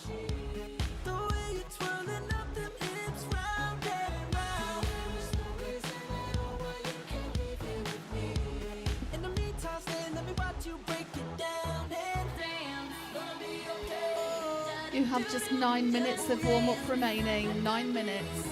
The way you're twirling up them hips round and round. There's no reason at all why you can't leave here with me. In the meantime, stay, let me watch you break it down. And damn, gonna be okay. You have just 9 minutes of warm-up remaining. 9 minutes.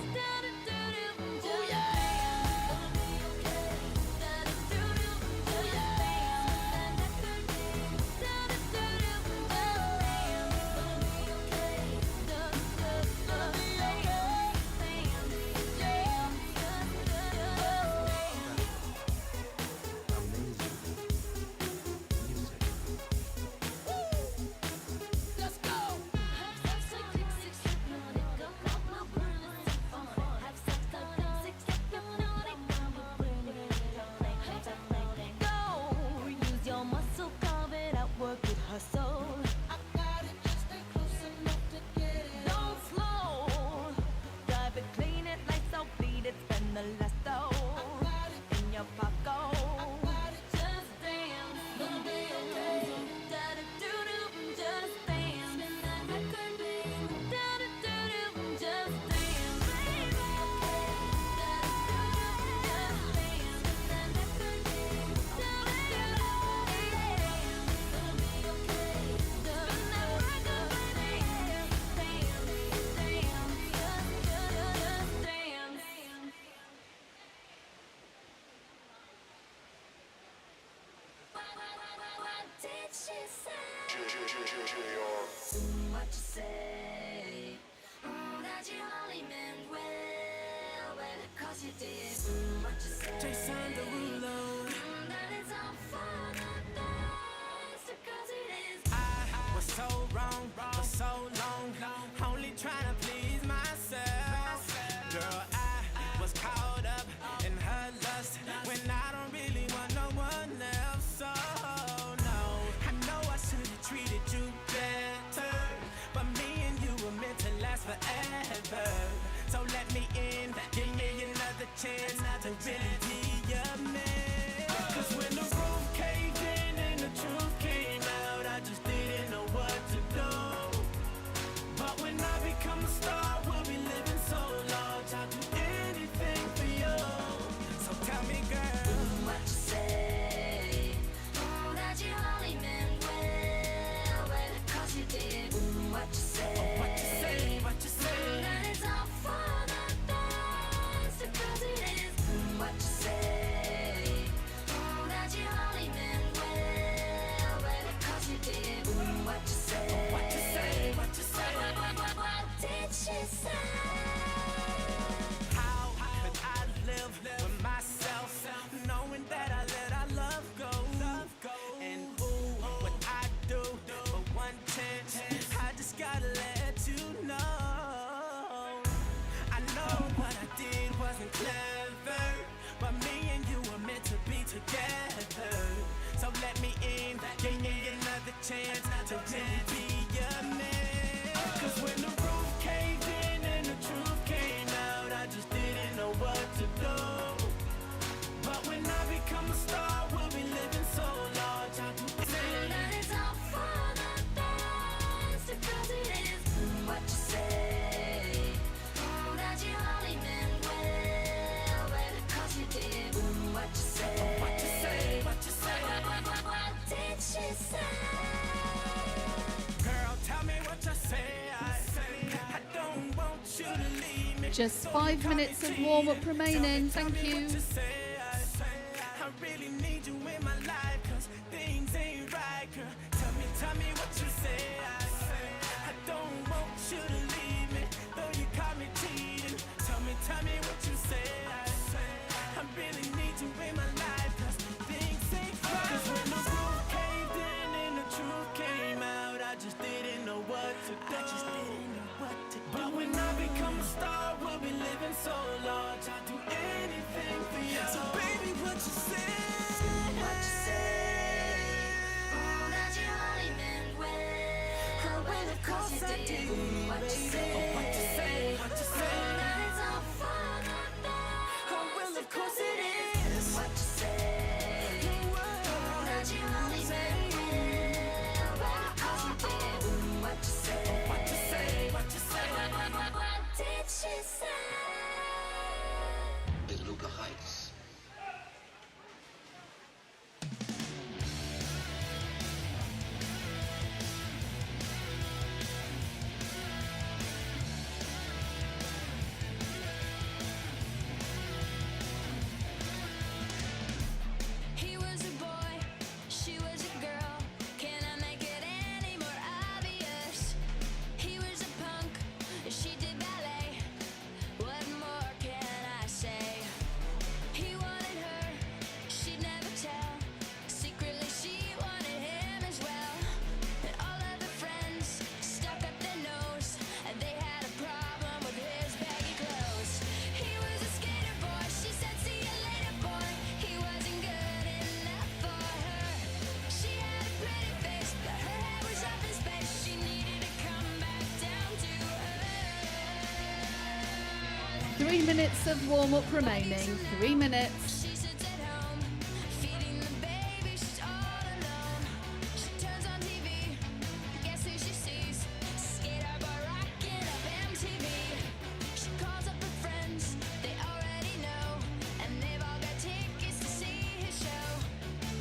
What you say? That you only meant well, cause you did. What you say? Jason Derulo. That it's all for the best, cause it is. I was so wrong for so long, only trying to please myself. Girl, I was caught up in her lust when I don't really want no one else. So no, I know I should have treated you better, but me and you were meant to last forever. So let me in, give me another chance to really be your man. Cause when the roof caved in and the truth came out, I just didn't know what to do. But when I become a star, we'll be living so large, I'll do anything for you. So tell me, girl, what you say? That you only meant well, cause you did. What you say? What you say? What you say? That it's all for the best, cause it is. What you say? That you only meant well, cause you did. What you say? What you say? What you say? What did she say? How could I live with myself, knowing that I let our love go? And ooh, what I do for one chance, I just gotta let you know. I know what I did wasn't clever, but me and you were meant to be together. So let me in, give me another chance to really be your man. Cause when the roof caved in and the truth came out, I just didn't know what to do. But when I become a star, we'll be living so large, I'll do anything. That is all for the best, cause it is. What you say? That you only meant well, cause you did. What you say? What you say? What you say? What did she say? Girl, tell me what you say. I don't want you to leave me. Just 5 minutes of warm-up remaining. Thank you. I really need you in my life, cause things ain't right, girl. Tell me what you say. I don't want you to leave me, though you caught me cheating. Tell me what you say. I really need you in my life, cause things ain't right. Cause when the roof caved in and the truth came out, I just didn't know what to do. But when I become a star, we'll be living so large, I'll do anything for you. So baby, what you say? What you say? That you only meant well, well, of course I did. What you say? What you say? What you say? That it's all for the best. Well, of course it is. What you say? That you only meant well, well, of course you did. What you say? What you say? 3 minutes of warm-up remaining. 3 minutes. She sits at home, feeding the baby. She's all alone. She turns on TV. Guess who she sees? Skater boy rocking up MTV. She calls up her friends. They already know, and they've all got tickets to see his show.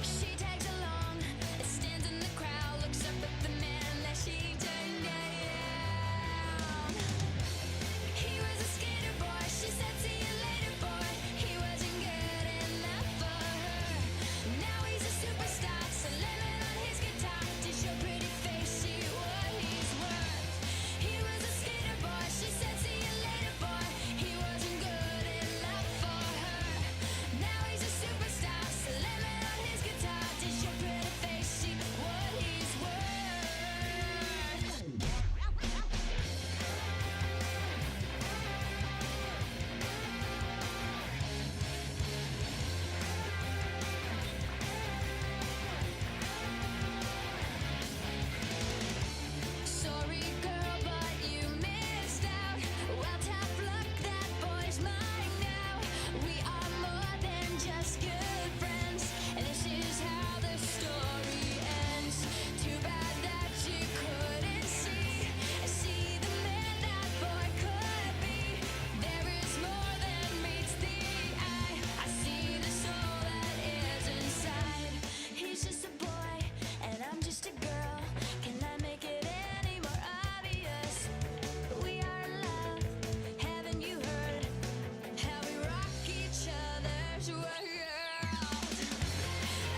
She tags along and stands in the crowd. Looks up at the man that she turned down. He was a skater boy. She said, "See you later, boy." He wasn't good enough for her. Now he's a superstar, slamming on his guitar to show pretty face, see what he's worth. He was a skater boy. She said, "See you later, boy." He wasn't good enough for her. Now he's a superstar, slamming on his guitar to show pretty face, see what he's worth. Sorry, girl, but you missed out. Well, tough luck, that boy's mine now. We are more than just good friends, and this is how the story ends. Too bad that you couldn't see the man that boy could be. There is more than meets the eye. I see the soul that is inside. He's just a boy, and I'm just a girl. Can I make it any more obvious? We are in love. Haven't you heard how we rock each other's world?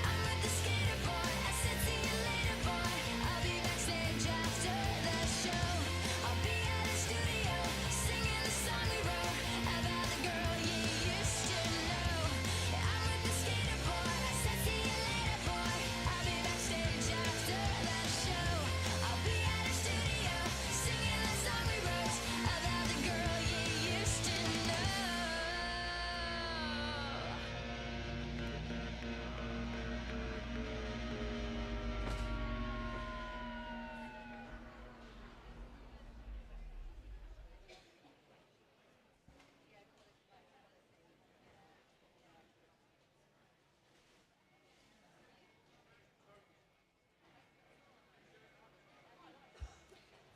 I'm with the skater boy. I said, "See you later, boy." I'll be backstage after the show. I'll be at the studio singing the song we wrote about the girl you used to know. I'm with the skater boy. I said, "See you later, boy." I'll be backstage after the show. I'll be at the studio singing the song we wrote about the girl you used to know.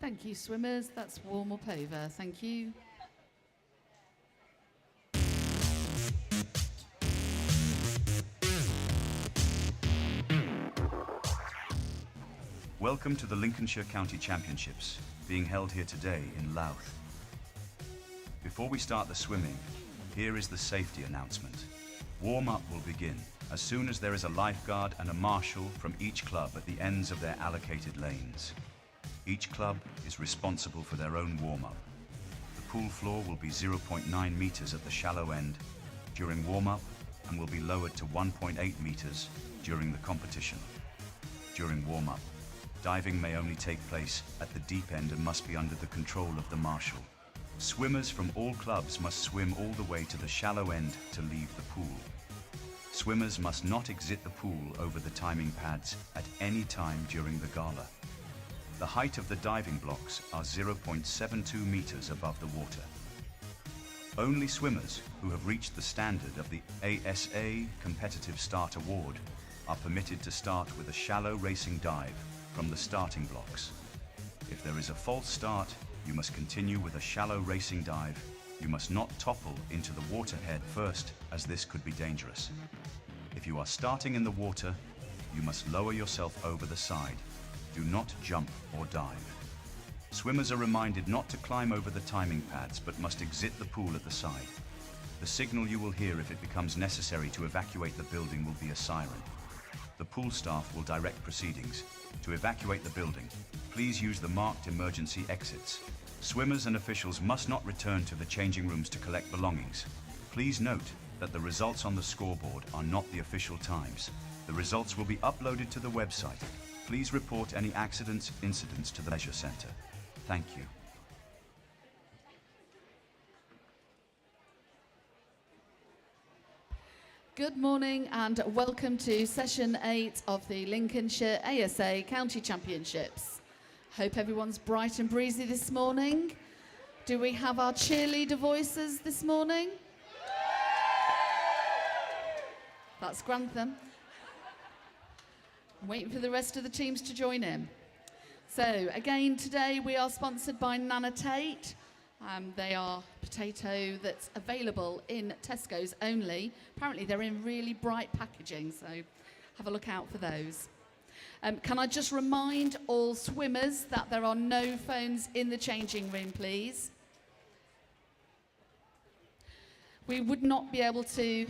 Thank you, swimmers. That's warm-up over. Thank you. Welcome to the Lincolnshire County Championships, being held here today in Louth. Before we start the swimming, here is the safety announcement. Warm-up will begin as soon as there is a lifeguard and a marshal from each club at the ends of their allocated lanes. Each club is responsible for their own warm-up. The pool floor will be 0.9 meters at the shallow end during warm-up and will be lowered to 1.8 meters during the competition. During warm-up, diving may only take place at the deep end and must be under the control of the marshal. Swimmers from all clubs must swim all the way to the shallow end to leave the pool. Swimmers must not exit the pool over the timing pads at any time during the gala. The height of the diving blocks are 0.72 meters above the water. Only swimmers who have reached the standard of the ASA Competitive Start Award are permitted to start with a shallow racing dive from the starting blocks. If there is a false start, you must continue with a shallow racing dive. You must not topple into the water head first, as this could be dangerous. If you are starting in the water, you must lower yourself over the side. Do not jump or dive. Swimmers are reminded not to climb over the timing pads, but must exit the pool at the side. The signal you will hear if it becomes necessary to evacuate the building will be a siren. The pool staff will direct proceedings. To evacuate the building, please use the marked emergency exits. Swimmers and officials must not return to the changing rooms to collect belongings. Please note that the results on the scoreboard are not the official times. The results will be uploaded to the website. Please report any incidents to the leisure centre. Thank you. Good morning and welcome to session 8 of the Lincolnshire ASA County Championships. Hope everyone's bright and breezy this morning. Do we have our cheerleader voices this morning? That's Grantham. I'm waiting for the rest of the teams to join in. So again, today we are sponsored by Nana Tate. They are potato that's available in Tesco's only. Apparently they're in really bright packaging, so have a look out for those. Can I just remind all swimmers that there are no phones in the changing room, please? We would not be able to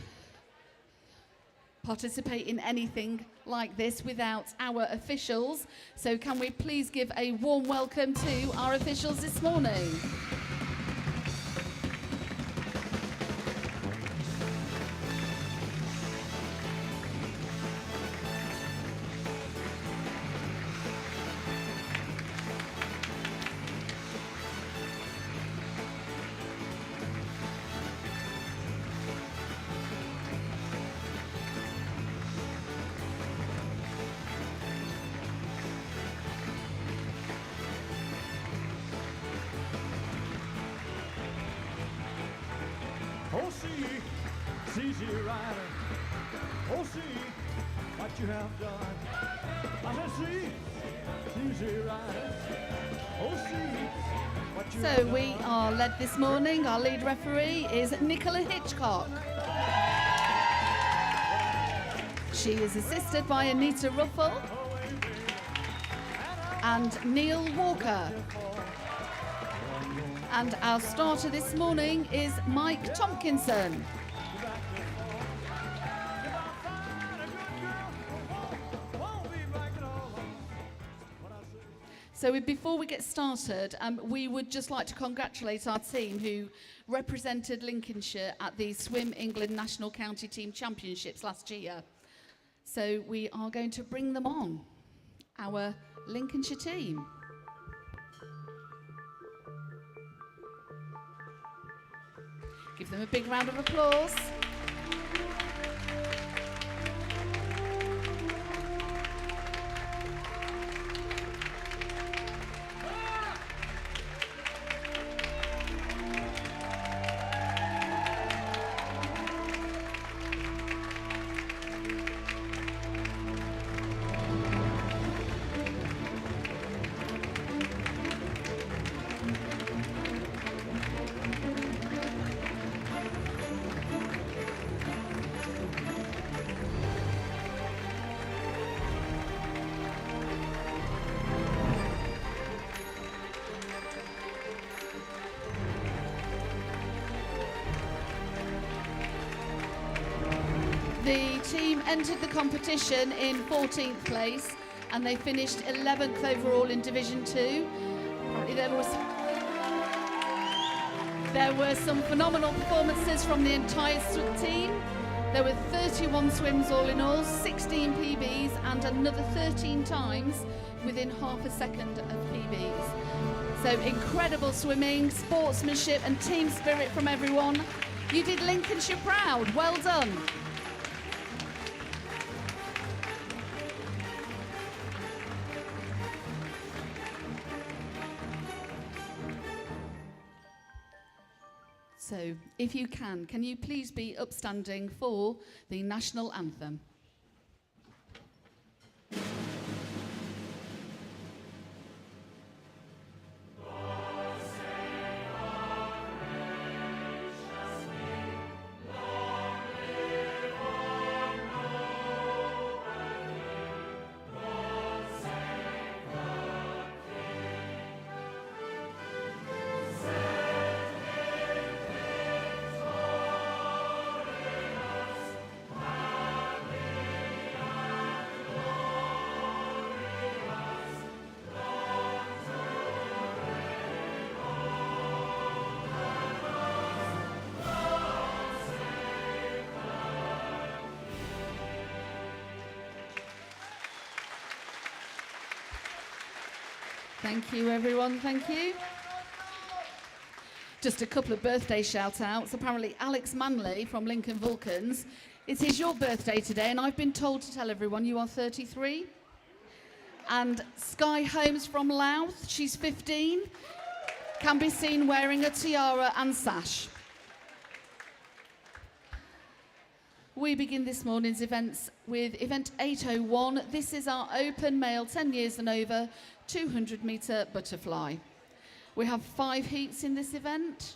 participate in anything like this without our officials. So can we please give a warm welcome to our officials this morning? Oh, see, easy rider. Oh, see what you have done. I said, see, easy rider. Oh, see what you have So done. we are led this morning. Our lead referee is Nicola Hitchcock. She is assisted by Anita Ruffle and Neil Walker. And our starter this morning is Mike Tompkinson. So before we get started, we would just like to congratulate our team who represented Lincolnshire at the Swim England National County Team Championships last year. So we are going to bring them on, our Lincolnshire team. Give them a big round of applause. The team entered the competition in 14th place and they finished 11th overall in Division 2. Apparently there were some phenomenal performances from the entire team. There were 31 swims all in all, 16 PBs and another 13 times within half a second of PBs. So incredible swimming, sportsmanship and team spirit from everyone. You did Lincolnshire proud, well done. So, if you can you please be upstanding for the national anthem? Thank you, everyone. Thank you. Just a couple of birthday shout-outs. Apparently, Alex Manley from Lincoln Vulcans. It is your birthday today, and I've been told to tell everyone you are 33. And Sky Holmes from Louth, she's 15. can be seen wearing a tiara and sash. We begin this morning's events with event 801. This is our open male 10 years and over 200 metre butterfly. We have 5 heats in this event.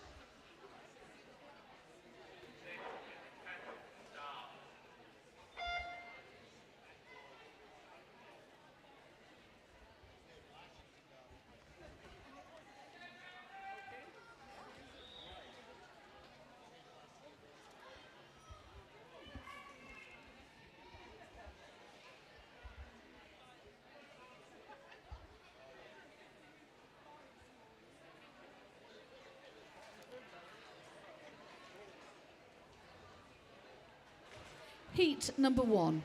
Heat number 1.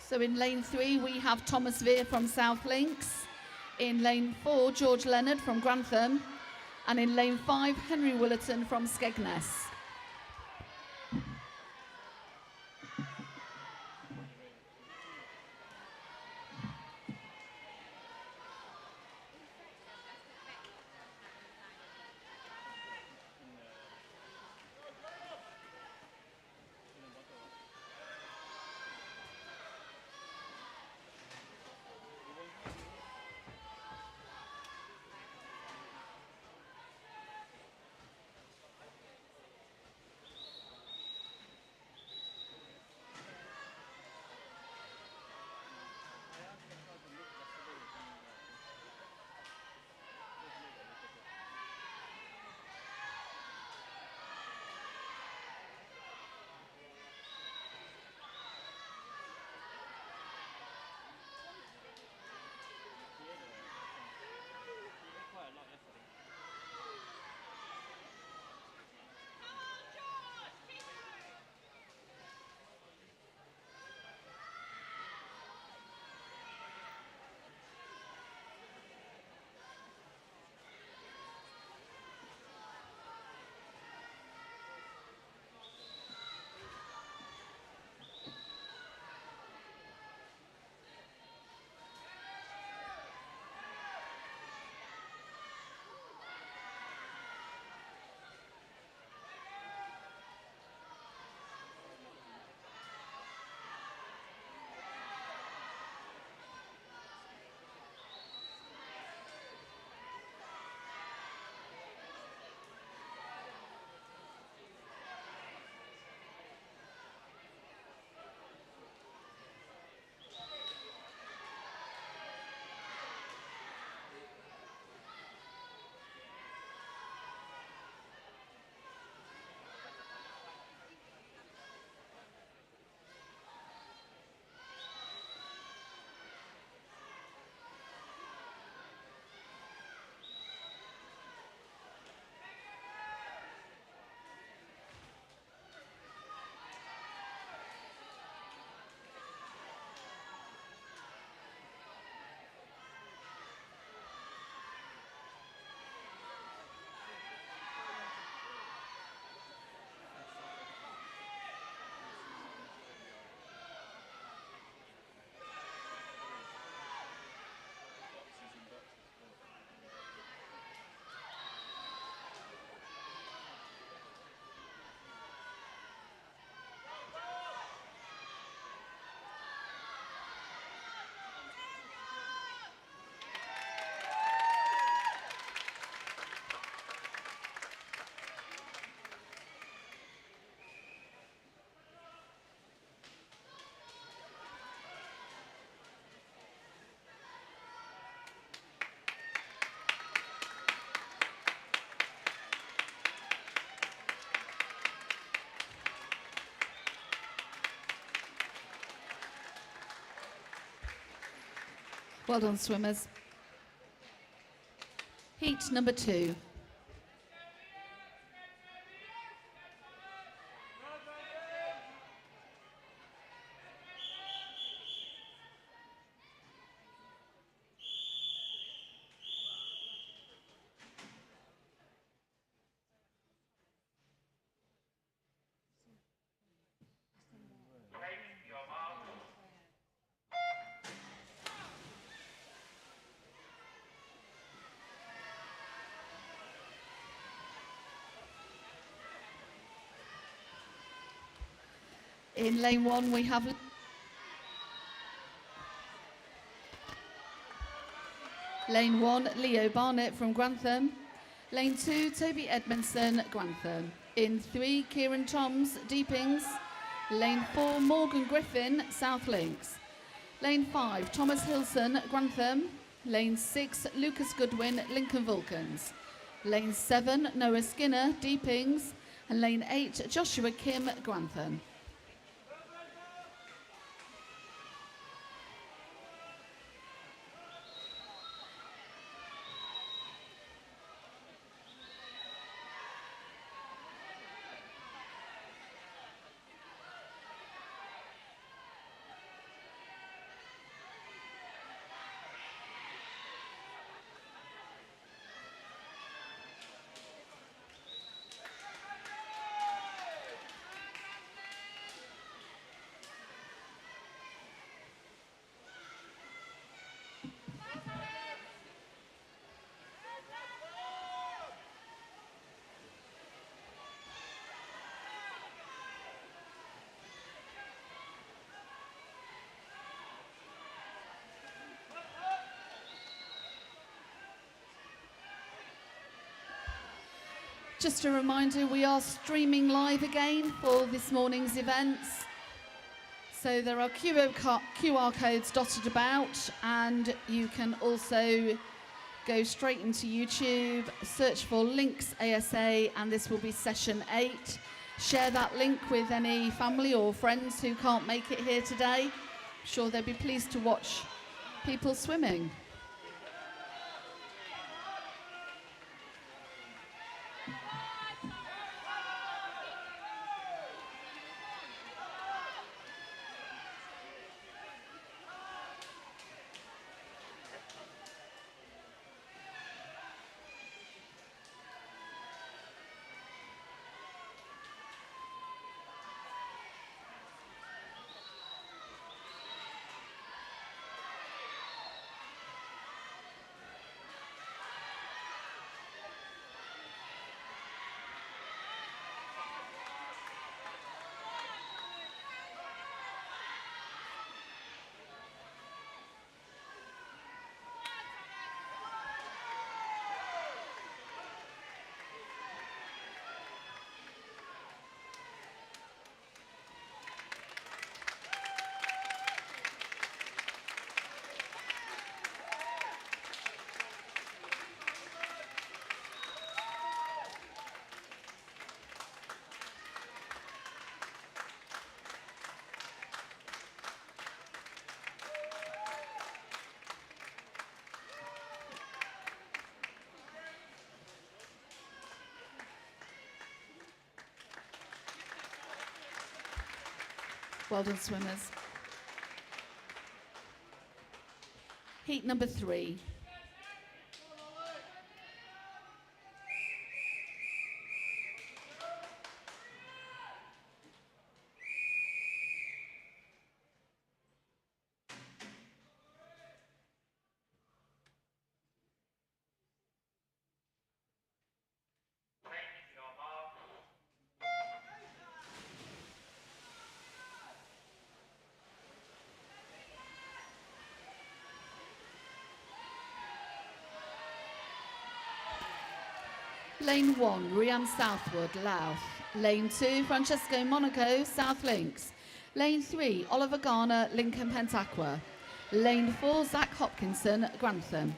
So in lane 3, we have Thomas Veer from South Links. In lane 4, George Leonard from Grantham. And in lane 5, Henry Willerton from Skegness. Well done, swimmers. Heat number 2. In lane 1 we have lane 1, Leo Barnett from Grantham. Lane 2, Toby Edmondson, Grantham. In 3, Kieran Toms, Deepings. Lane 4, Morgan Griffin, South Links. Lane 5, Thomas Hilson, Grantham. Lane 6, Lucas Goodwin, Lincoln Vulcans. Lane 7, Noah Skinner, Deepings. And lane 8, Joshua Kim, Grantham. Just a reminder, we are streaming live again for this morning's events. So there are QR codes dotted about, and you can also go straight into YouTube, search for Links ASA, and this will be session 8. Share that link with any family or friends who can't make it here today. I'm sure they'll be pleased to watch people swimming. Well done, swimmers. Heat number 3. Lane 1, Rian Southwood, Louth. Lane 2, Francesco Monaco, South Links. Lane 3, Oliver Garner, Lincoln Pentaqua. Lane 4, Zach Hopkinson, Grantham.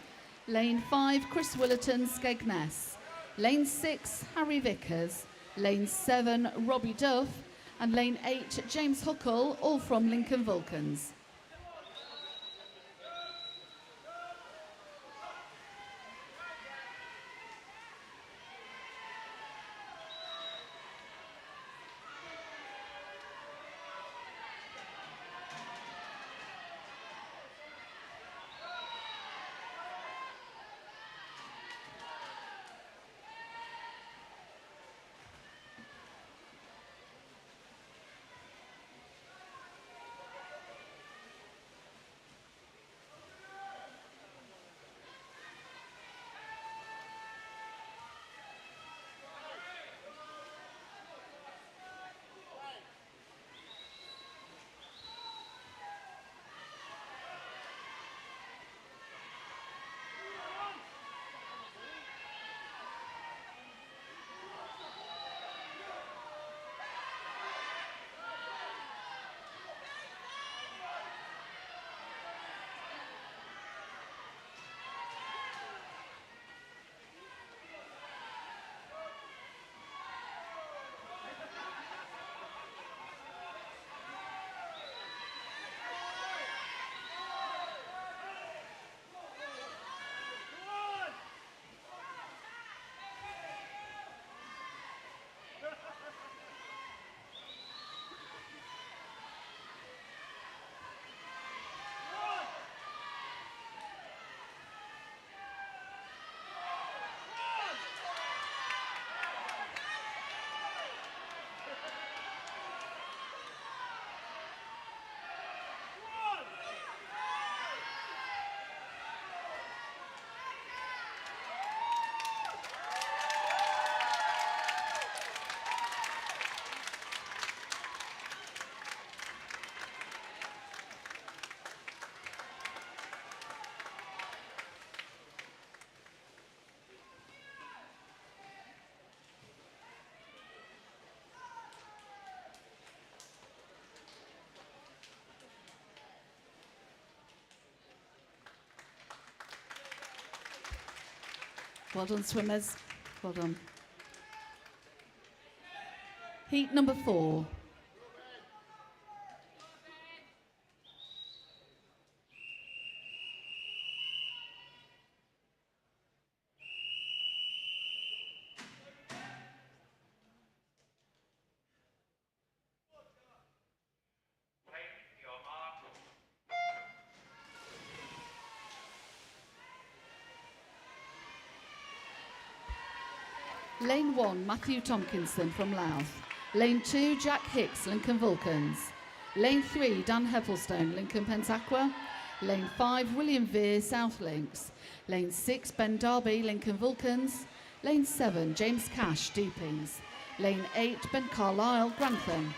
Lane 5, Chris Willerton, Skegness. Lane 6, Harry Vickers. Lane 7, Robbie Duff. And Lane 8, James Huckle, all from Lincoln Vulcans. Well done, swimmers. Well done. Heat number 4. Lane 1, Matthew Tompkinson from Louth. Lane 2, Jack Hicks, Lincoln Vulcans. Lane 3, Dan Hepplestone, Lincoln Pentaqua. Lane 5, William Veer, South Links. Lane 6, Ben Darby, Lincoln Vulcans. Lane 7, James Cash, Deepings. Lane 8, Ben Carlisle, Grantham.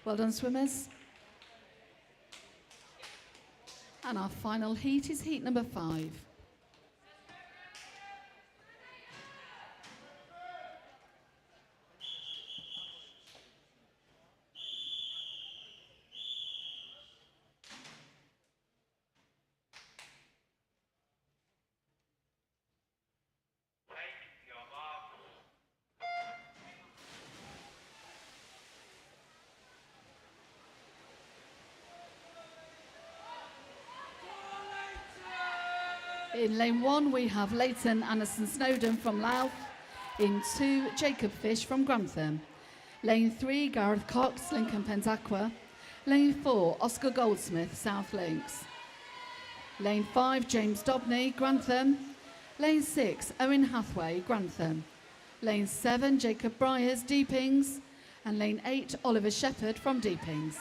Well done, swimmers. And our final heat is heat number 5. In lane 1, we have Leighton Anderson Snowden from Louth. In 2, Jacob Fish from Grantham. Lane 3, Gareth Cox, Lincoln Pentaqua. Lane 4, Oscar Goldsmith, South Links. Lane 5, James Dobney, Grantham. Lane 6, Owen Hathaway, Grantham. Lane 7, Jacob Briers, Deepings. And lane 8, Oliver Shepherd from Deepings.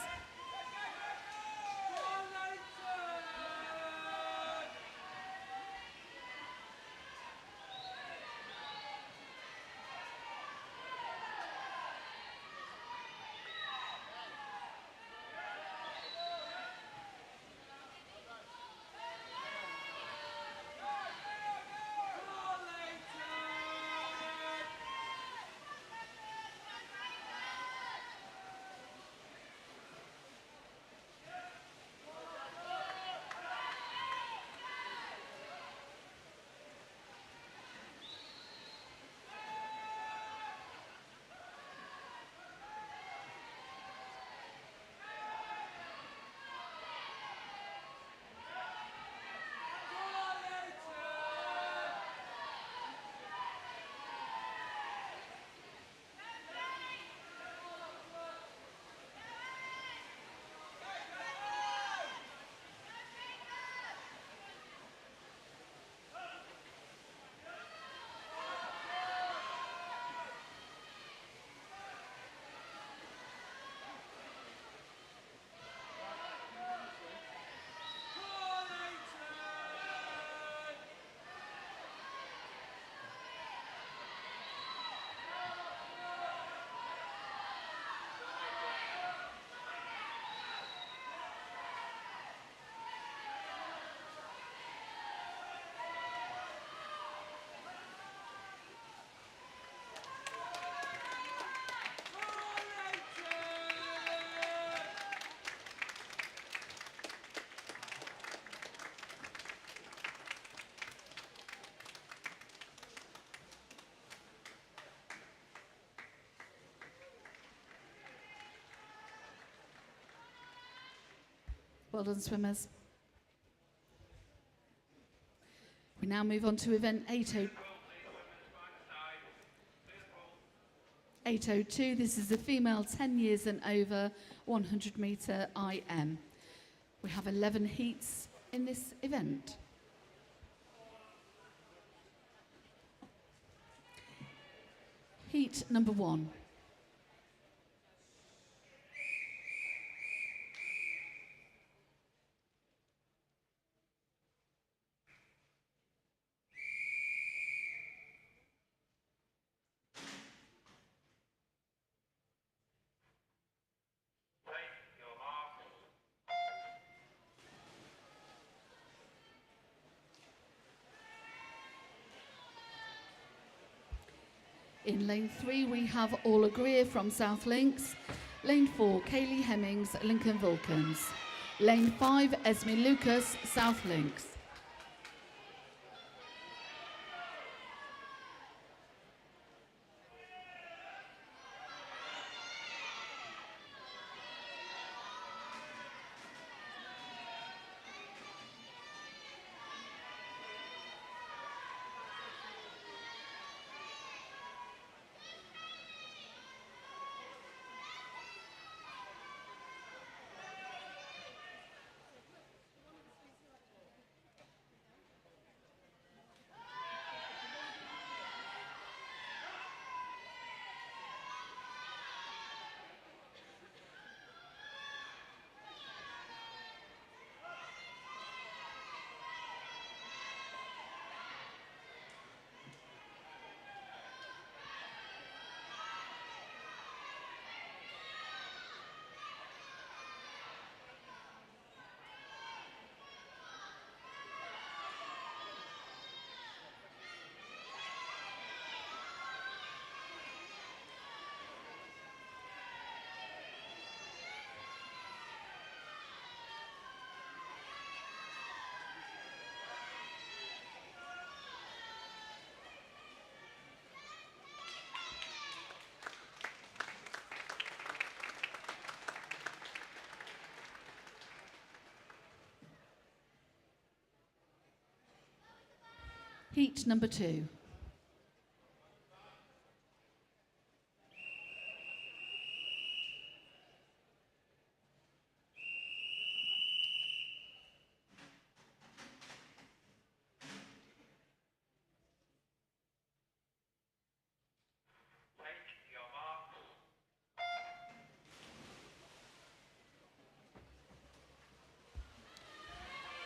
Well done, swimmers. We now move on to event 802. This is the female 10 years and over 100 metre IM. We have 11 heats in this event. Heat number 1. In lane 3, we have Orla Greer from South Links. Lane 4, Kaylee Hemmings, Lincoln Vulcans. Lane 5, Esme Lucas, South Links. Heat number 2.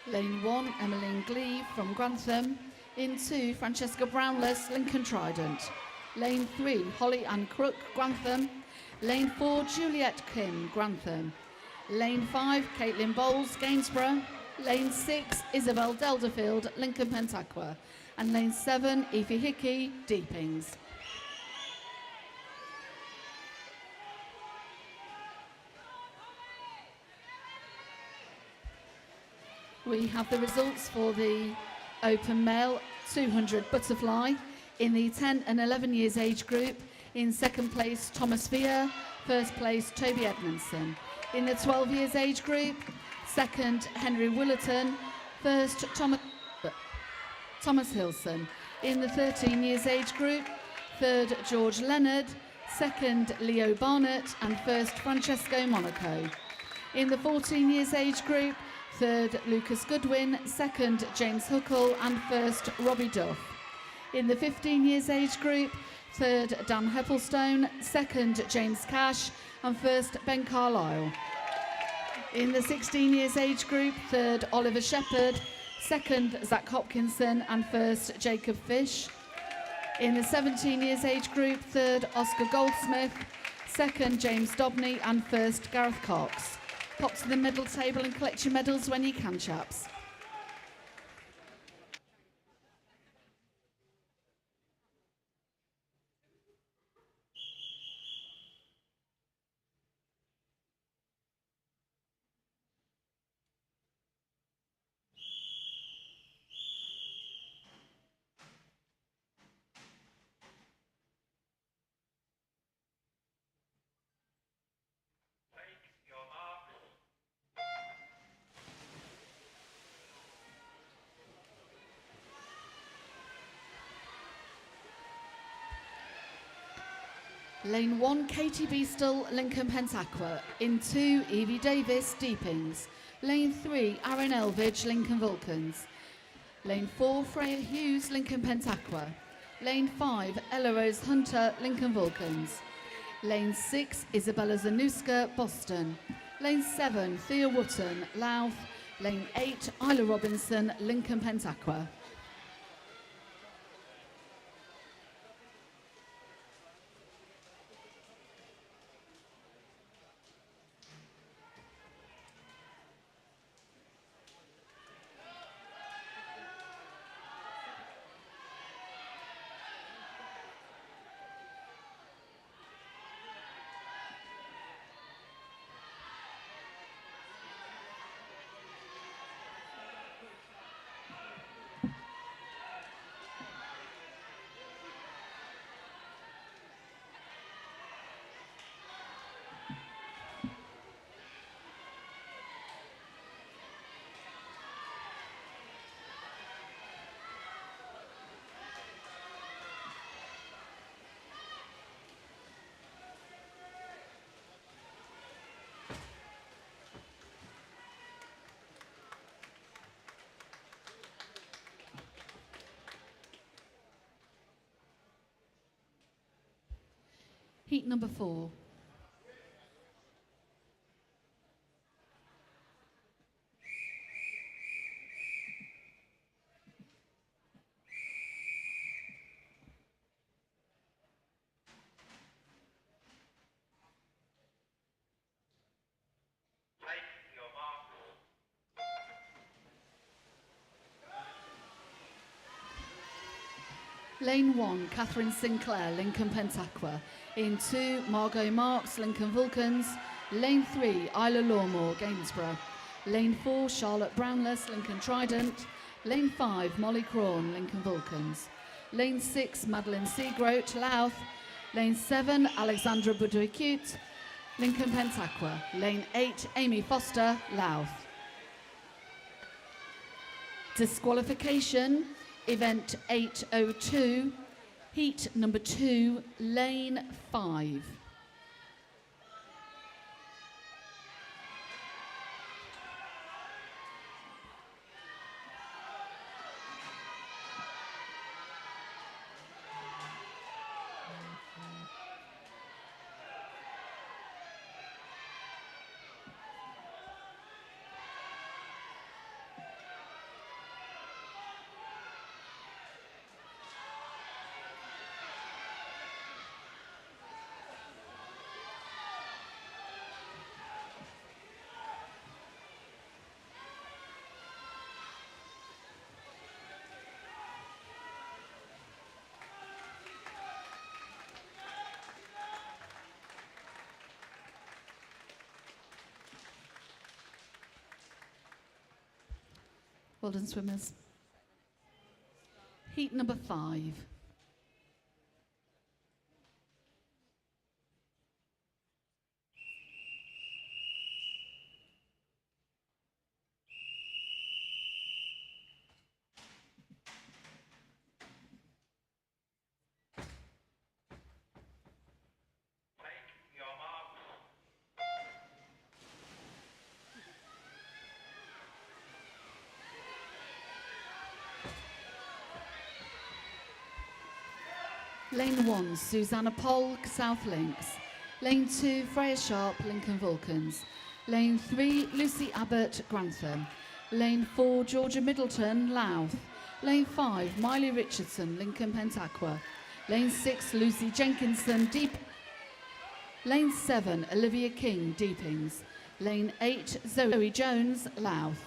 Lane 1, Emmeline Glee from Grantham. In 2, Francesca Brownless, Lincoln Trident. Lane 3, Holly Ann Crook, Grantham. Lane 4, Juliet Kim, Grantham. Lane 5, Caitlin Bowles, Gainsborough. Lane 6, Isabel Delderfield, Lincoln Pentaqua. And Lane 7, Aoife Hickey, Deepings. We have the results for the Open Male 200 Butterfly in the 10 and 11 years age group. In second place, Thomas Veer. First place, Toby Edmondson. In the 12 years age group, second, Henry Willerton. First, Thomas Hilson. In the 13 years age group, third, George Leonard. Second, Leo Barnett. And first, Francesco Monaco. In the 14 years age group, third, Lucas Goodwin. Second, James Huckle. And first, Robbie Duff. In the 15 years age group, third, Dan Heppelstone. Second, James Cash. And first, Ben Carlisle. In the 16 years age group, third, Oliver Shepherd. Second, Zach Hopkinson. And first, Jacob Fish. In the 17 years age group, third, Oscar Goldsmith. Second, James Dobney. And first, Gareth Cox. Pop to the medal table and collect your medals when you can, chaps. Lane 1, Katie Beastle, Lincoln Pentaqua. In 2, Evie Davis, Deepings. Lane 3, Aaron Elvidge, Lincoln Vulcans. Lane 4, Freya Hughes, Lincoln Pentaqua. Lane 5, Ella Rose Hunter, Lincoln Vulcans. Lane 6, Isabella Zanuska, Boston. Lane 7, Thea Wotton, Louth. Lane 8, Isla Robinson, Lincoln Pentaqua. Heat number 4. Lane 1, Catherine Sinclair, Lincoln Pentaqua. In 2, Margot Marks, Lincoln Vulcans. Lane 3, Isla Lawmore, Gainsborough. Lane 4, Charlotte Brownless, Lincoln Trident. Lane 5, Molly Crawn, Lincoln Vulcans. Lane 6, Madeline Seagroat, Louth. Lane 7, Alexandra Budoy-Cute, Lincoln Pentaqua. Lane 8, Amy Foster, Louth. Disqualification, event 802, heat number 2, lane 5. Well done, swimmers. Heat number 5. Lane 1, Susanna Polk, South Links. Lane 2, Freya Sharp, Lincoln Vulcans. Lane 3, Lucy Abbott, Grantham. Lane 4, Georgia Middleton, Louth. Lane 5, Miley Richardson, Lincoln Pentaqua. Lane 6, Lucy Jenkinson, Deep. Lane 7, Olivia King, Deepings. Lane 8, Zoe Jones, Louth.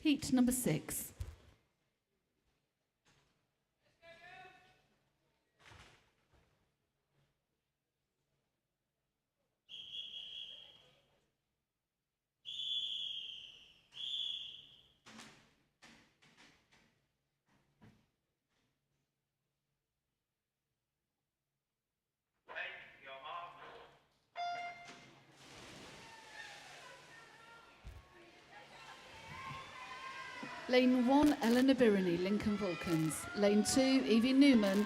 Heat number 6. Lane 1, Eleanor Birney, Lincoln Vulcans. Lane 2, Evie Newman,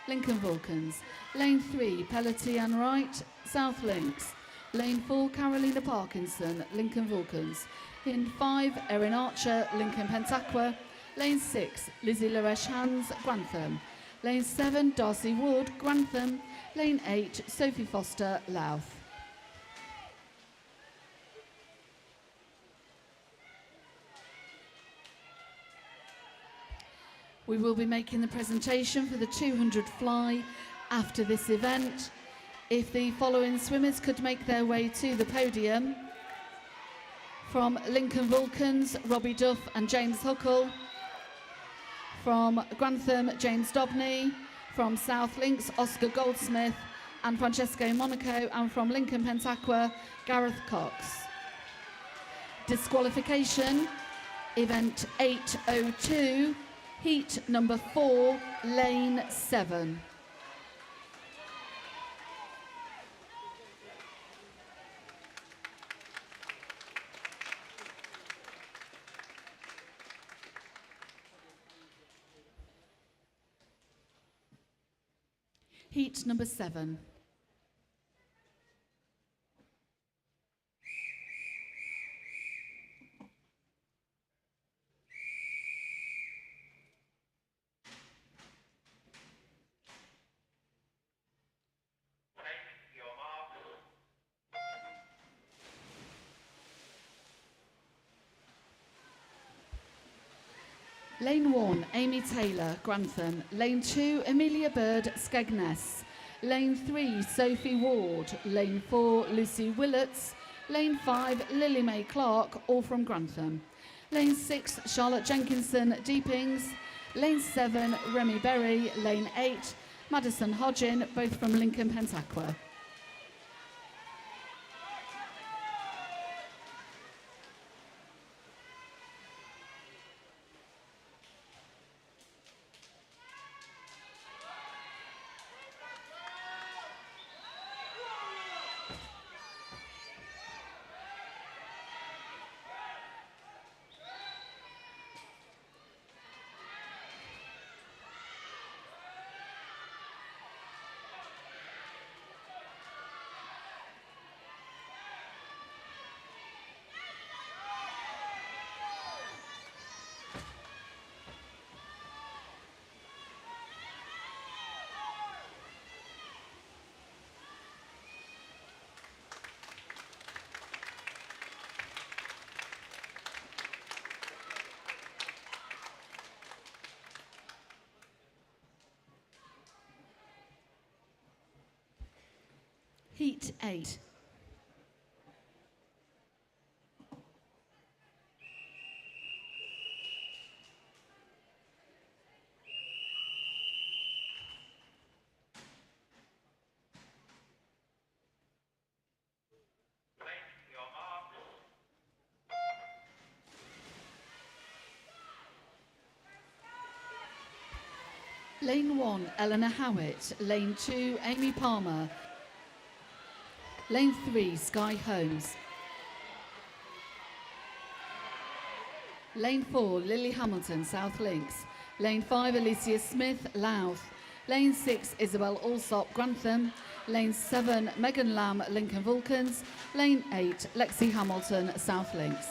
Lincoln Vulcans. Lane 3, Pelletier Ann Wright, South Links. Lane 4, Carolina Parkinson, Lincoln Vulcans. Lane 5, Erin Archer, Lincoln Pentaqua. Lane 6, Lizzie Laresh Hands, Grantham. Lane 7, Darcy Wood, Grantham. Lane 8, Sophie Foster, Louth. We will be making the presentation for the 200 fly after this event. If the following swimmers could make their way to the podium. From Lincoln Vulcans, Robbie Duff and James Huckle. From Grantham, James Dobney. From South Links, Oscar Goldsmith and Francesco Monaco. And from Lincoln Pentaqua, Gareth Cox. Disqualification, event 802. Heat number 4, lane 7. Heat number 7. Lane 1, Amy Taylor, Grantham. Lane 2, Amelia Bird, Skegness. Lane 3, Sophie Ward. Lane 4, Lucy Willets. Lane 5, Lily Mae Clark, all from Grantham. Lane 6, Charlotte Jenkinson, Deepings. Lane 7, Remy Berry. Lane 8, Madison Hodgin, both from Lincoln Pentaqua. Heat 8. Lane 1, Eleanor Howitt. Lane 2, Amy Palmer. Lane 3, Sky Holmes. Lane 4, Lily Hamilton, South Links. Lane 5, Alicia Smith, Louth. Lane 6, Isabel Alsop, Grantham. Lane 7, Megan Lamb, Lincoln Vulcans. Lane 8, Lexi Hamilton, South Links.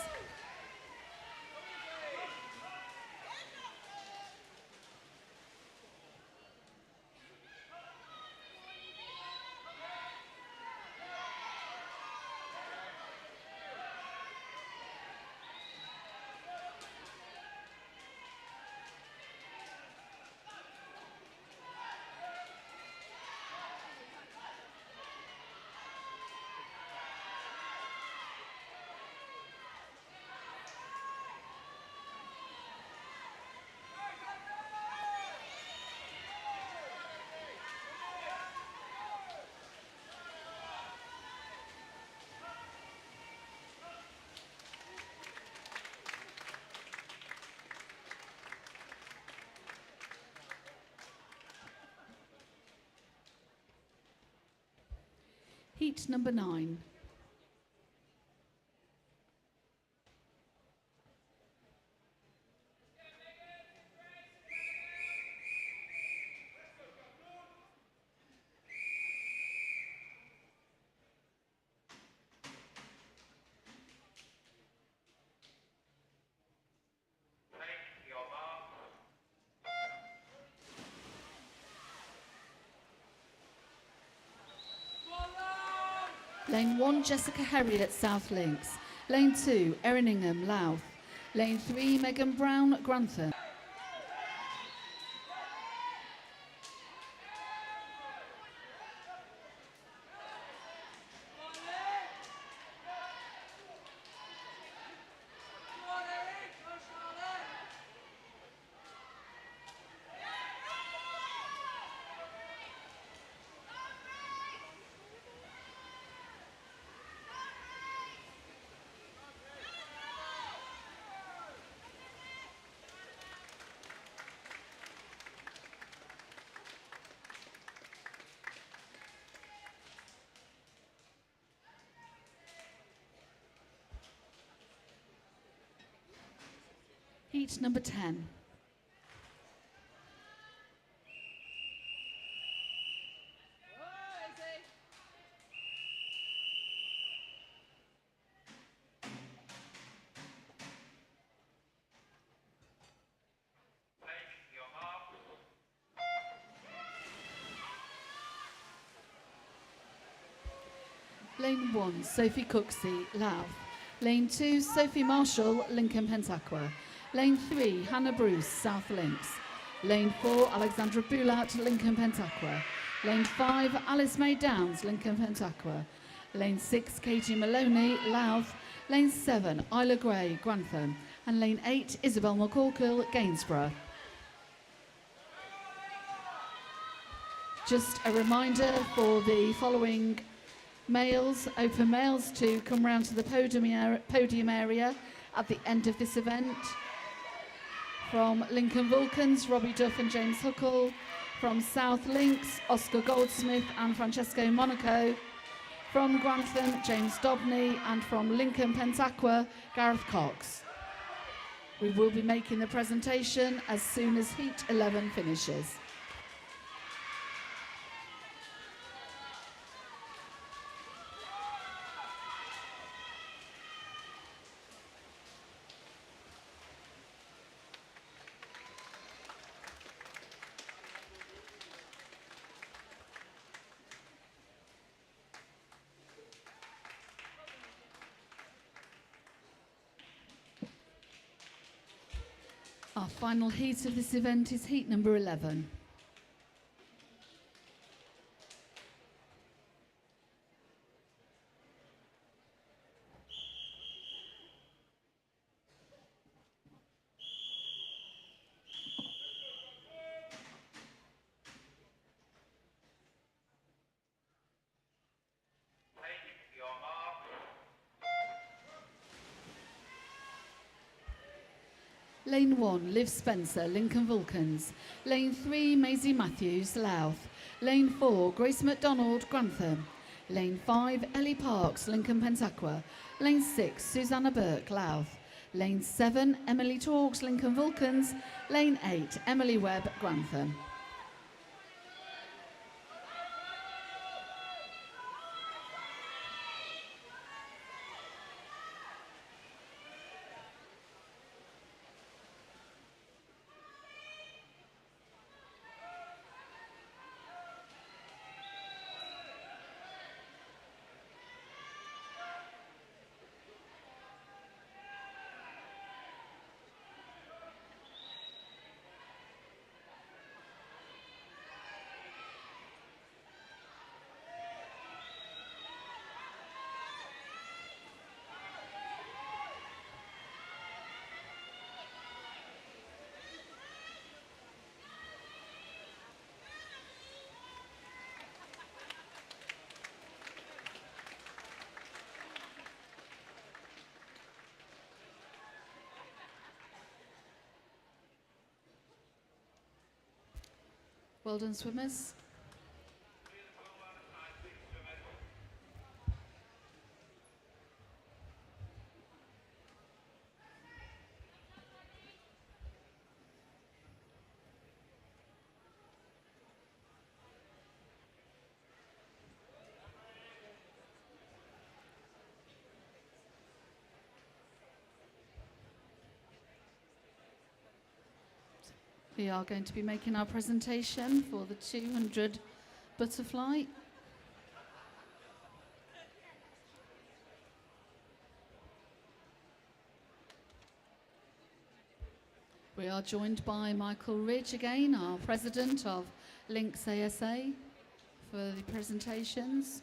Heat number 9. Lane 1, Jessica Herriot, South Links. Lane 2, Erringham, Louth. Lane 3, Megan Brown, Grantham. Heat number 10. Lane 1, Sophie Cooksey, Louth. Lane 2, Sophie Marshall, Lincoln Pentaqua. Lane 3, Hannah Bruce, South Links. Lane 4, Alexandra Boulat, Lincoln Pentaqua. Lane 5, Alice May Downs, Lincoln Pentaqua. Lane 6, Katie Maloney, Louth. Lane 7, Isla Gray, Grantham. And Lane 8, Isabel McCorkle, Gainsborough. Just a reminder for the following males, open males, to come round to the podium area at the end of this event. From Lincoln Vulcans, Robbie Duff and James Huckle. From South Links, Oscar Goldsmith and Francesco Monaco. From Grantham, James Dobney. And from Lincoln Pentaqua, Gareth Cox. We will be making the presentation as soon as Heat 11 finishes. Our final heat of this event is heat number 11. Lane 1, Liv Spencer, Lincoln Vulcans. Lane 3, Maisie Matthews, Louth. Lane 4, Grace McDonald, Grantham. Lane 5, Ellie Parks, Lincoln Pentaqua. Lane 6, Susanna Burke, Louth. Lane 7, Emily Talks, Lincoln Vulcans. Lane 8, Emily Webb, Grantham. Well done, swimmers. We are going to be making our presentation for the 200 butterfly. We are joined by Michael Ridge again, our president of Links ASA, for the presentations.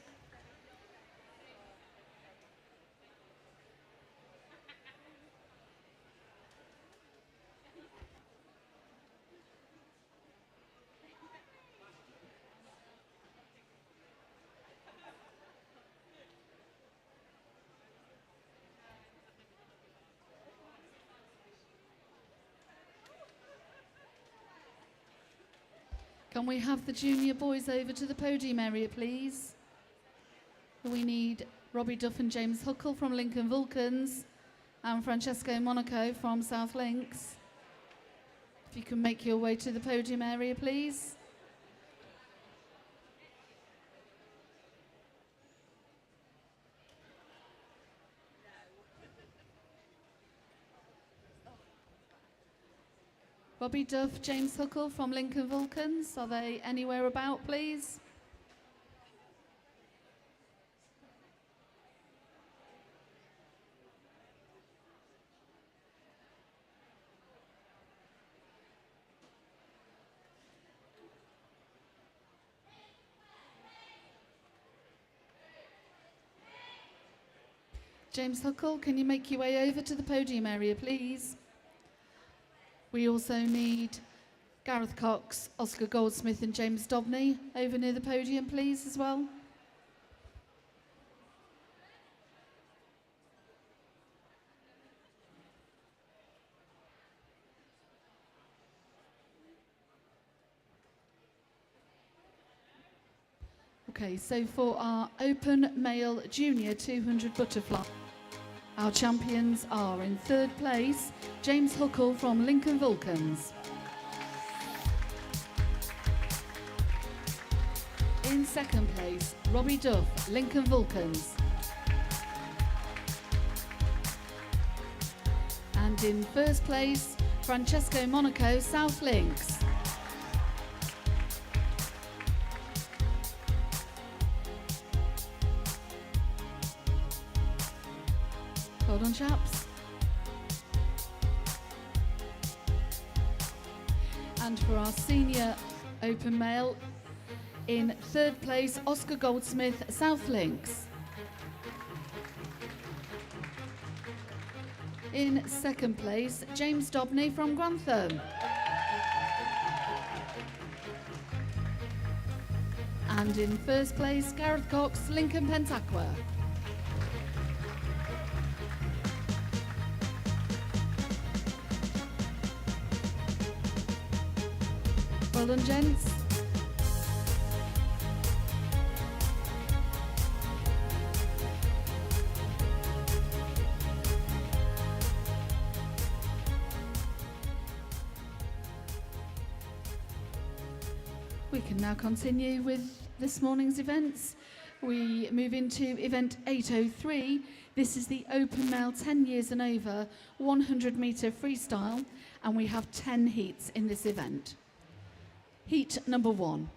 Can we have the junior boys over to the podium area, please? We need Robbie Duff and James Huckle from Lincoln Vulcans and Francesco Monaco from South Links. If you can make your way to the podium area, please. Robbie Duff, James Huckle from Lincoln Vulcans. Are they anywhere about, please? James Huckle, can you make your way over to the podium area, please? We also need Gareth Cox, Oscar Goldsmith and James Dobney over near the podium, please, as well. Okay, so for our open male junior 200 butterfly, our champions are in third place, James Huckle from Lincoln Vulcans. In second place, Robbie Duff, Lincoln Vulcans. And in first place, Francesco Monaco, South Links. Well done, chaps. And for our senior open male, in third place, Oscar Goldsmith, South Links. In second place, James Dobney from Grantham. And in first place, Gareth Cox, Lincoln Pentaqua. Well done, gents. We can now continue with this morning's events. We move into event 803. This is the open male 10 years and over 100 metre freestyle, and we have 10 heats in this event. Heat number 1.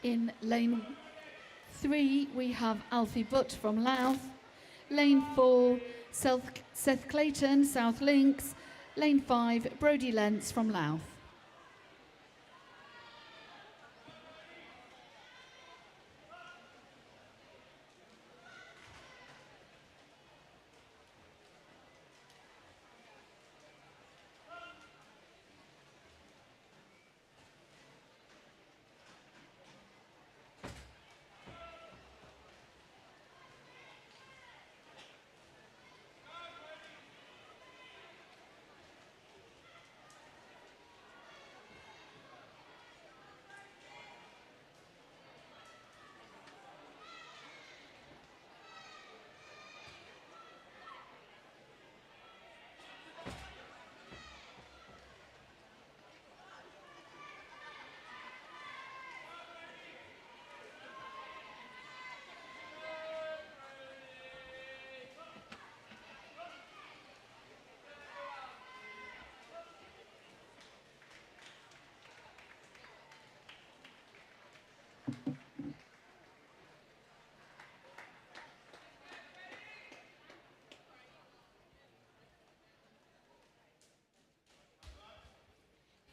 In lane 3, we have Alfie Butt from Louth. Lane 4, Seth Clayton, South Links. Lane 5, Brodie Lentz from Louth.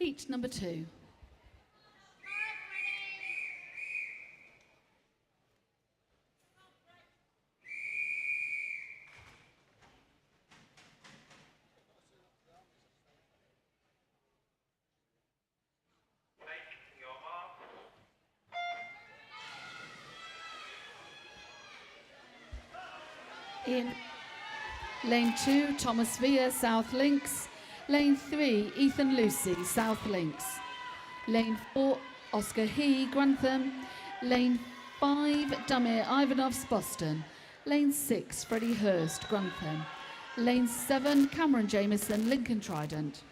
Heat number 2. In lane 2, Thomas Villa, South Links. Lane 3, Ethan Lucy, South Links. Lane 4, Oscar He, Grantham. Lane 5, Damir Ivanovs, Boston. Lane 6, Freddie Hurst, Grantham. Lane 7, Cameron Jameson, Lincoln Trident.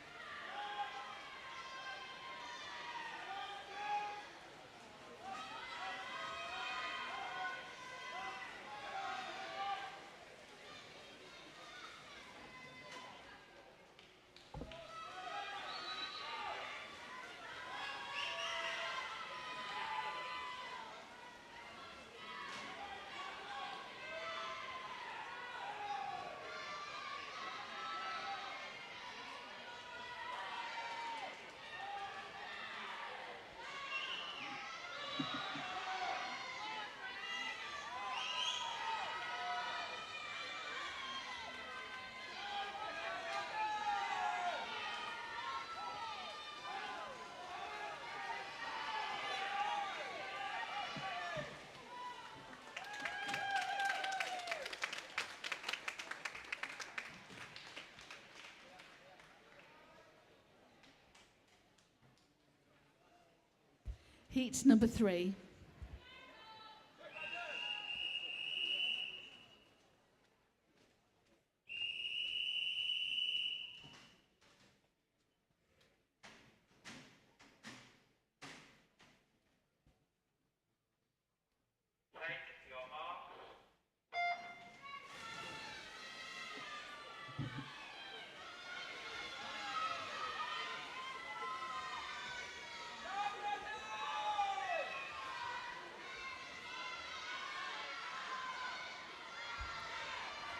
Heat number 3.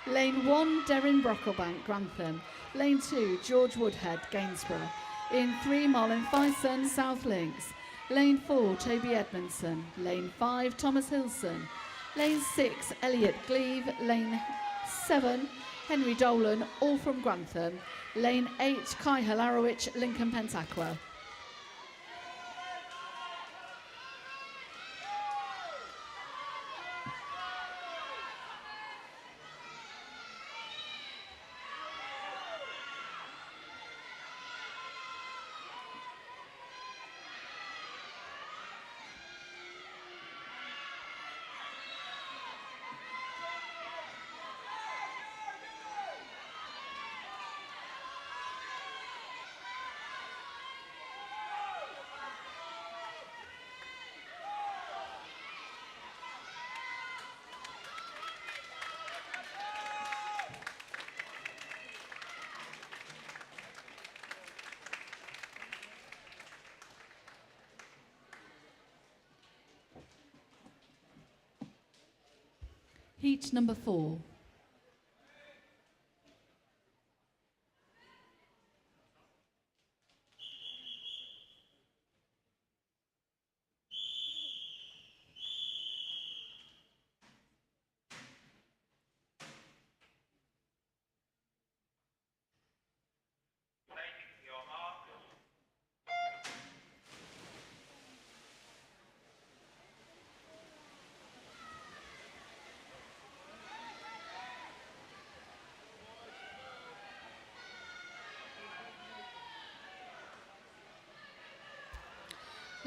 Lane 1, Derrin Brocklebank, Grantham. Lane 2, George Woodhead, Gainsborough. In 3, Marlon Fyson, South Links. Lane 4, Toby Edmondson. Lane 5, Thomas Hilson. Lane 6, Elliot Gleave. Lane 7, Henry Dolan, all from Grantham. Lane 8, Kai Hilarowicz, Lincoln Pentaqua. Heat number 4.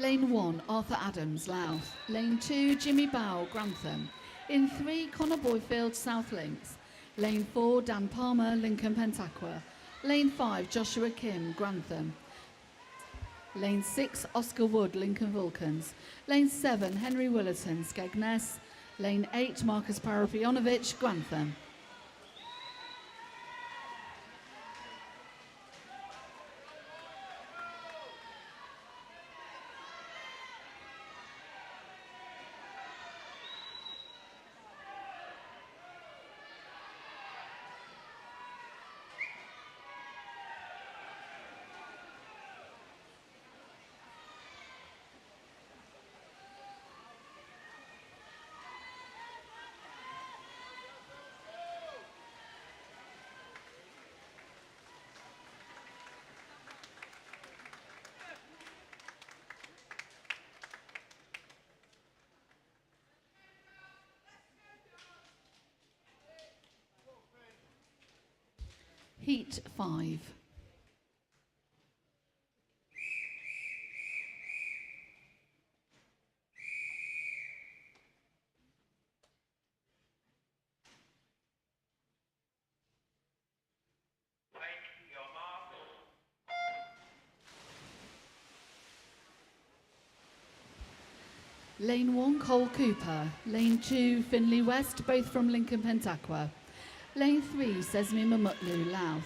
Lane 1, Arthur Adams, Louth. Lane 2, Jimmy Bow, Grantham. In 3, Connor Boyfield, South Links. Lane 4, Dan Palmer, Lincoln Pentaqua. Lane 5, Joshua Kim, Grantham. Lane 6, Oscar Wood, Lincoln Vulcans. Lane 7, Henry Willerton, Skegness. Lane 8, Marcus Parafionovich, Grantham. Heat 5. Lane 1, Cole Cooper. Lane 2, Finley West, both from Lincoln Pentaqua. Lane 3, Sesame Mamutlu, Louth.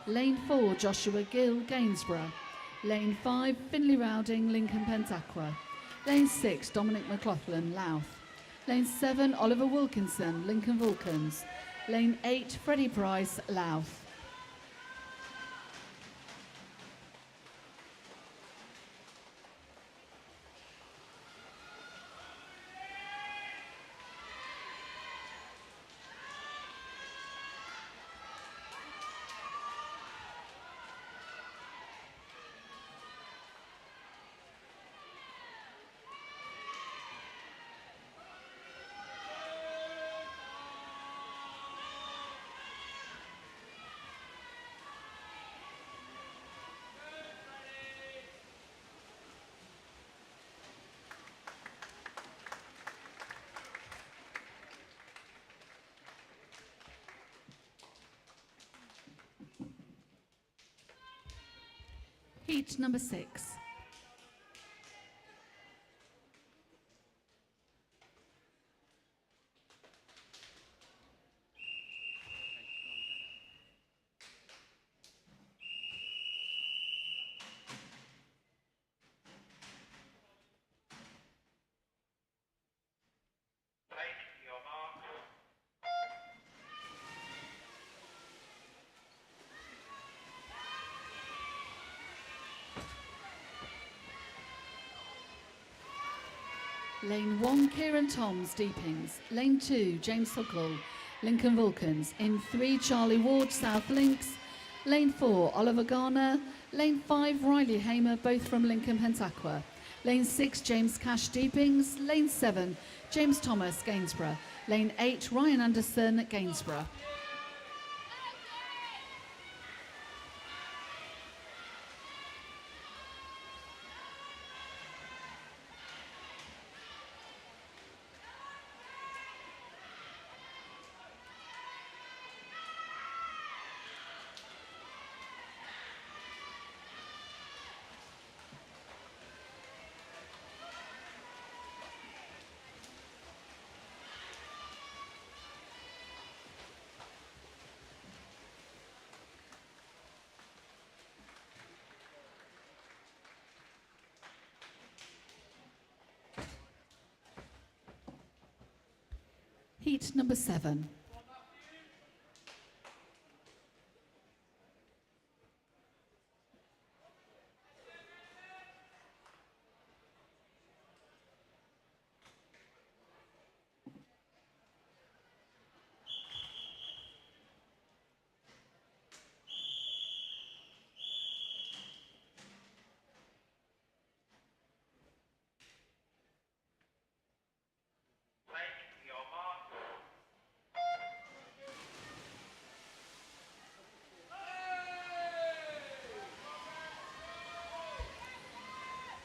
Lane 4, Joshua Gill, Gainsborough. Lane 5, Finley Rowding, Lincoln Pentaqua. Lane 6, Dominic McLaughlin, Louth. Lane 7, Oliver Wilkinson, Lincoln Vulcans. Lane 8, Freddie Price, Louth. Heat number 6. Lane 1, Kieran Toms, Deepings. Lane 2, James Huckle, Lincoln Vulcans. In 3, Charlie Ward, South Links. Lane 4, Oliver Garner. Lane 5, Riley Hamer, both from Lincoln Pentaqua. Lane 6, James Cash, Deepings. Lane 7, James Thomas, Gainsborough. Lane 8, Ryan Anderson, Gainsborough. Heat number 7.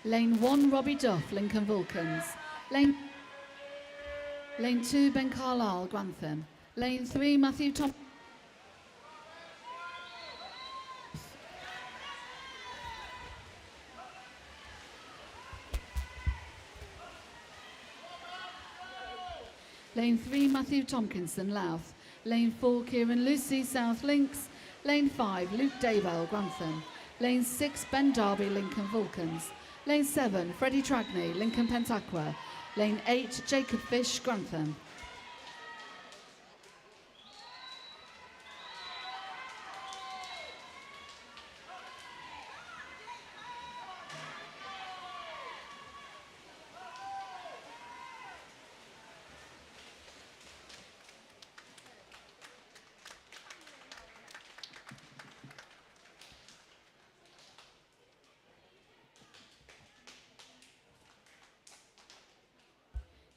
Lane 1, Robbie Duff, Lincoln Vulcans. Lane 2, Ben Carlisle, Grantham. Lane 3, Matthew Tom. Lane 3, Matthew Tompkinson, Louth. Lane 4, Kieran Lucy, South Links. Lane 5, Luke Daybell, Grantham. Lane 6, Ben Darby, Lincoln Vulcans. Lane 7, Freddie Tragney, Lincoln Pentaqua. Lane 8, Jacob Fish, Grantham.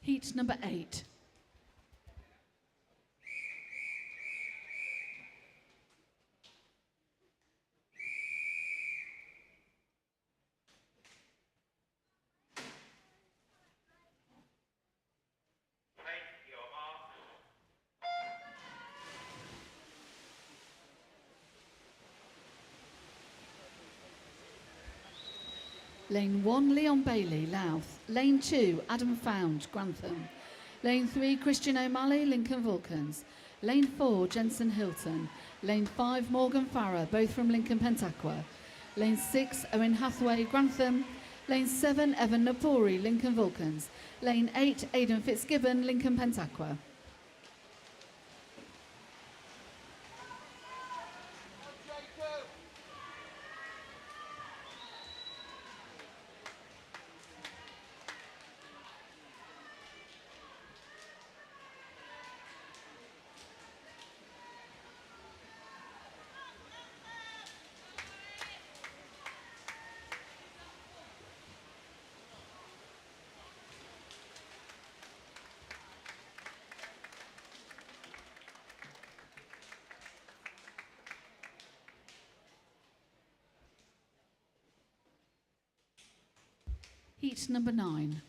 Heat number 8. Lane 1, Leon Bailey, Louth. Lane 2, Adam Found, Grantham. Lane 3, Christian O'Malley, Lincoln Vulcans. Lane 4, Jensen Hilton. Lane 5, Morgan Farrer, both from Lincoln Pentaqua. Lane 6, Owen Hathaway, Grantham. Lane 7, Evan Napori, Lincoln Vulcans. Lane 8, Aidan Fitzgibbon, Lincoln Pentaqua. Heat number 9.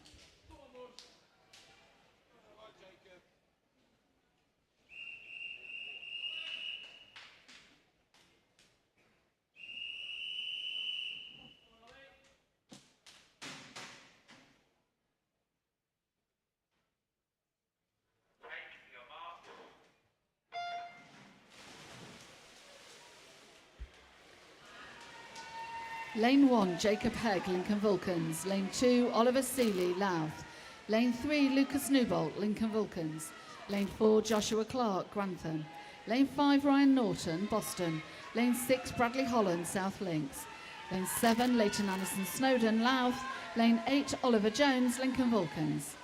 Lane 1, Jacob Hegg, Lincoln Vulcans. Lane 2, Oliver Seeley, Louth. Lane 3, Lucas Newbolt, Lincoln Vulcans. Lane 4, Joshua Clark, Grantham. Lane 5, Ryan Norton, Boston. Lane 6, Bradley Holland, South Links. Lane 7, Leighton Anderson Snowdon, Louth. Lane 8, Oliver Jones, Lincoln Vulcans.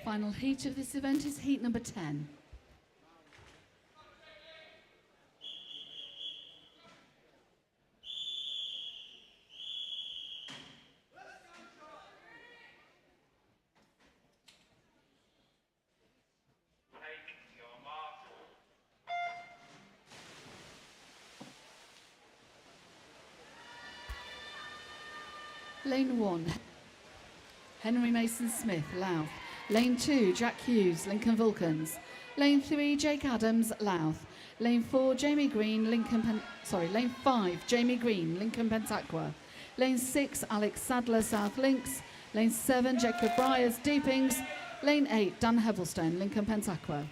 Final heat of this event is heat number 10. Lane 1, Henry Mason Smith, Louth. Lane 2, Jack Hughes, Lincoln Vulcans. Lane 3, Jake Adams, Louth. Lane 4, Jamie Green, Lane 5, Jamie Green, Lincoln Pentaqua. Lane 6, Alex Sadler, South Links. Lane 7, Jacob Briers, Deepings. Lane 8, Dan Hevelstone, Lincoln Pentaqua.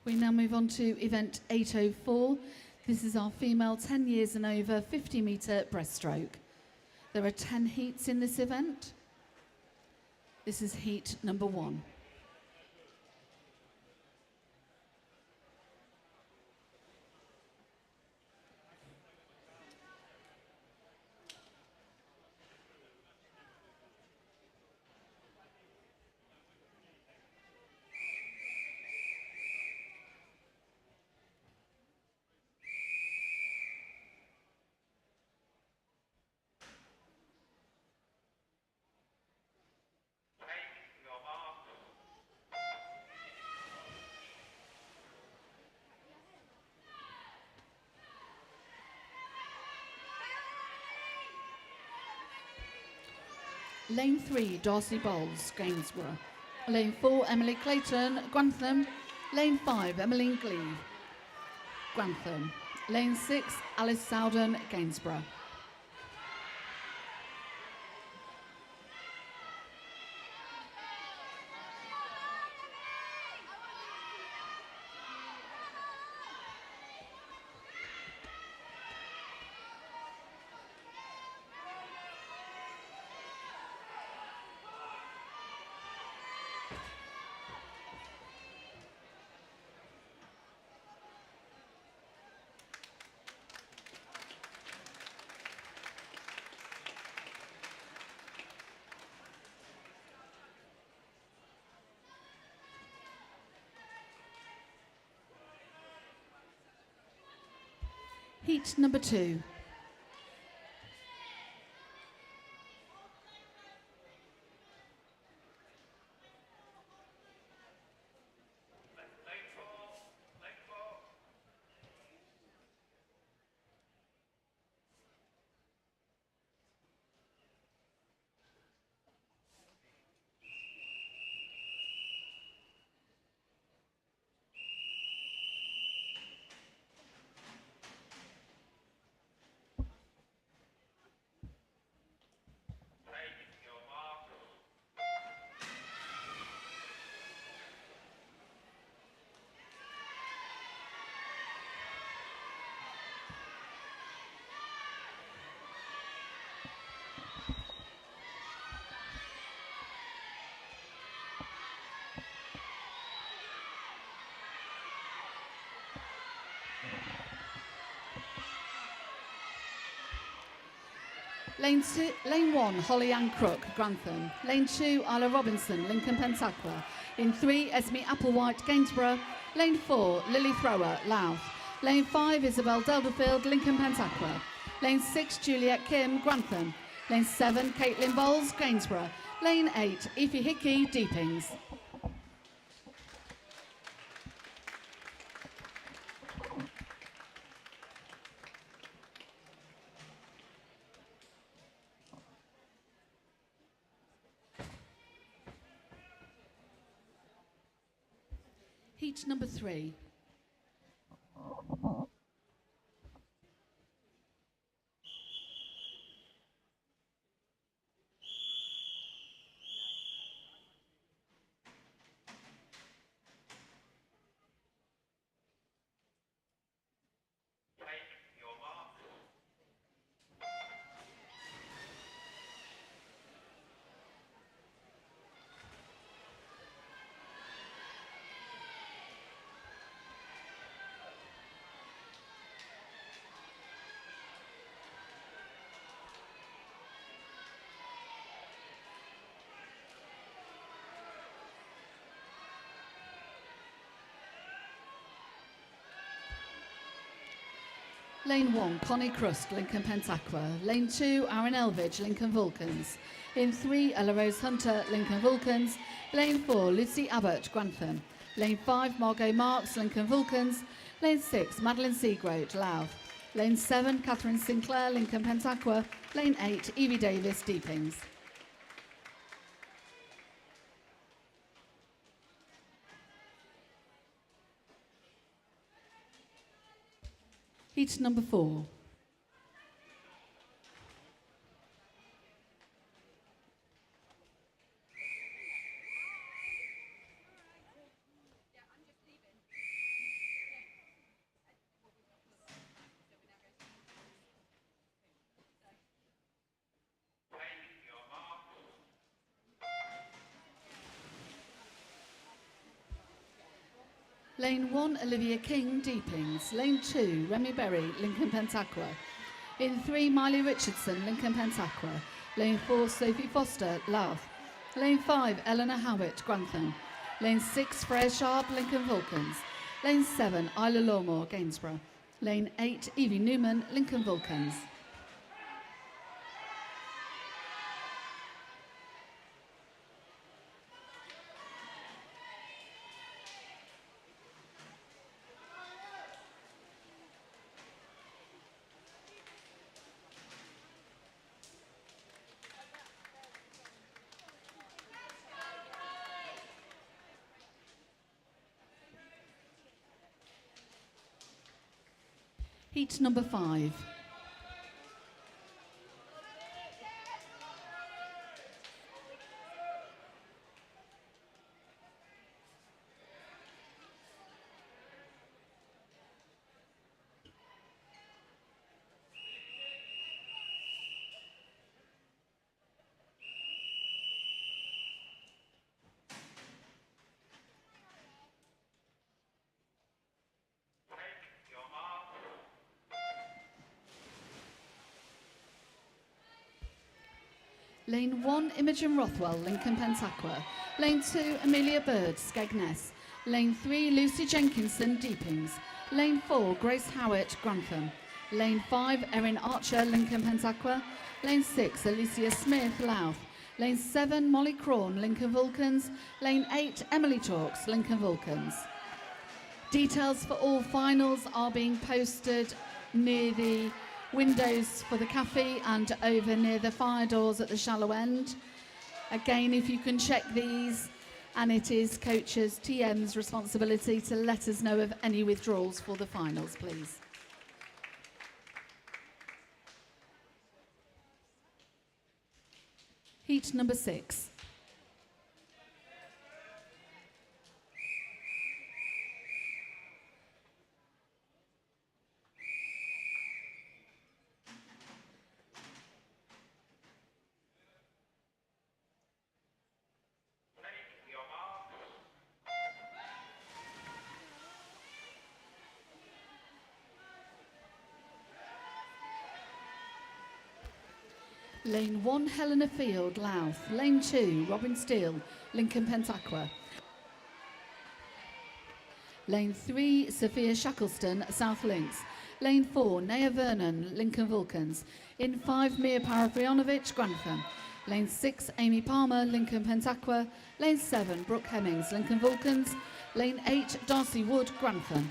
We now move on to event 804. This is our female 10 years and over 50-metre breaststroke. There are 10 heats in this event. This is heat number 1. Lane 3, Darcy Bowles, Gainsborough. Lane 4, Emily Clayton, Grantham. Lane 5, Emmeline Gleave, Grantham. Lane 6, Alice Sowden, Gainsborough. Heat number 2. Lane 1, Holly Ann Crook, Grantham. Lane 2, Isla Robinson, Lincoln Pentaqua. In 3, Esme Applewhite, Gainsborough. Lane 4, Lily Thrower, Louth. Lane 5, Isabel Delderfield, Lincoln Pentaqua. Lane 6, Juliet Kim, Grantham. Lane 7, Caitlin Bowles, Gainsborough. Lane 8, Ify Hickey, Deepings. Heat number 3. Lane 1, Connie Crust, Lincoln Pentaqua. Lane 2, Aaron Elvidge, Lincoln Vulcans. In 3, Ella Rose Hunter, Lincoln Vulcans. Lane 4, Lucy Abbott, Grantham. Lane 5, Margot Marks, Lincoln Vulcans. Lane 6, Madeline Seagroat, Louth. Lane 7, Catherine Sinclair, Lincoln Pentaqua. Lane 8, Evie Davis, Deepings. Heat number 4. Lane 1, Olivia King, Deepings. Lane 2, Remy Berry, Lincoln Pentaqua. In 3, Miley Richardson, Lincoln Pentaqua. Lane 4, Sophie Foster, Louth. Lane 5, Eleanor Howitt, Grantham. Lane 6, Freya Sharp, Lincoln Vulcans. Lane 7, Isla Lawmore, Gainsborough. Lane 8, Evie Newman, Lincoln Vulcans. Heat number 5. Lane 1, Imogen Rothwell, Lincoln Pentaqua. Lane 2, Amelia Bird, Skegness. Lane 3, Lucy Jenkinson, Deepings. Lane 4, Grace Howitt, Grantham. Lane 5, Erin Archer, Lincoln Pentaqua. Lane 6, Alicia Smith, Louth. Lane 7, Molly Crawn, Lincoln Vulcans. Lane 8, Emily Talks, Lincoln Vulcans. Details for all finals are being posted near the windows for the cafe and over near the fire doors at the shallow end. Again, if you can check these, and it is coaches' TM's responsibility to let us know of any withdrawals for the finals, please. Heat number 6. Lane 1, Helena Field, Louth. Lane 2, Robin Steele, Lincoln Pentaqua. Lane 3, Sophia Shackleston, South Links. Lane 4, Naya Vernon, Lincoln Vulcans. In 5, Mia Paraprianovich, Grantham. Lane 6, Amy Palmer, Lincoln Pentaqua. Lane 7, Brooke Hemmings, Lincoln Vulcans. Lane 8, Darcy Wood, Grantham.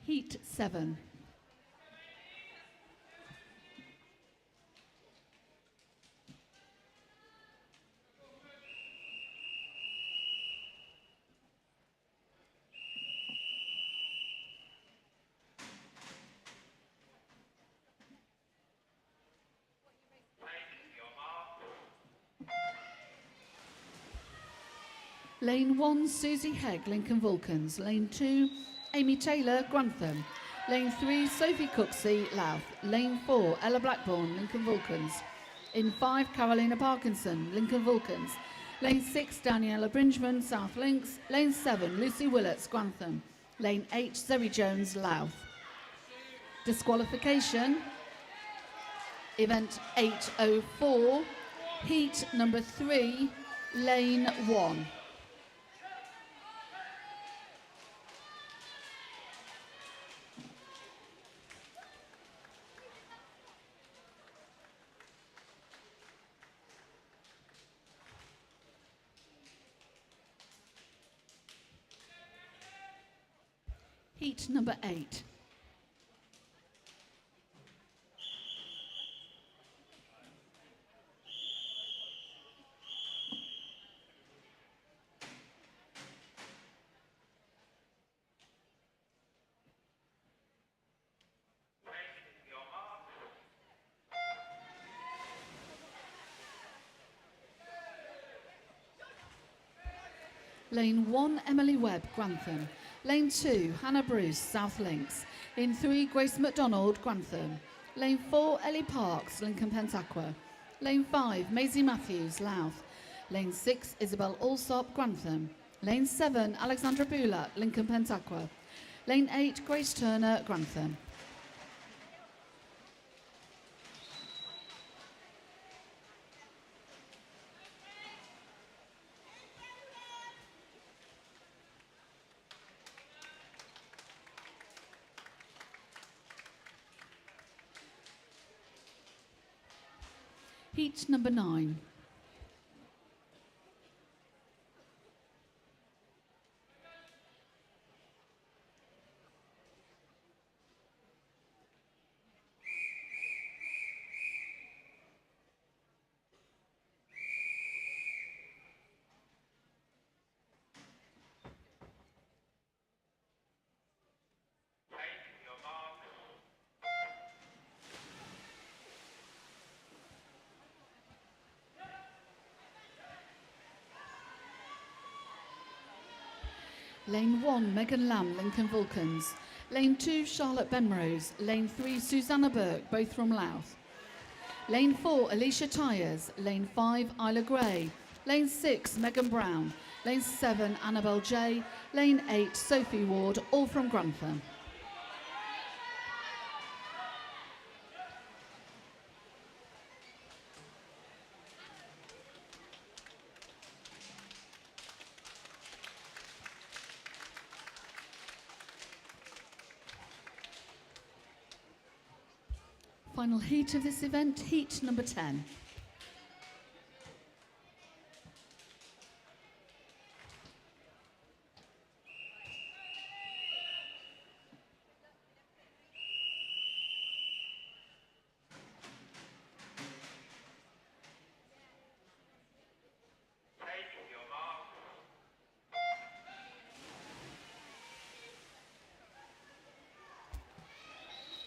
Heat 7. Lane 1, Susie Hegg, Lincoln Vulcans. Lane 2, Amy Taylor, Grantham. Lane 3, Sophie Cooksey, Louth. Lane 4, Ella Blackburn, Lincoln Vulcans. In 5, Carolina Parkinson, Lincoln Vulcans. Lane 6, Daniela Bringeman, South Links. Lane 7, Lucy Willets, Grantham. Lane 8, Zoe Jones, Louth. Disqualification, event 804, heat number 3, lane 1. Heat number 8. Lane 1, Emily Webb, Grantham. Lane 2, Hannah Bruce, South Links. In 3, Grace McDonald, Grantham. Lane 4, Ellie Parks, Lincoln Pentaqua. Lane 5, Maisie Matthews, Louth. Lane 6, Isabel Allsop, Grantham. Lane 7, Alexandra Bulat, Lincoln Pentaqua. Lane 8, Grace Turner, Grantham. Heat number 9. Lane 1, Megan Lamb, Lincoln Vulcans. Lane 2, Charlotte Benrose. Lane 3, Susanna Burke, both from Louth. Lane 4, Alicia Tyers. Lane 5, Isla Gray. Lane 6, Megan Brown. Lane 7, Annabelle J. Lane 8, Sophie Ward, all from Grantham. Final heat of this event, heat number 10.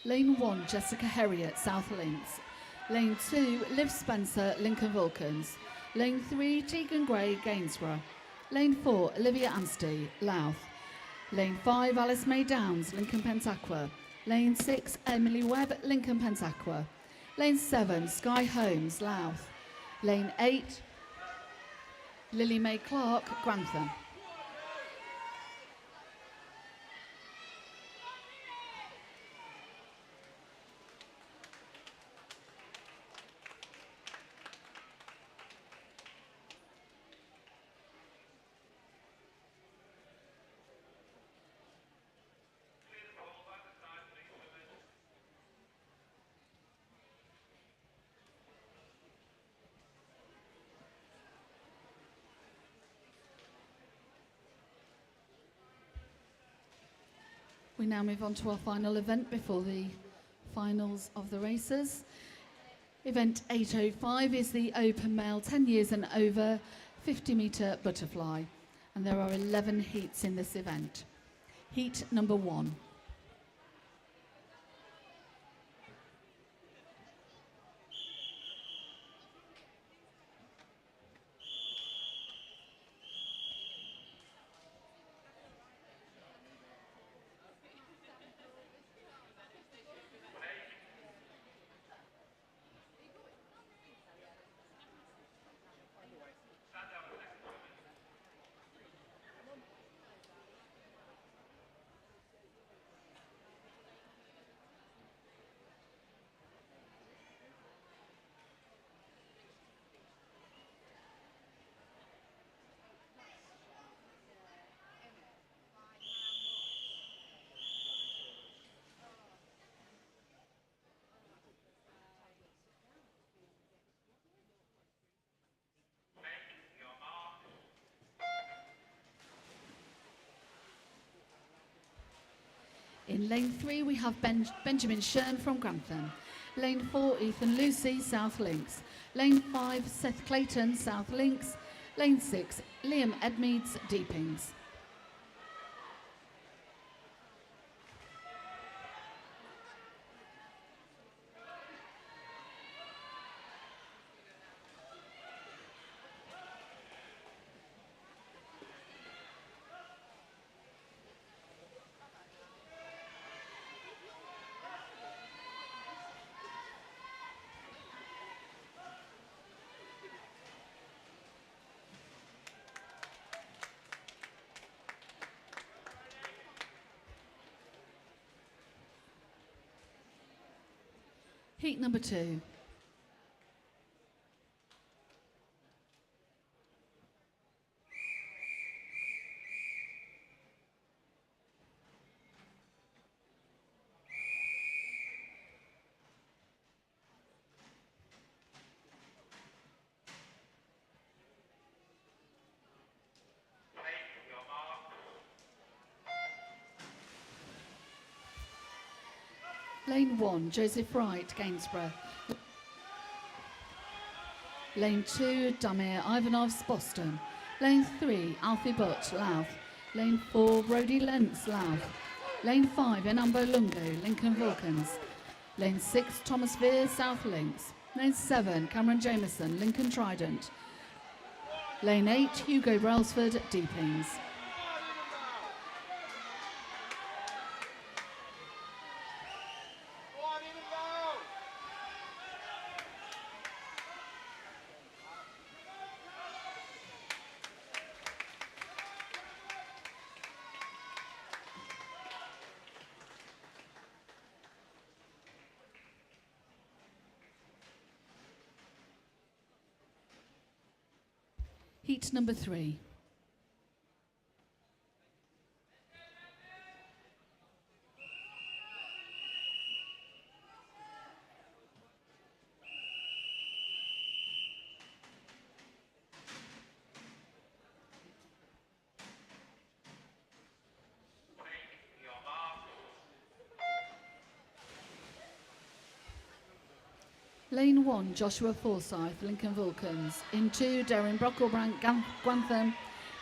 Lane 1, Jessica Herriot, South Links. Lane 2, Liv Spencer, Lincoln Vulcans. Lane 3, Tegan Gray, Gainsborough. Lane 4, Olivia Anstey, Louth. Lane 5, Alice May Downs, Lincoln Pentaqua. Lane 6, Emily Webb, Lincoln Pentaqua. Lane 7, Sky Holmes, Louth. Lane 8, Lily May Clark, Grantham. We now move on to our final event before the finals of the races. Event 805 is the Open Male 10 years and over 50-metre butterfly, and there are 11 heats in this event. Heat number 1. In lane 3, we have Benjamin Shern from Grantham. Lane 4, Ethan Lucy, South Links. Lane 5, Seth Clayton, South Links. Lane 6, Liam Edmeads, Deepings. Heat number 2. Lane 1, Joseph Wright, Gainsborough. Lane 2, Damir Ivanovs, Boston. Lane 3, Alfie Butt, Louth. Lane 4, Brody Lentz, Louth. Lane 5, Enambo Lungo, Lincoln Vulcans. Lane 6, Thomas Veer, South Links. Lane 7, Cameron Jameson, Lincoln Trident. Lane 8, Hugo Brailsford, Deepings. Heat number 3. Lane 1, Joshua Forsyth, Lincoln Vulcans. In 2, Darren Brocklebrandt, Grantham.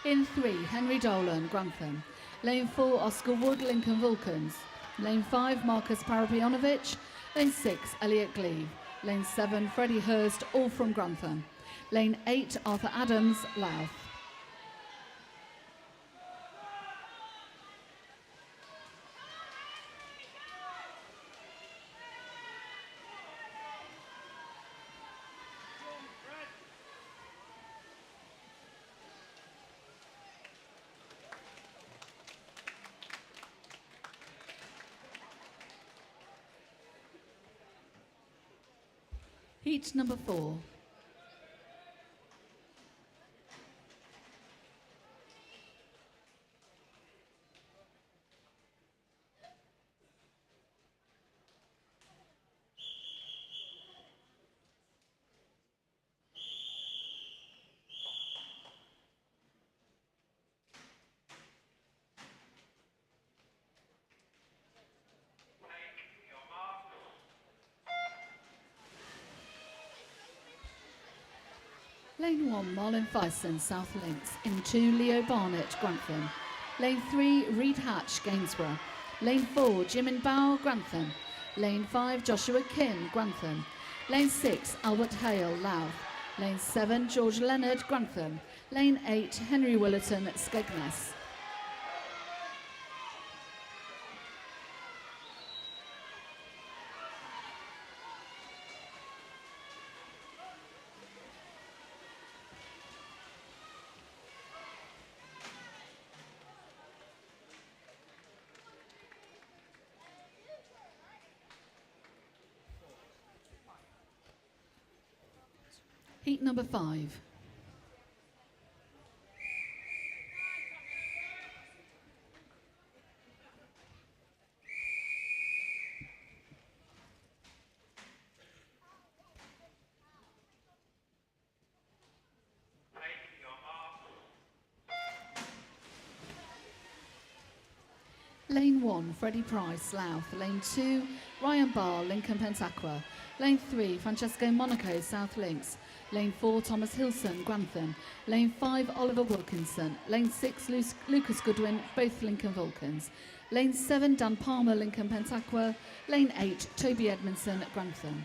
In 3, Henry Dolan, Grantham. Lane 4, Oscar Wood, Lincoln Vulcans. Lane 5, Marcus Parapionovich. Lane 6, Elliot Gleave. Lane 7, Freddie Hurst, all from Grantham. Lane 8, Arthur Adams, Louth. Heat number 4. Lane 1, Marlon Fyson, South Links. In 2, Leo Barnett, Grantham. Lane 3, Reed Hatch, Gainsborough. Lane 4, Jimin Bao, Grantham. Lane 5, Joshua Kim, Grantham. Lane 6, Albert Hale, Louth. Lane 7, George Leonard, Grantham. Lane 8, Henry Willerton, Skegness. Heat number 5. Lane 1, Freddie Price, Louth. Lane 2, Ryan Barr, Lincoln Pentaqua. Lane 3, Francesco Monaco, South Links. Lane 4, Thomas Hilson, Grantham. Lane 5, Oliver Wilkinson. Lane 6, Lucas Goodwin, both Lincoln Vulcans. Lane 7, Dan Palmer, Lincoln Pentaqua. Lane 8, Toby Edmondson, Grantham.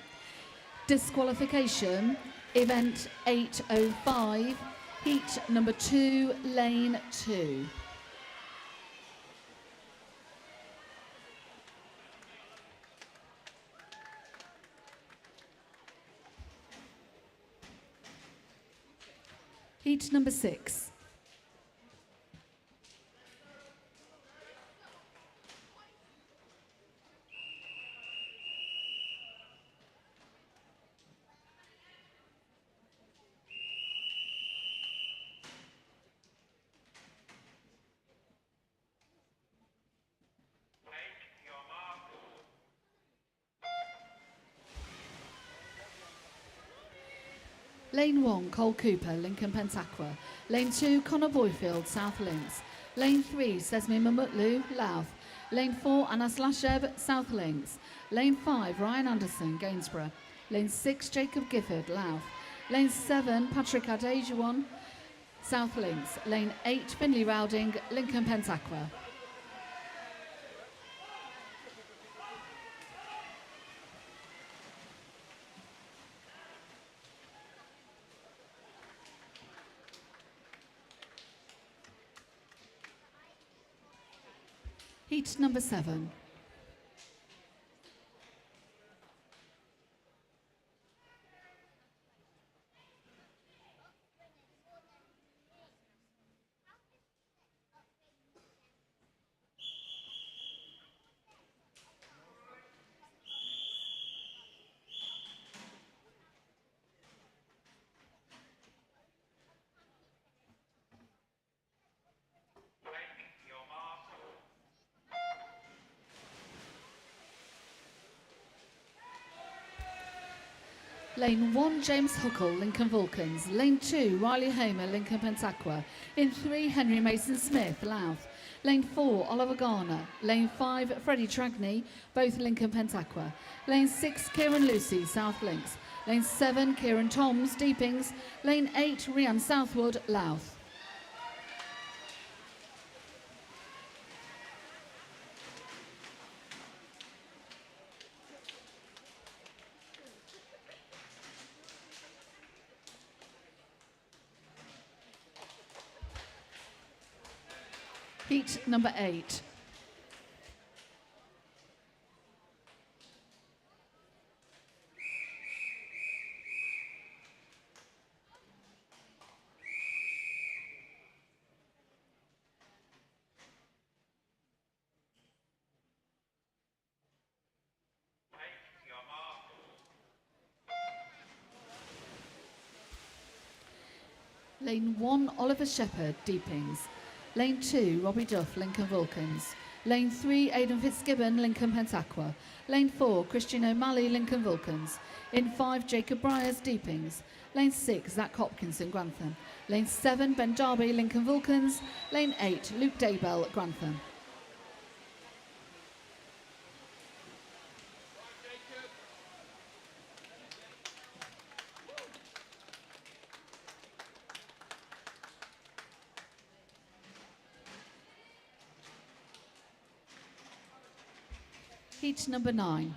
Disqualification, event 805, heat number 2, lane 2. Heat number 6. Lane 1, Cole Cooper, Lincoln Pentaqua. Lane 2, Connor Boyfield, South Links. Lane 3, Sesmi Mamutlu, Louth. Lane 4, Anas Lasheb, South Links. Lane 5, Ryan Anderson, Gainsborough. Lane 6, Jacob Gifford, Louth. Lane 7, Patrick Adejuan, South Links. Lane 8, Finley Rowding, Lincoln Pentaqua. Heat number 7. Lane 1, James Huckle, Lincoln Vulcans. Lane 2, Riley Homer, Lincoln Pentaqua. In 3, Henry Mason Smith, Louth. Lane 4, Oliver Garner. Lane 5, Freddie Tragney, both Lincoln Pentaqua. Lane 6, Kieran Lucy, South Links. Lane 7, Kieran Toms, Deepings. Lane 8, Rian Southwood, Louth. Heat number 8. Lane 1, Oliver Shepherd, Deepings. Lane 2, Robbie Duff, Lincoln Vulcans. Lane 3, Aidan Fitzgibbon, Lincoln Pentaqua. Lane 4, Christian O'Malley, Lincoln Vulcans. In 5, Jacob Briers, Deepings. Lane 6, Zach Hopkinson, Grantham. Lane 7, Ben Darby, Lincoln Vulcans. Lane 8, Luke Daybell, Grantham. Heat number 9.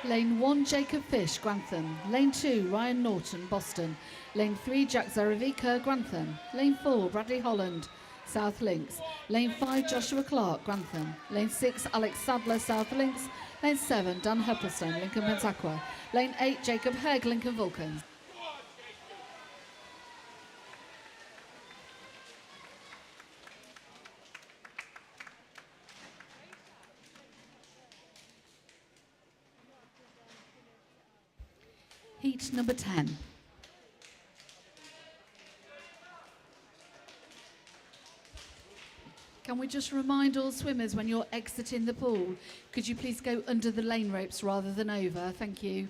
Lane 1, Jacob Fish, Grantham. Lane 2, Ryan Norton, Boston. Lane 3, Jack Zaravica, Grantham. Lane 4, Bradley Holland, South Links. Lane 5, Joshua Clark, Grantham. Lane 6, Alex Sadler, South Links. Lane 7, Dan Huppelstone, Lincoln Pentaqua. Lane 8, Jacob Hegg, Lincoln Vulcans. Heat number 10. Can we just remind all swimmers when you're exiting the pool, could you please go under the lane ropes rather than over? Thank you.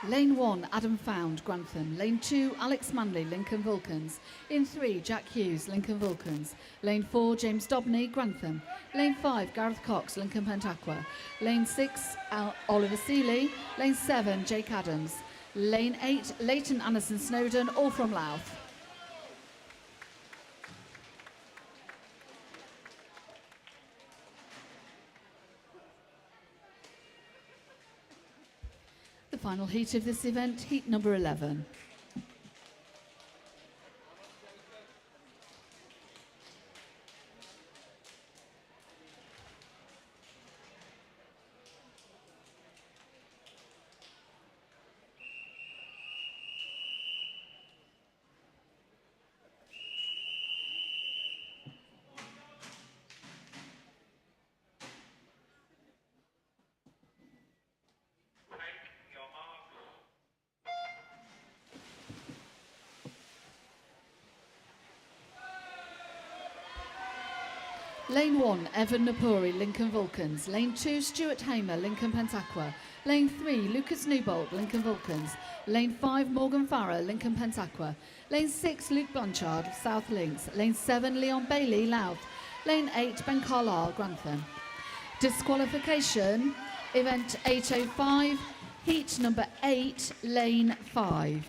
Lane 1, Adam Found, Grantham. Lane 2, Alex Manley, Lincoln Vulcans. In 3, Jack Hughes, Lincoln Vulcans. Lane 4, James Dobney, Grantham. Lane 5, Gareth Cox, Lincoln Pentaqua. Lane 6, Oliver Seeley. Lane 7, Jake Adams. Lane 8, Leighton Anderson Snowden, all from Louth. The final heat of this event, heat number 11. Lane 1, Evan Napuri, Lincoln Vulcans. Lane 2, Stuart Hamer, Lincoln Pentaqua. Lane 3, Lucas Newbold, Lincoln Vulcans. Lane 5, Morgan Farrer, Lincoln Pentaqua. Lane 6, Luke Blanchard, South Links. Lane 7, Leon Bailey, Louth. Lane 8, Ben Carlisle, Grantham. Disqualification, event 805, heat number 8, lane 5.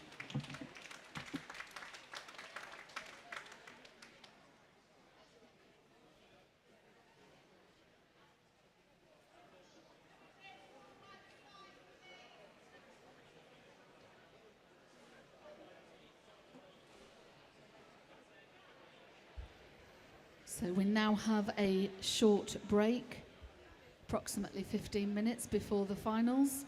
So we now have a short break, approximately 15 minutes before the finals.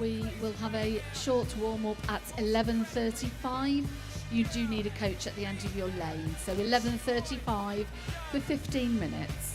We will have a short warm-up at 11:35. You do need a coach at the end of your lane. So 11:35 for 15 minutes.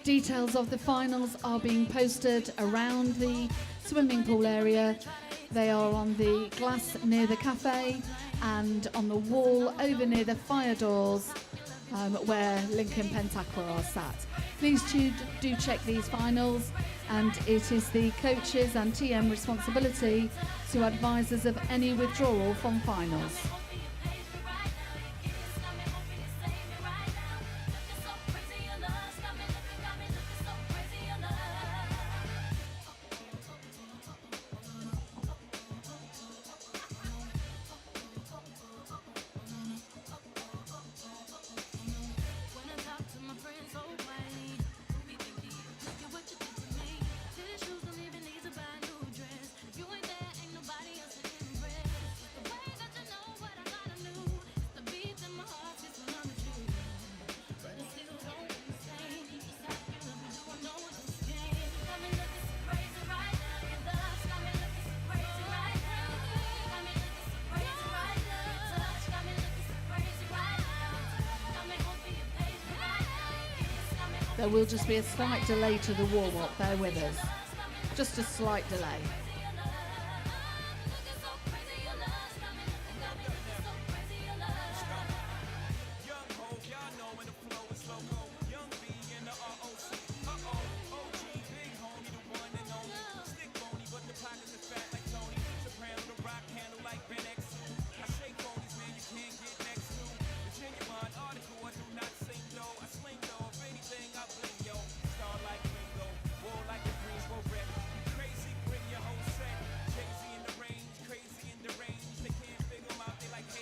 Details of the finals are being posted around the swimming pool area. They are on the glass near the cafe and on the wall over near the fire doors where Lincoln Pentaqua are sat. Please do check these finals, and it is the coaches and TM responsibility to advise us of any withdrawal from finals. There will just be a slight delay to the warm-up, bear with us. Just a slight delay.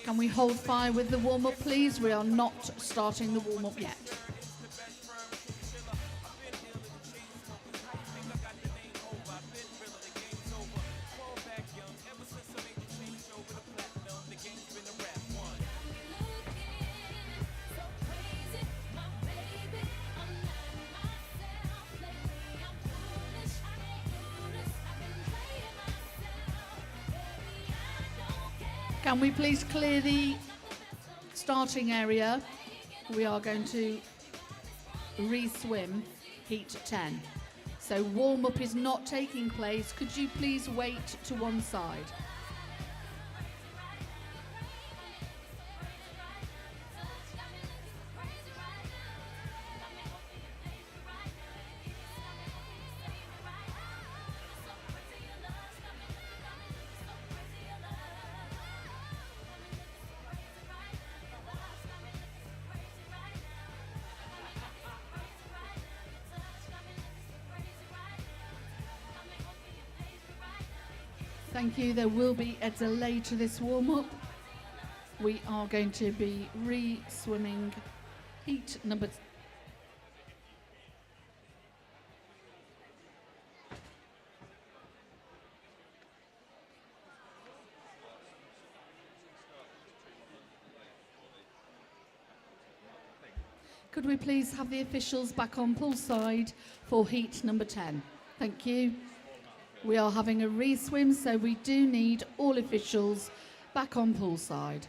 Can we hold fire with the warm-up, please? We are not starting the warm-up yet. Can we please clear the starting area? We are going to re-swim heat 10. So warm-up is not taking place. Could you please wait to one side? Thank you. There will be a delay to this warm-up. we are going to be re-swimming heat number. Could we please have the officials back on poolside for heat number 10? Thank you. We are having a re-swim, so we do need all officials back on poolside.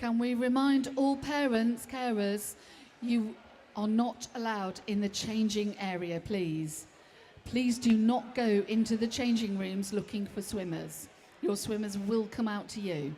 Can we remind all parents, carers, you are not allowed in the changing area, please. Please do not go into the changing rooms looking for swimmers. Your swimmers will come out to you.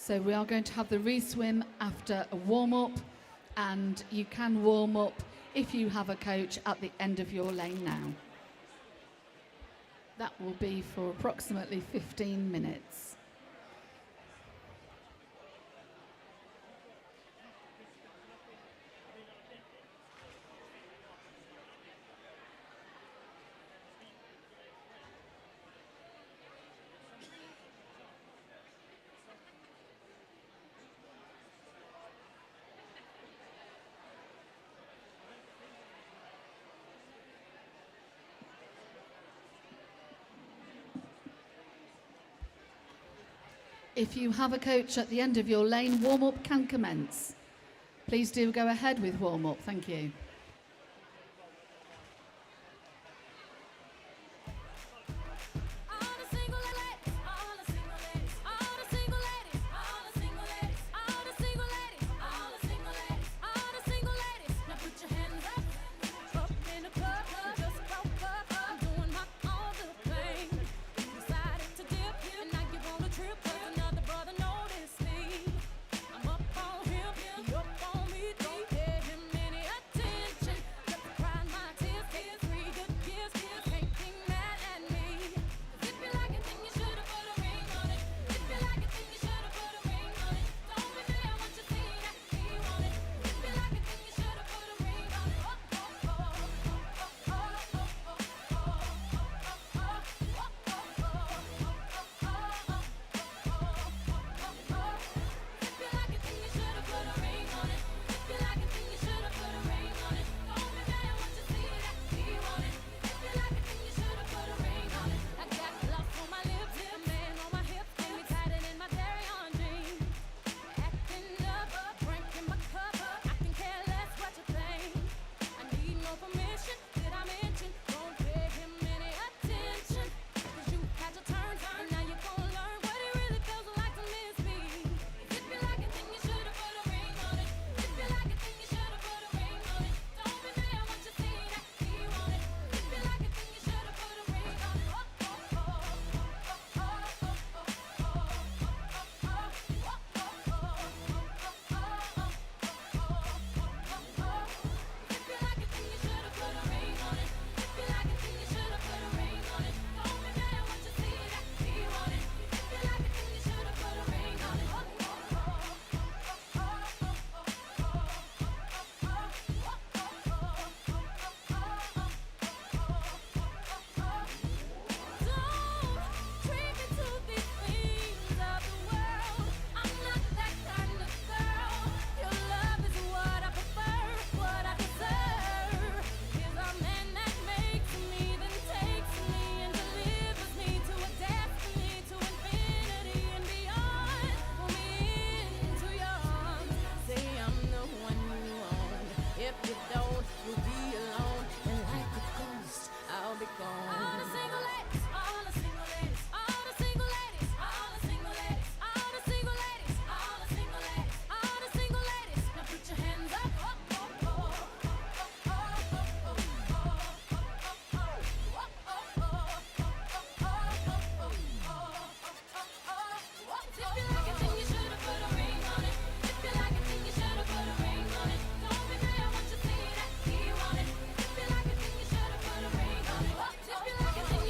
So we are going to have the re-swim after a warm-up, and you can warm up if you have a coach at the end of your lane now. That will be for approximately 15 minutes. If you have a coach at the end of your lane, warm-up can commence. Please do go ahead with warm-up. Thank you. go. All the single ladies, all the single ladies, all the single ladies, all the single ladies, all the single ladies, all the single ladies, all the single ladies. Now put your hands up. If you like it, then you should've put a ring on it. If you like it, then you should've put a ring on it. Don't be mad, I want you to see that he want it. If you like it, then you should've put a ring on it. If you like it, then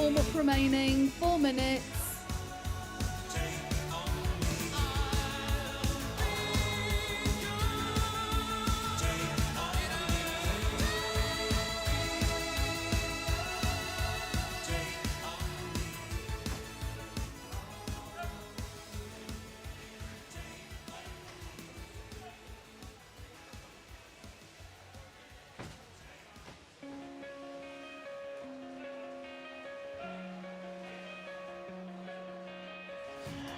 warm-up remaining, 4 minutes.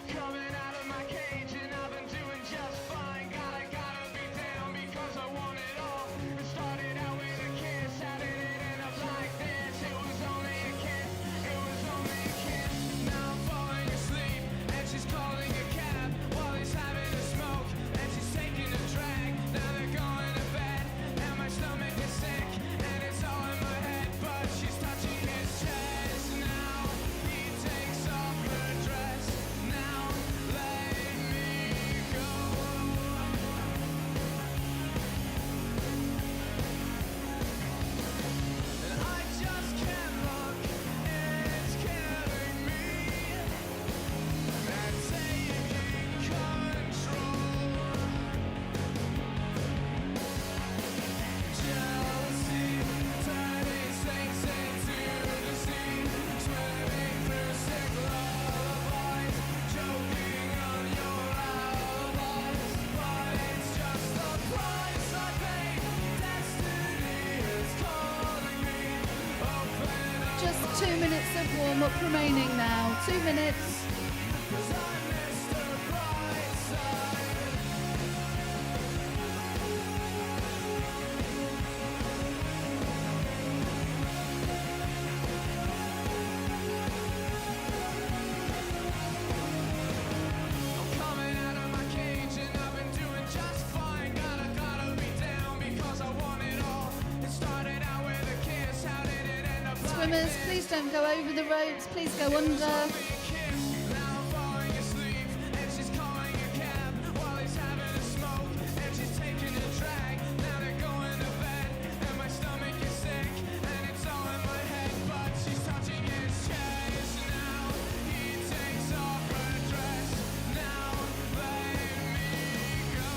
Coming out of my cage and I've been doing just fine. Gotta be down because I want it all. It started out with a kiss, how did it end up like this? It was only a kiss, it was only a kiss. Now I'm falling asleep and she's calling a cab while he's having a smoke and she's taking a drag. Now they're going to bed and my stomach is sick and it's all in my head, but she's touching his chest. Now he takes off her dress. Now let me go. And I just can't look, it's killing me. And taking control. Jealousy turning snakes into the sea, swimming through sick lullabies, choking on your alibis. But it's just the price I pay. Destiny is calling me. Open up, Just 2 minutes of warm-up remaining now. 2 minutes. 'cause I missed the bright side. I'm coming out of my cage and I've been doing just fine. Gotta be down because I want it all. It started out with a kiss, how did it end up like Swimmers, this? please don't go over the ropes. Please go under. Only a kiss, now I'm falling asleep and she's calling a cab while he's having a smoke and she's taking a drag. Now they're going to bed and my stomach is sick and it's all in my head, but she's touching his chest. Now he takes off her dress. Now let me go.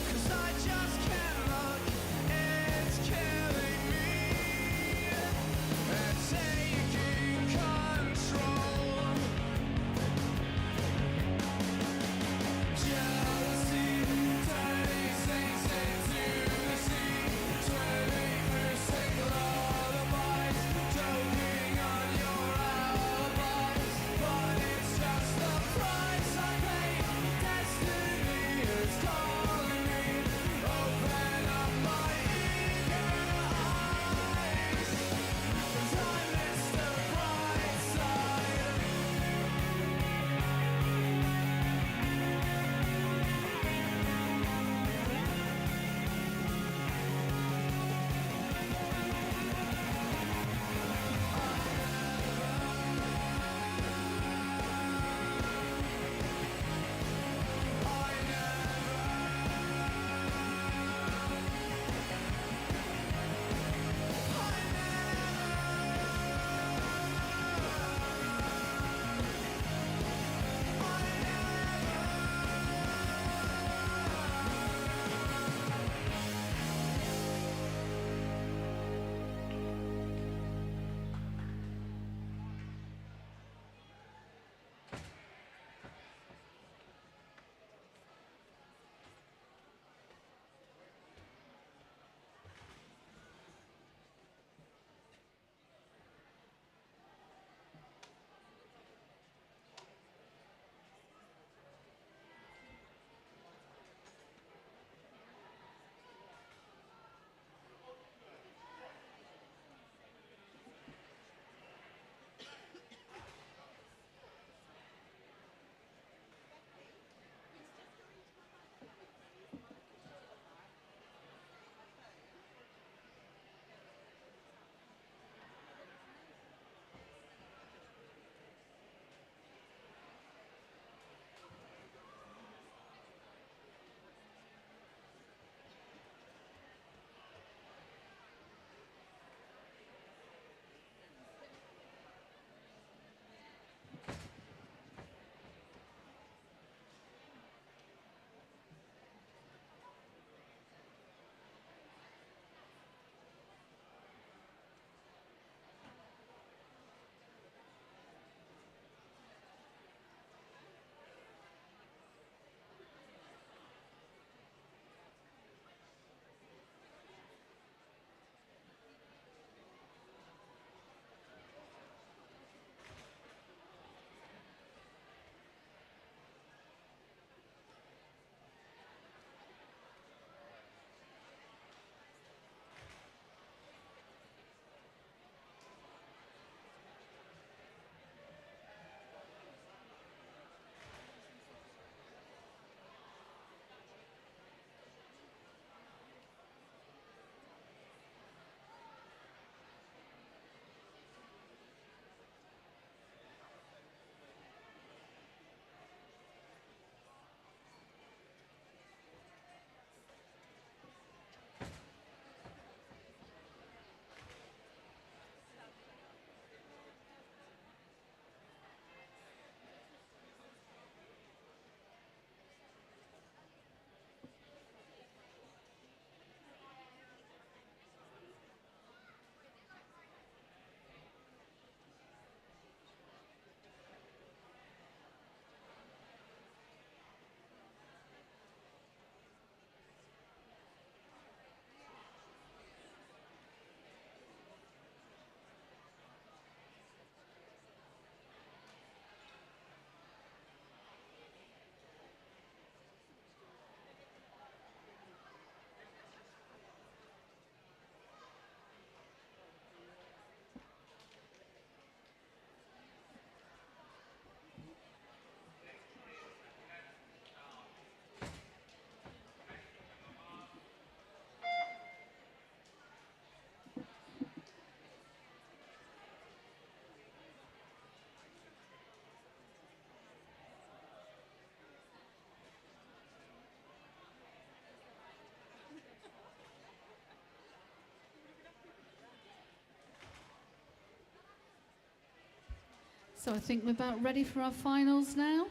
'Cause I just can't look, it's killing me. So I think we're about ready for our finals now.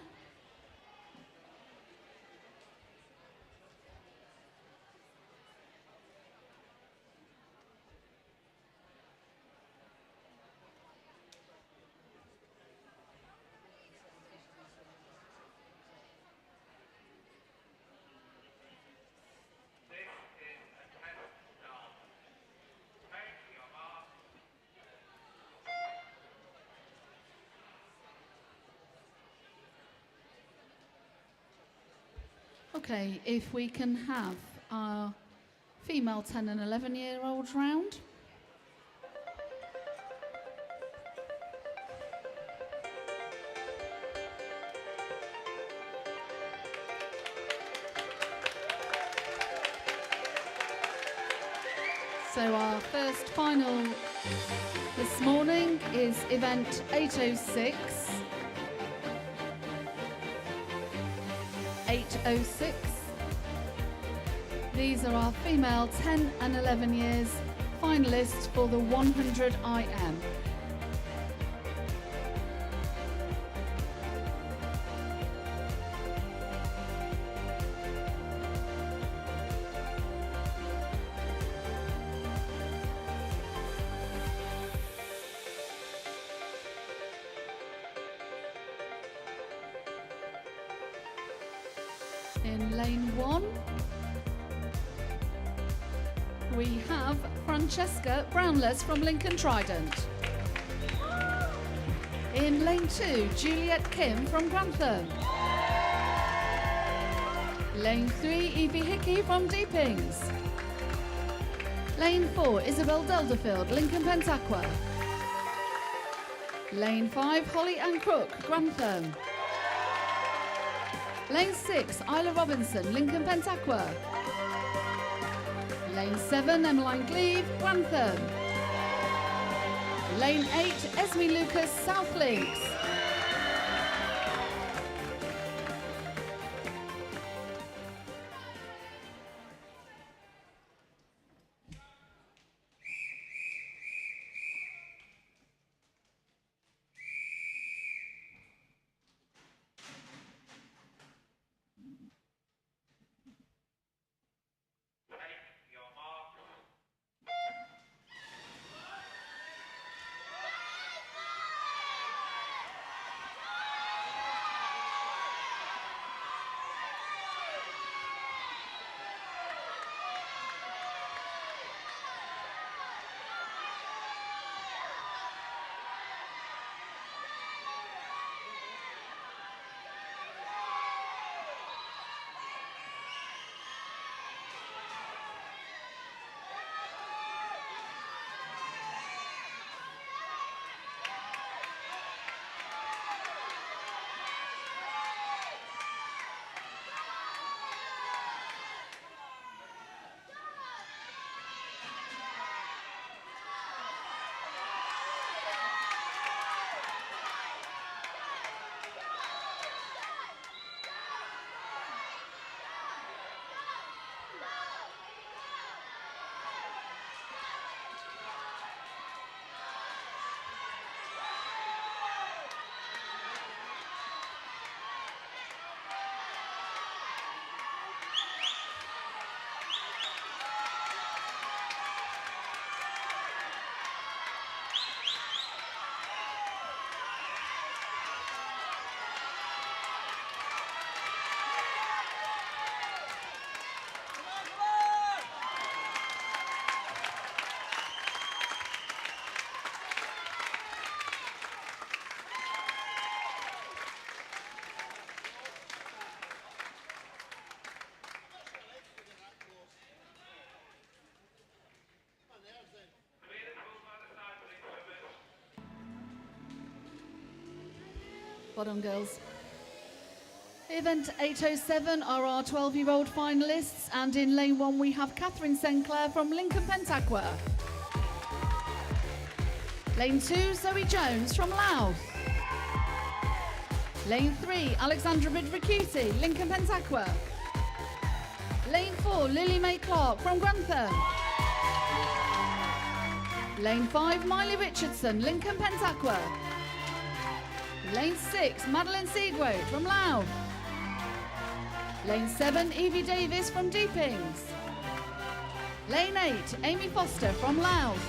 Okay, if we can have our female 10 and 11-year-olds round. So our first final this morning is event 806. 806. These are our female 10 and 11 years finalists for the 100 IM. In lane 1, we have Francesca Brownless from Lincoln Trident. In lane 2, Juliet Kim from Grantham. Lane 3, Evie Hickey from Deepings. Lane 4, Isabel Delderfield, Lincoln Pentaqua. Lane 5, Holly Ann Crook, Grantham. Lane 6, Isla Robinson, Lincoln Pentaqua. Lane 7, Emmeline Glebe, Grantham. Lane 8, Esme Lucas, South Links. Well done, girls. Event 807 are our 12-year-old finalists, and in lane 1 we have Catherine Sinclair from Lincoln Pentaqua. Lane 2, Zoe Jones from Louth. Lane 3, Alexandra Bidricuti, Lincoln Pentaqua. Lane 4, Lily Mae Clark from Grantham. Lane 5, Miley Richardson, Lincoln Pentaqua. Lane 6, Madeline Seagroat from Louth. Lane 7, Evie Davis from Deepings. Lane 8, Amy Foster from Louth.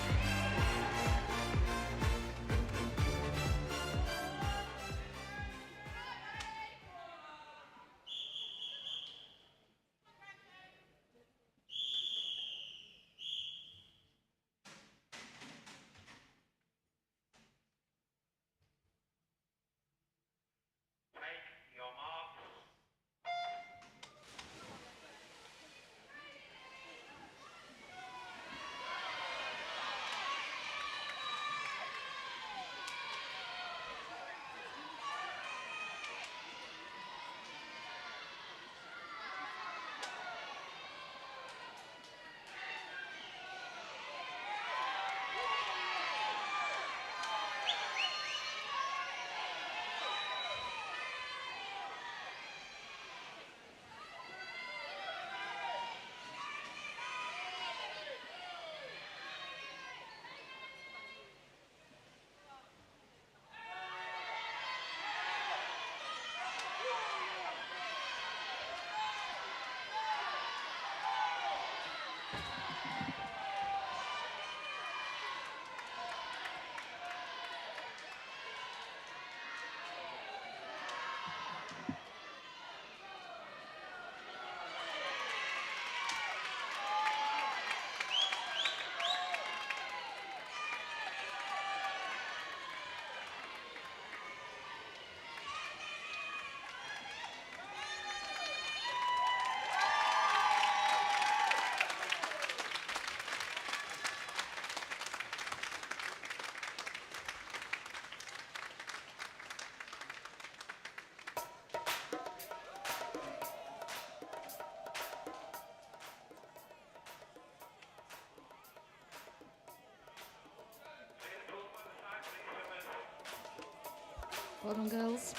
Well done, girls.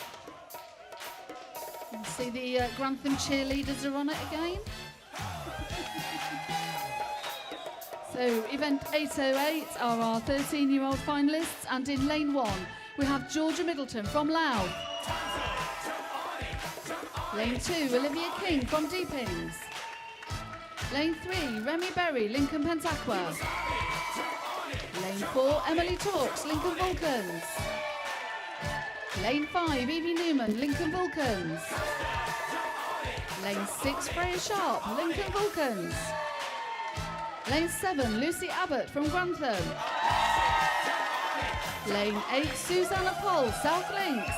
You see the Grantham cheerleaders are on it again. So event 808 are our 13-year-old finalists, and in lane 1 we have Georgia Middleton from Louth. Lane 2, Olivia King from Deepings. Lane 3, Remy Berry, Lincoln Pentaqua. Lane 4, Emily Talks, Lincoln Vulcans. Lane 5, Evie Newman, Lincoln Vulcans. Lane 6, Freya Sharp, Lincoln Vulcans. Lane 7, Lucy Abbott from Grantham. Lane 8, Susanna Poll, South Links.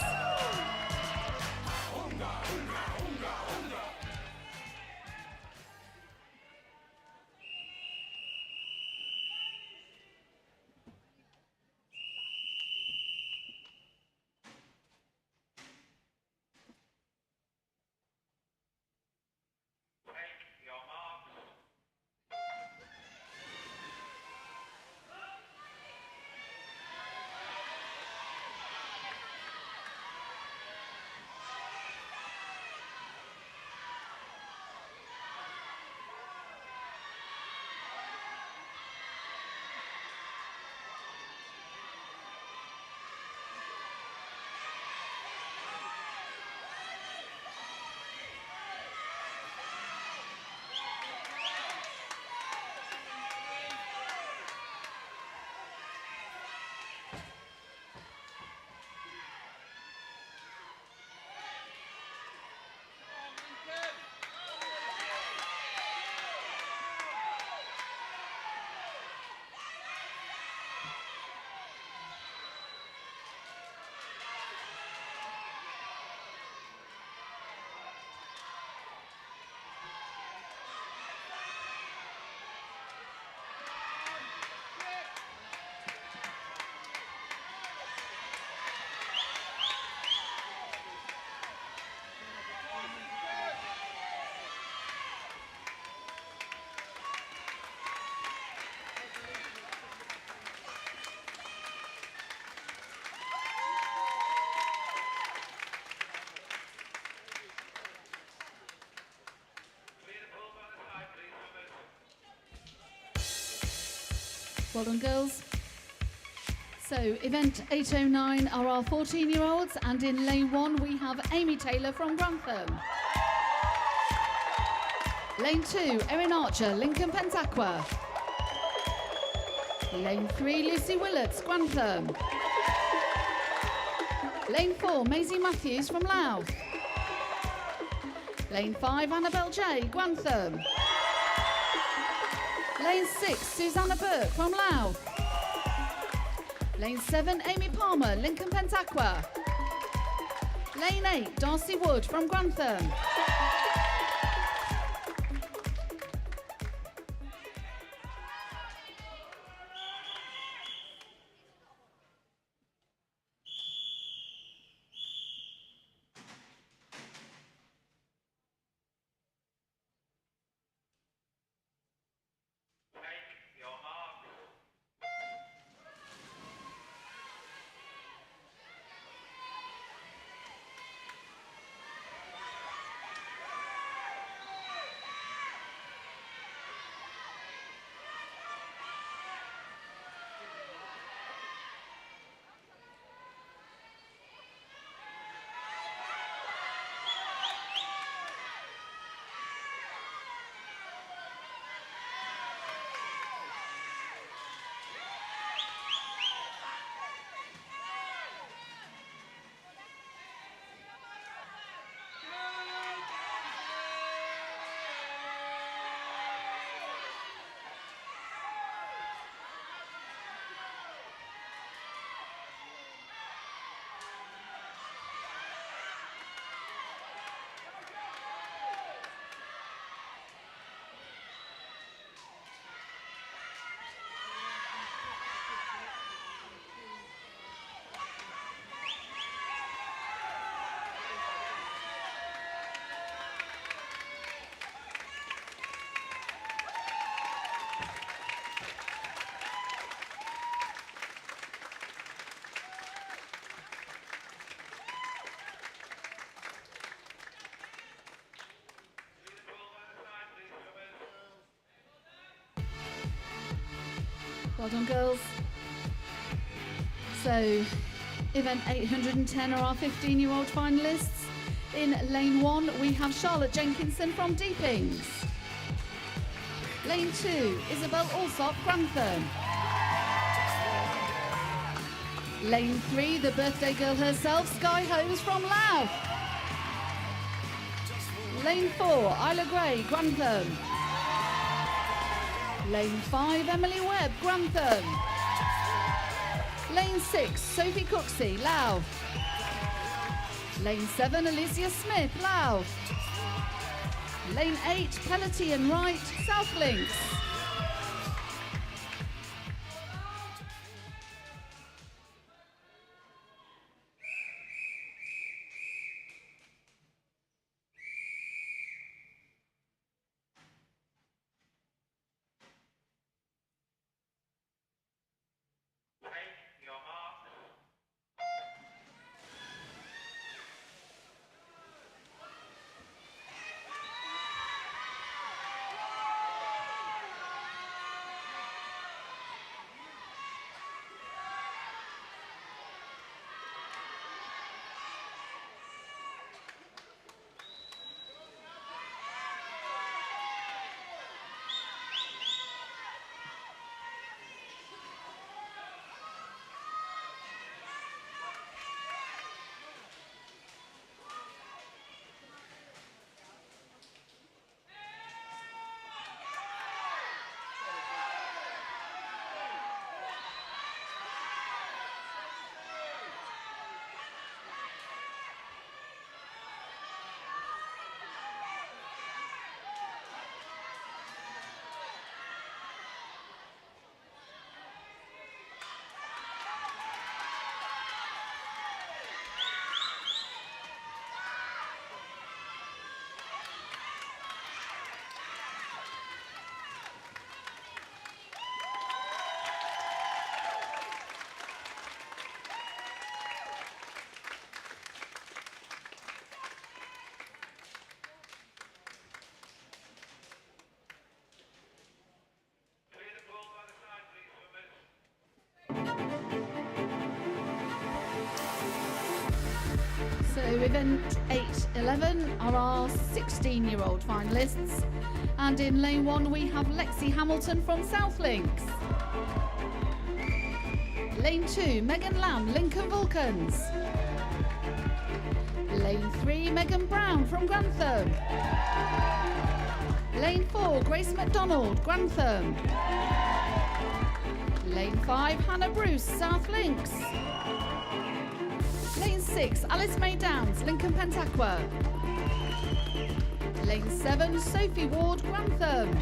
Well done, girls. So event 809 are our 14-year-olds, and in lane 1 we have Amy Taylor from Grantham. Lane 2, Erin Archer, Lincoln Pentaqua. Lane 3, Lucy Willets, Grantham. Lane 4, Maisie Matthews from Louth. Lane 5, Annabelle J, Grantham. Lane 6, Susanna Burke from Louth. Lane 7, Amy Palmer, Lincoln Pentaqua. Lane 8, Darcy Wood from Grantham. Well done, girls. So, event 810 are our 15-year-old finalists. In lane 1, we have Charlotte Jenkinson from Deepings. Lane 2, Isabel Alsop, Grantham. Lane 3, the birthday girl herself, Sky Hose from Louth. Lane 4, Isla Gray, Grantham. Lane 5, Emily Webb, Grantham. Lane 6, Sophie Cooksey, Louth. Lane 7, Alicia Smith, Louth. Lane 8, Pelletier and Wright, South Links. So event 8-11 are our 16-year-old finalists. And in lane 1 we have Lexi Hamilton from South Links. Lane 2, Megan Lamb, Lincoln Vulcans. Lane 3, Megan Brown from Grantham. Lane 4, Grace McDonald, Grantham. Lane 5, Hannah Bruce, South Links. Lane 6, Alice May Downs, Lincoln Pentaqua. Lane 7, Sophie Ward, Grantham.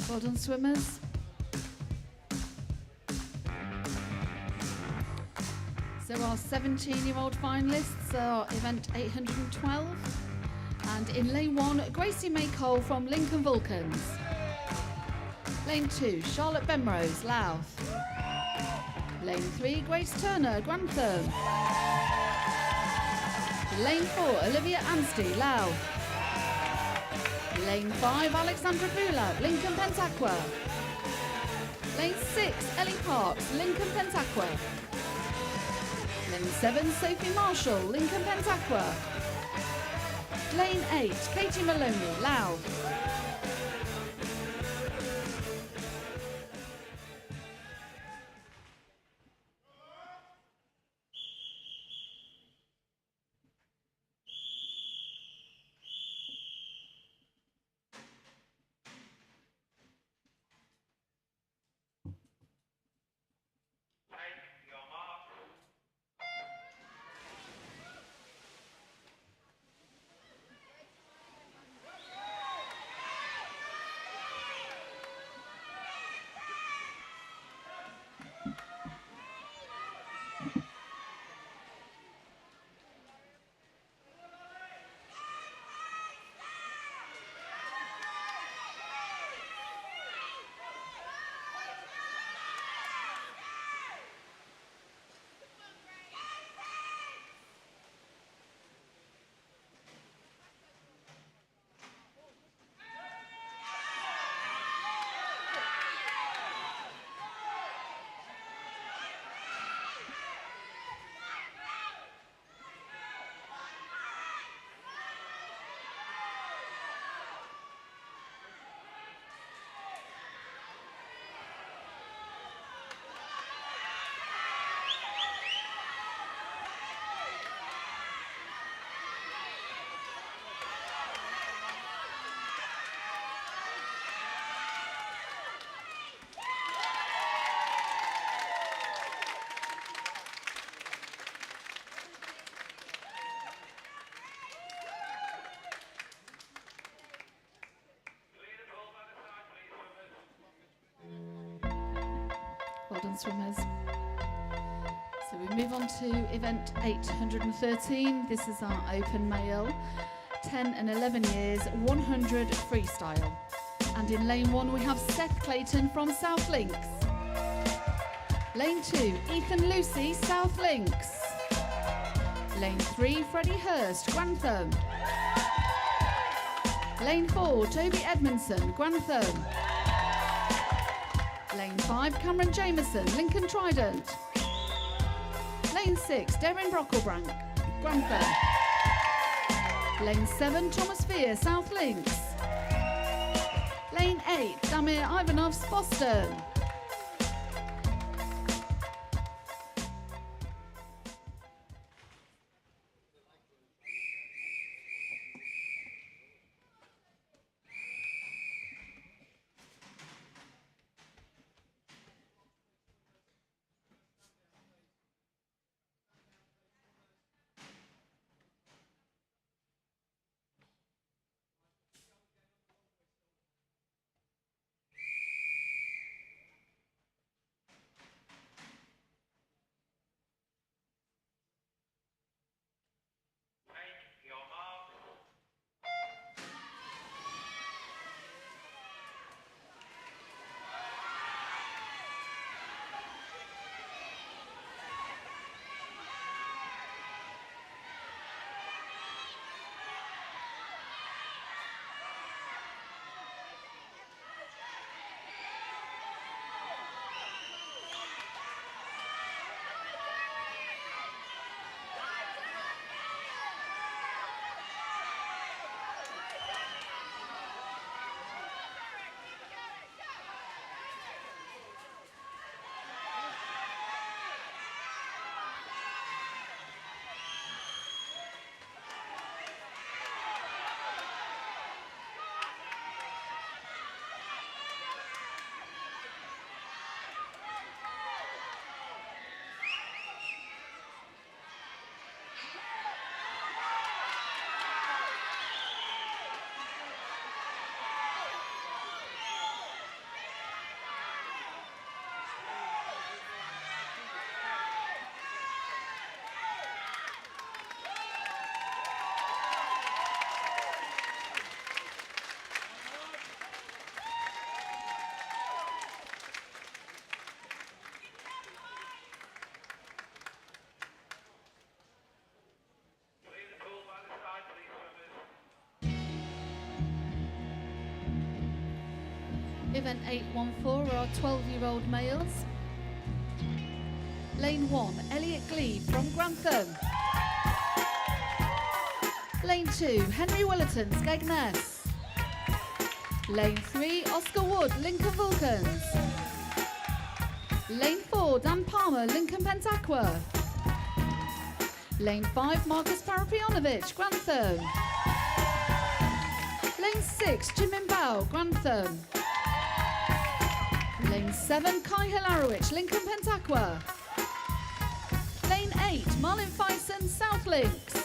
Well done, swimmers. So our 17-year-old finalists are event 812. And in lane 1, Gracie May Cole from Lincoln Vulcans. Lane 2, Charlotte Benrose, Louth. Lane 3, Grace Turner, Grantham. Lane 4, Olivia Anstey, Louth. Lane 5, Alexandra Bula, Lincoln Pentaqua. Lane 6, Ellie Parks, Lincoln Pentaqua. Lane 7, Sophie Marshall, Lincoln Pentaqua. Lane 8, Katie Maloney, Louth. Well done, swimmers. So we move on to event 813. This is our open male, 10 and 11 years, 100 freestyle. And in lane 1 we have Seth Clayton from South Links. Lane 2, Ethan Lucy, South Links. Lane 3, Freddie Hurst, Grantham. Lane 4, Toby Edmondson, Grantham. Lane 5, Cameron Jameson, Lincoln Trident. Lane 6, Darren Brocklebrank, Grantham. Lane 7, Thomas Fear, South Links. Lane 8, Damir Ivanovs, Boston. Event 814 are 12-year-old males. Lane 1, Elliot Glebe from Grantham. Lane 2, Henry Willerton, Skegness. Lane 3, Oscar Wood, Lincoln Vulcans. Lane 4, Dan Palmer, Lincoln Pentaqua. Lane 5, Marcus Parapianovich, Grantham. Lane 6, Jim Imbao, Grantham. Lane 7, Kai Hilarowicz, Lincoln Pentaqua. Lane 8, Marlin Fyson, South Links.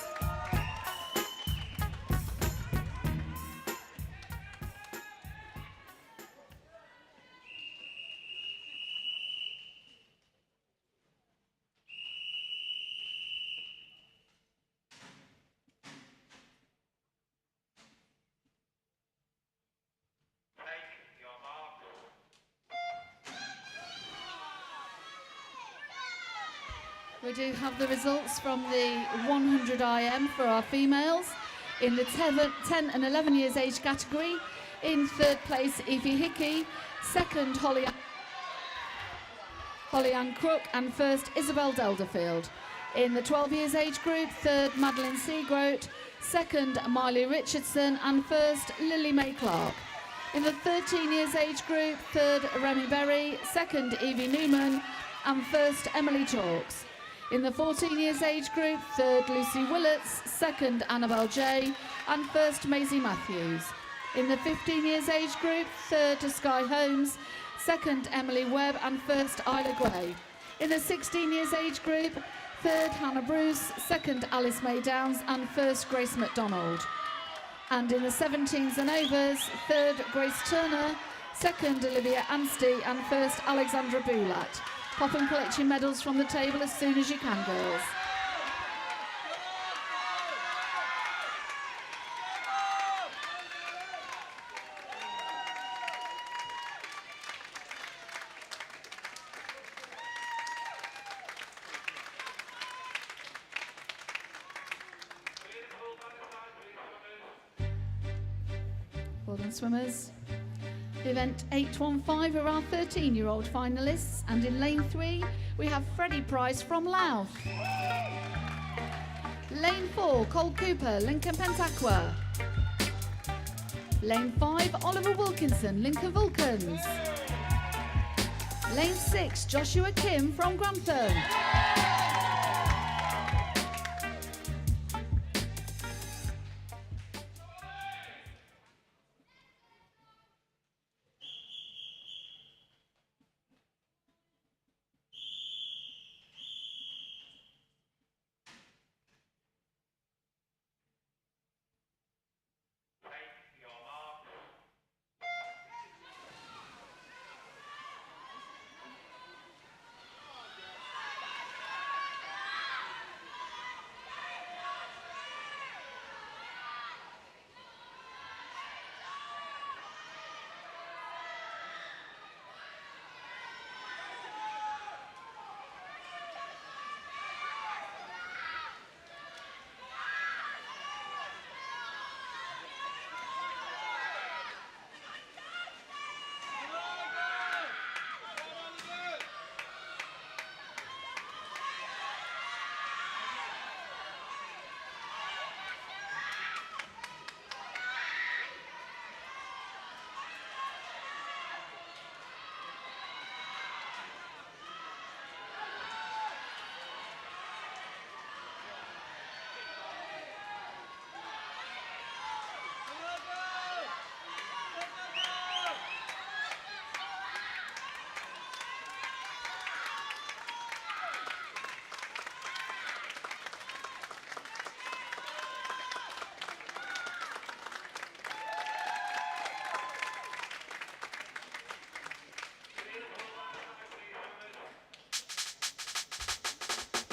We do have the results from the 100 IM for our females in the 10 and 11 years age category. In third place, Evie Hickey. Second, Holly Ann Crook. And first, Isabel Delderfield. In the 12 years age group, third, Madeline Seagroat. Second, Miley Richardson. And first, Lily May Clark. In the 13 years age group, third, Remy Berry. Second, Evie Newman. And first, Emily Chalks. In the 14 years age group, third Lucy Willets, second Annabelle J, and first Maisie Matthews. In the 15 years age group, third Sky Holmes, second Emily Webb, and first Isla Gray. In the 16 years age group, third Hannah Bruce, second Alice May Downs, and first Grace McDonald. And in the 17s and overs, third Grace Turner, second Olivia Anstey, and first Alexandra Boulat. Pop and collect your medals from the table as soon as you can, girls. Well done, swimmers. Event 815 are our 13-year-old finalists, and in lane 3 we have Freddie Price from Louth. Lane 4, Cole Cooper, Lincoln Pentaqua. Lane 5, Oliver Wilkinson, Lincoln Vulcans. Lane 6, Joshua Kim from Grantham.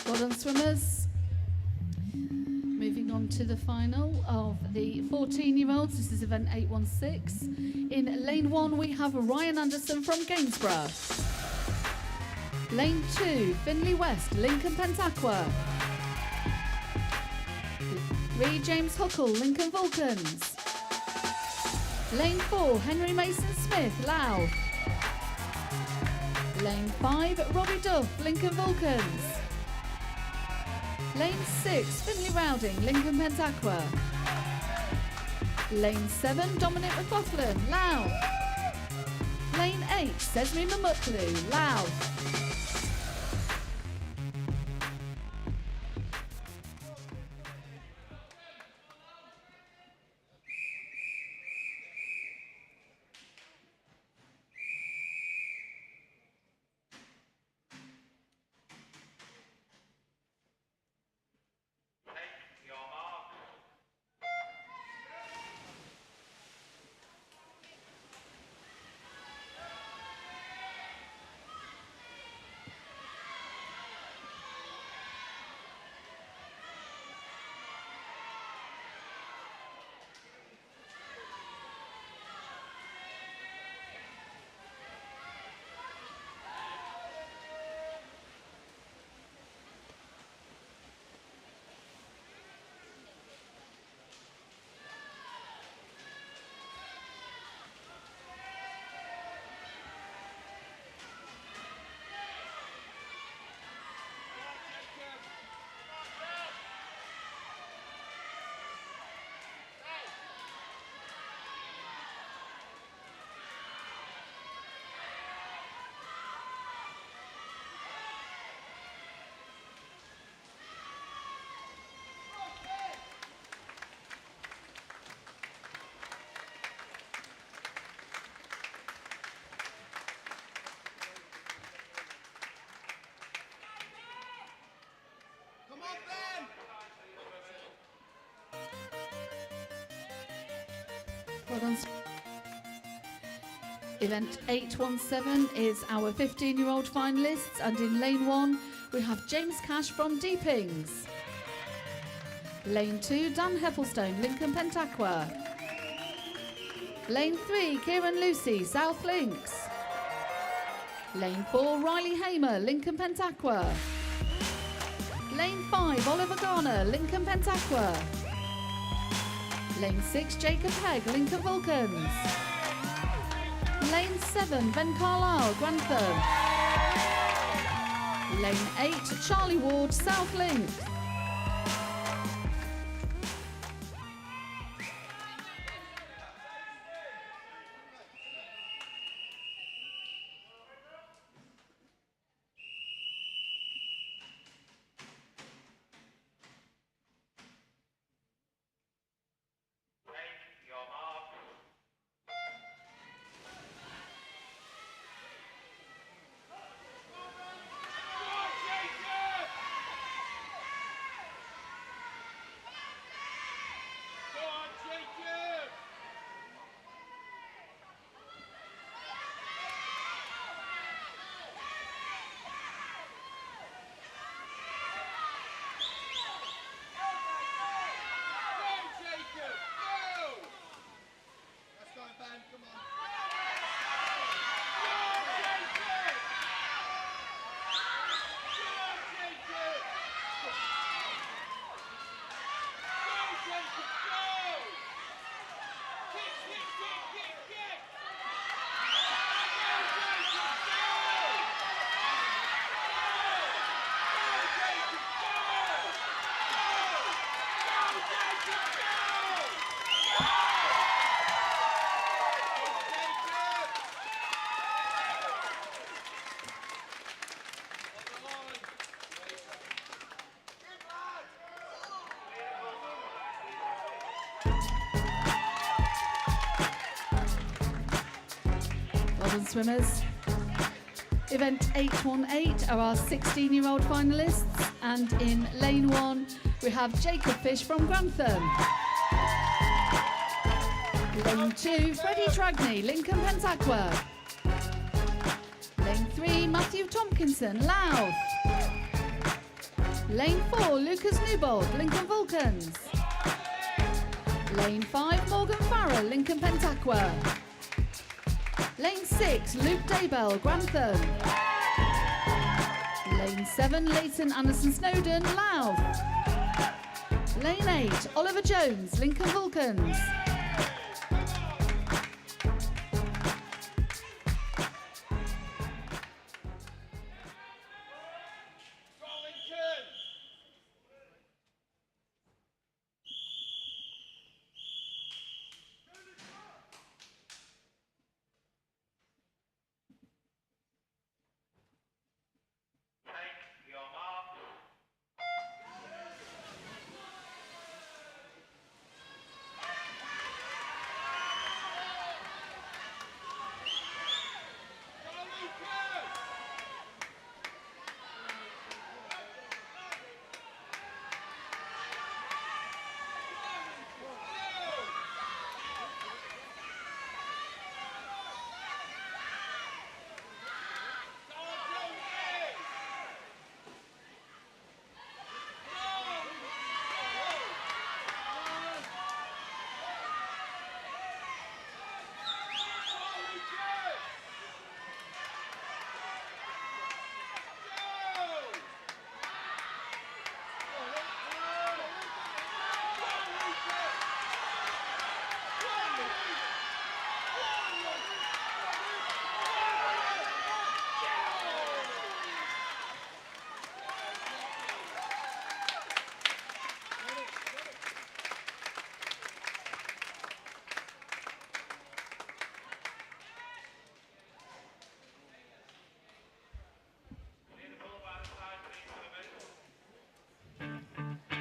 Well done, swimmers. Moving on to the final of the 14-year-olds. This is event 816. In lane 1, we have Ryan Anderson from Gainsborough. Lane 2, Finley West, Lincoln Pentaqua. 3, James Huckle, Lincoln Vulcans. Lane 4, Henry Mason Smith, Louth. Lane 5, Robbie Duff, Lincoln Vulcans. Lane 6, Finley Rowding, Lincoln Pentaqua. Lane 7, Dominic McLaughlin, Louth. Lane 8, Sesame Mamutlu, Louth. Well done. Event 817 is our 15-year-old finalists, and in lane 1 we have James Cash from Deepings. Lane 2, Dan Hefflestone, Lincoln Pentaqua. Lane 3, Kieran Lucy, South Links. Lane 4, Riley Hamer, Lincoln Pentaqua. Lane 5, Oliver Garner, Lincoln Pentaqua. Lane 6, Jacob Hegg, Lincoln Vulcans. Lane 7, Ben Carlisle, Grantham. Lane 8, Charlie Ward, South Links. Well done, swimmers. Event 818 are our 16-year-old finalists, and in lane 1 we have Jacob Fish from Grantham. Lane 2, Freddie Tragney, Lincoln Pentaqua. Lane 3, Matthew Tompkinson, Louth. Lane 4, Lucas Newbold, Lincoln Vulcans. Lane 5, Morgan Farrell, Lincoln Pentaqua. Lane 6, Luke Daybell, Grantham. Lane 7, Leighton Anderson Snowden, Louth. Lane 8, Oliver Jones, Lincoln Vulcans.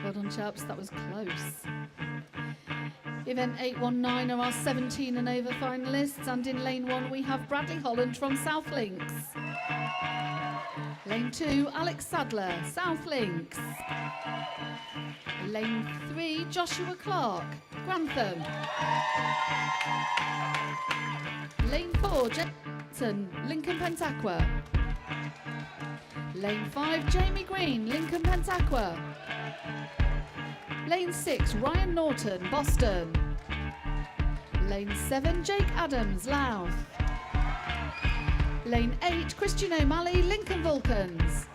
Well done, chaps, that was close. Event 819 are our 17 and over finalists, and in lane 1 we have Bradley Holland from South Links. Lane 2, Alex Sadler, South Links. Lane 3, Joshua Clark, Grantham. Lane 4, Jason, Lincoln Pentaqua. Lane 5, Jamie Green, Lincoln Pentaqua. Lane 6, Ryan Norton, Boston. Lane 7, Jake Adams, Louth. Lane 8, Christian O'Malley, Lincoln Vulcans.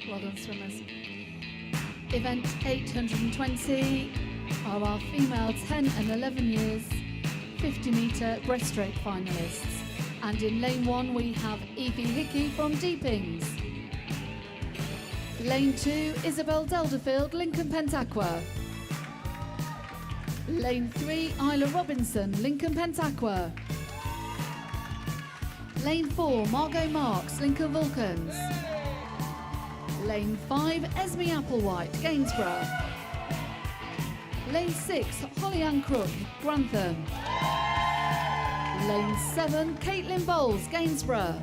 Well done, swimmers. Event 820 are our female 10 and 11 years 50 metre breaststroke finalists. And in lane 1 we have Evie Hickey from Deepings. Lane 2, Isabel Delderfield, Lincoln Pentaqua. Lane 3, Isla Robinson, Lincoln Pentaqua. Lane 4, Margot Marks, Lincoln Vulcans. Lane 5, Esme Applewhite, Gainsborough. Lane 6, Holly Ann Crook, Grantham. Lane 7, Caitlin Bowles, Gainsborough.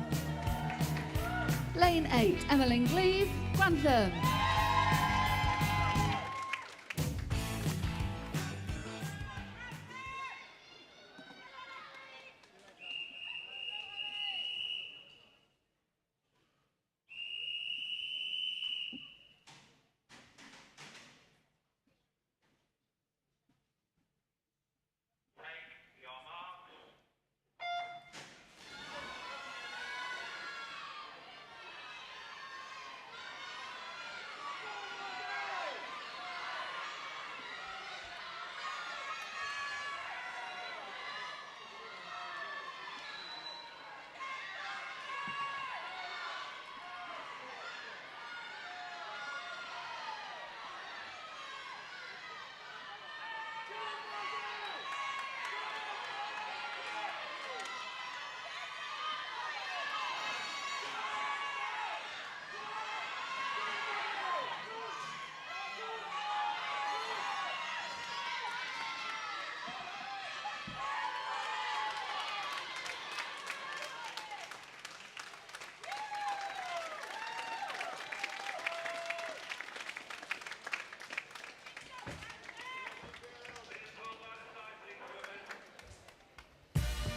Lane 8, Emmeline Gleave, Grantham.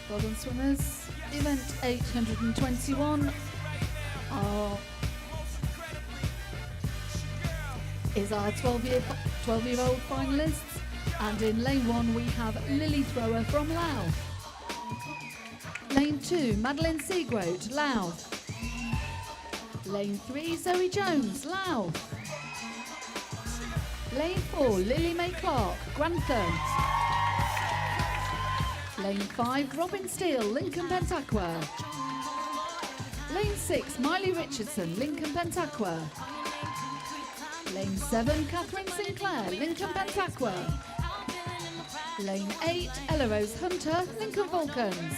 Well done, swimmers. Event 821 is our 12-year-old finalists, and in lane 1 we have Lily Thrower from Louth. Lane 2, Madeline Seagroat, Louth. Lane 3, Zoe Jones, Louth. Lane 4, Lily May Clark, Grantham. Lane 5, Robin Steele, Lincoln Pentaqua. Lane 6, Miley Richardson, Lincoln Pentaqua. Lane 7, Catherine Sinclair, Lincoln Pentaqua. Lane 8, Ella Rose Hunter, Lincoln Vulcans.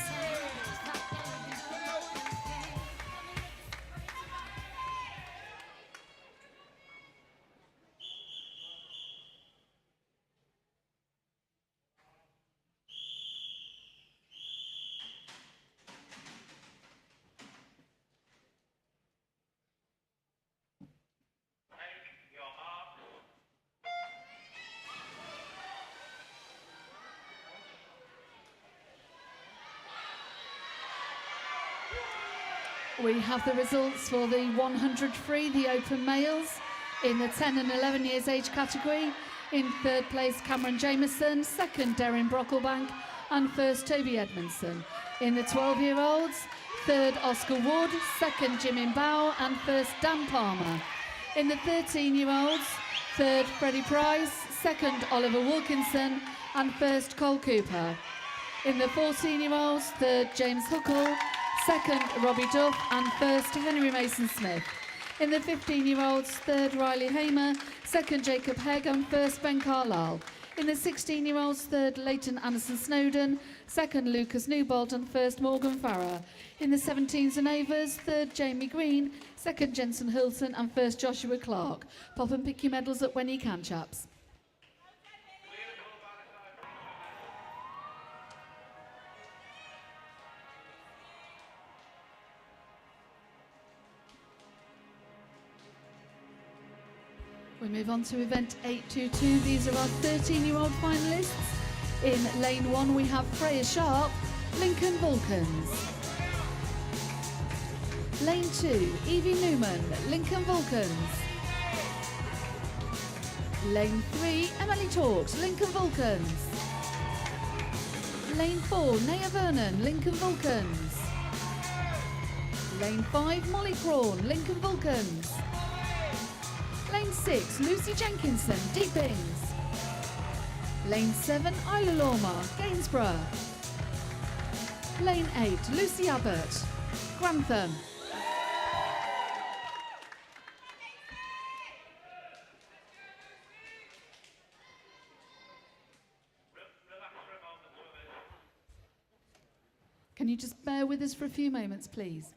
We have the results for the 100 free, the open males, in the 10 and 11 years age category. In third place, Cameron Jameson, second, Derrin Brocklebank, and first, Toby Edmondson. In the 12-year-olds, third, Oscar Wood, second, Jimin Bao, and first, Dan Palmer. In the 13-year-olds, third, Freddie Price, second, Oliver Wilkinson, and first, Cole Cooper. In the 14-year-olds, third, James Huckle, second, Robbie Duff, and first, Henry Mason-Smith. In the 15-year-olds, third, Riley Hamer, second, Jacob Hegg, and first, Ben Carlisle. In the 16-year-olds, third, Leighton Anderson-Snowden, second, Lucas Newbold, and first, Morgan Farrer. In the 17s and overs, third, Jamie Green, second, Jensen Hilton, and first, Joshua Clark. Pop and pick your medals up when you can, chaps. We move on to event 822. These are our 13-year-old finalists. In lane 1, we have Freya Sharp, Lincoln Vulcans. Lane 2, Evie Newman, Lincoln Vulcans. Lane 3, Emily Talks, Lincoln Vulcans. Lane 4, Naya Vernon, Lincoln Vulcans. Lane 5, Molly Crawn, Lincoln Vulcans. Lane 6, Lucy Jenkinson, Deepings. Lane 7, Isla Lorma, Gainsborough. Lane 8, Lucy Abbott, Grantham. Can you just bear with us for a few moments, please?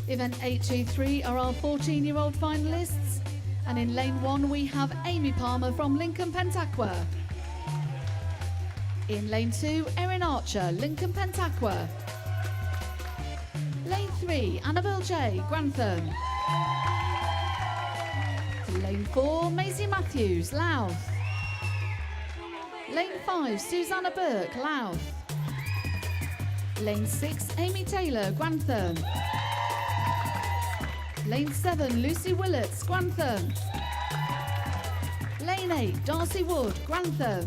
Event 823 are our 14-year-old finalists. And in lane 1, we have Amy Palmer from Lincoln Pentaqua. In lane 2, Erin Archer, Lincoln Pentaqua. Lane 3, Annabelle J, Grantham. Lane 4, Maisie Matthews, Louth. Lane 5, Susanna Burke, Louth. Lane 6, Amy Taylor, Grantham. Lane 7, Lucy Willets, Grantham. Lane 8, Darcy Wood, Grantham.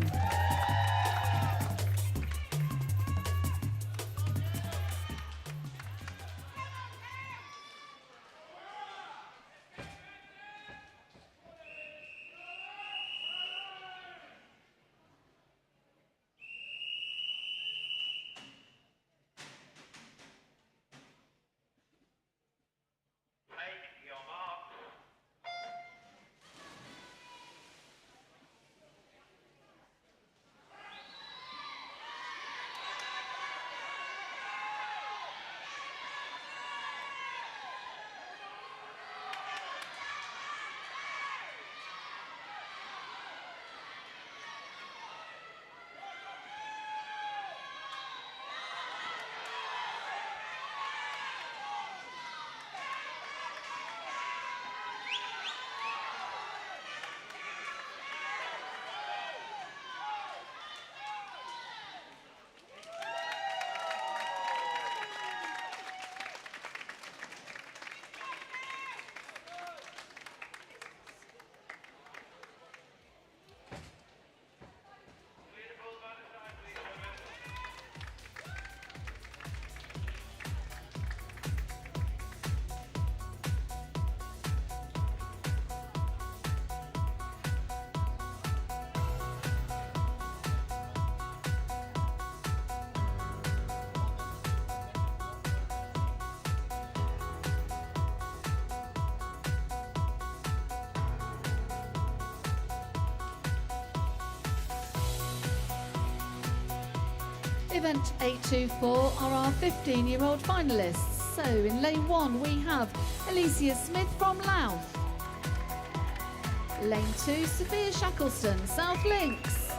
Event 824 are our 15-year-old finalists. So in lane 1 we have Alicia Smith from Louth. Lane 2, Sophia Shackleston, South Links.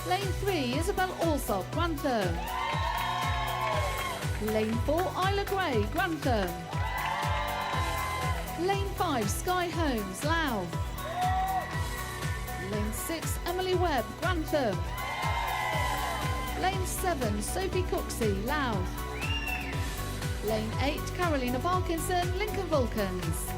Lane 3, Isabel Alsop, Grantham. Lane 4, Isla Gray, Grantham. Lane 5, Sky Holmes, Louth. Lane 6, Emily Webb, Grantham. Lane 7, Sophie Cooksey, Louth. Lane 8, Carolina Parkinson, Lincoln Vulcans.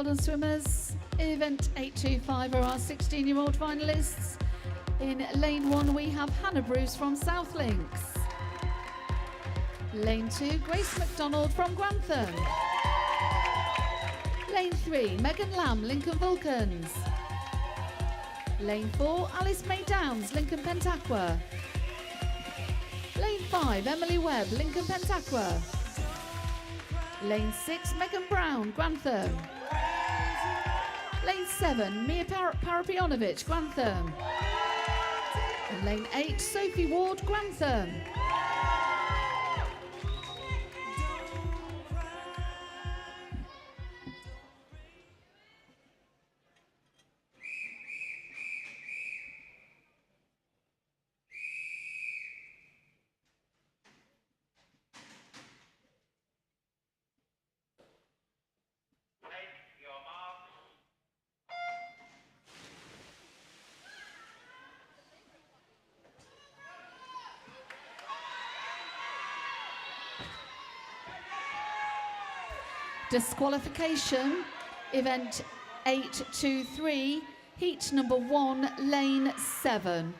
Well done, swimmers. Event 825 are our 16-year-old finalists. In lane 1, we have Hannah Bruce from South Links. Lane 2, Grace McDonald from Grantham. Lane 3, Megan Lamb, Lincoln Vulcans. Lane 4, Alice May Downs, Lincoln Pentaqua. Lane 5, Emily Webb, Lincoln Pentaqua. Lane 6, Megan Brown, Grantham. Lane 7, Mia Parapionovich, Grantham. And lane 8, Sophie Ward, Grantham. Disqualification, event 823, heat number 1, lane 7.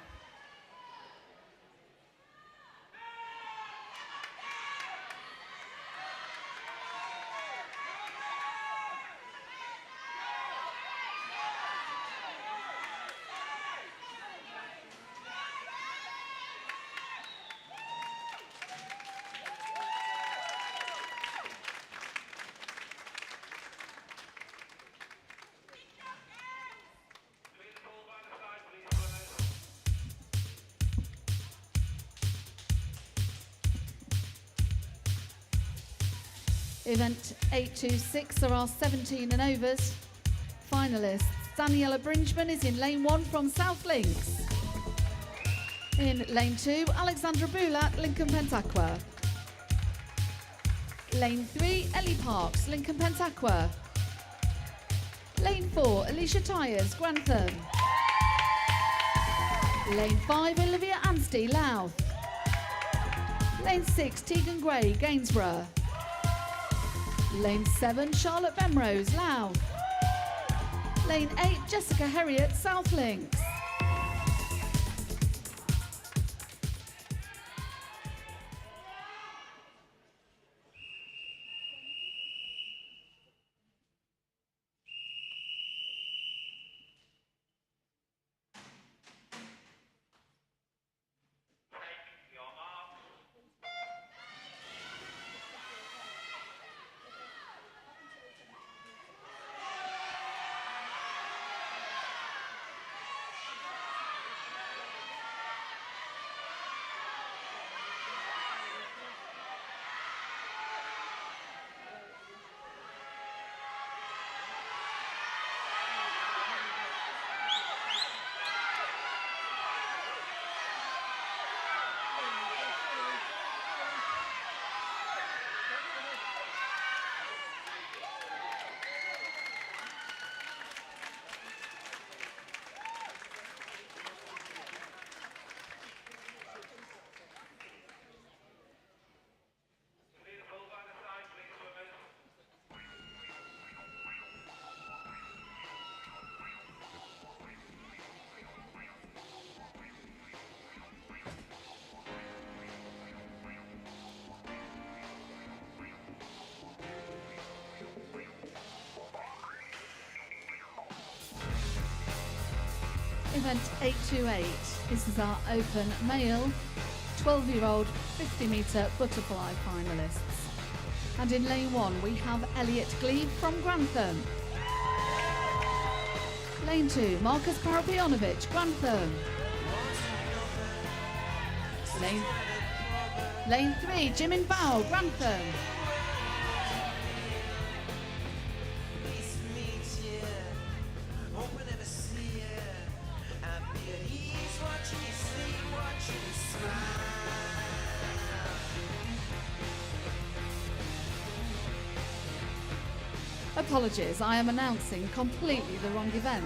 Event 826 are our 17 and overs. Finalists, Daniela Brinchman is in lane 1 from South Links. In lane 2, Alexandra Boulat, Lincoln Pentaqua. Lane 3, Ellie Parks, Lincoln Pentaqua. Lane 4, Alicia Tyers, Grantham. Lane 5, Olivia Anstey, Louth. Lane 6, Tegan Gray, Gainsborough. Lane 7, Charlotte Bemrose, Louth. Lane 8, Jessica Herriot, South Links. Event 828, this is our open male 12-year-old 50-metre butterfly finalists. And in lane 1 we have Elliot Glebe from Grantham. Lane 2, Marcus Parapionovich, Grantham. Lane 3, Jimin Bao, Grantham. Apologies, I am announcing completely the wrong event.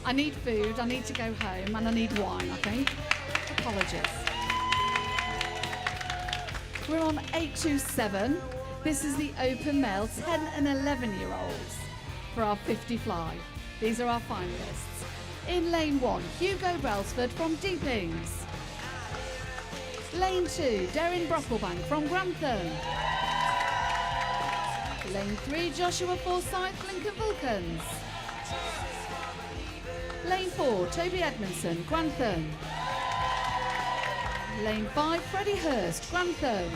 I need food, I need to go home, and I need wine, I think. Apologies. We're on 827. This is the open male 10 and 11-year-olds for our 50 fly. These are our finalists. In lane 1, Hugo Brailsford from Deepings. Lane 2, Derrin Brocklebank from Grantham. Lane 3, Joshua Forsyth, Lincoln Vulcans. Lane 4, Toby Edmondson, Grantham. Lane 5, Freddie Hurst, Grantham.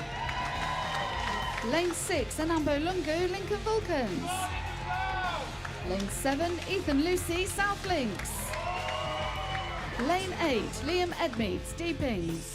Lane 6, Anambo Lungu, Lincoln Vulcans. Lane 7, Ethan Lucy, South Links. Lane 8, Liam Edmeads, Deepings.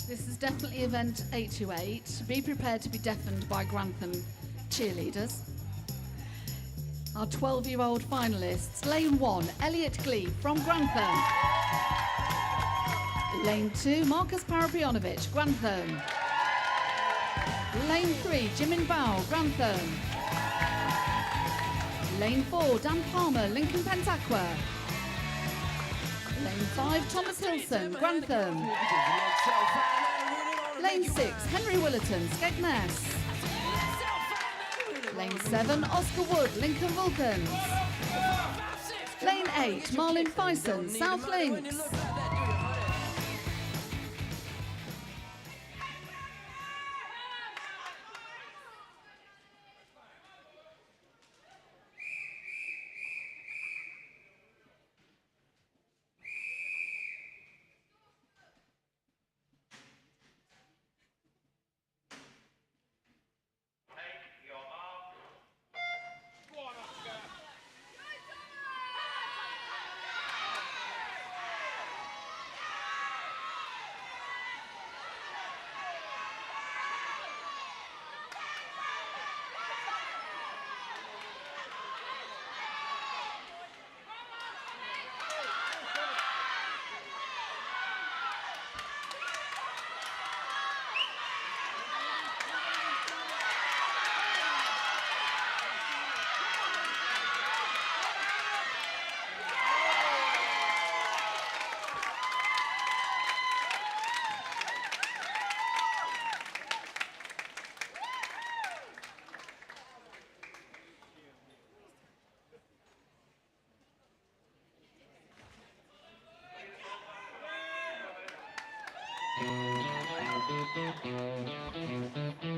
This is definitely event 828. Be prepared to be deafened by Grantham cheerleaders. Our 12-year-old finalists. Lane 1, Elliot Glee from Grantham. Lane 2, Marcus Parapionovich, Grantham. Lane 3, Jimin Bao, Grantham. Lane 4, Dan Palmer, Lincoln Pentaqua. Lane 5, Thomas Hilson, Grantham. Lane 6, Henry Willerton, Skegness. Lane 7, Oscar Wood, Lincoln Vulcans. Lane 8, Marlon Fison, South Links.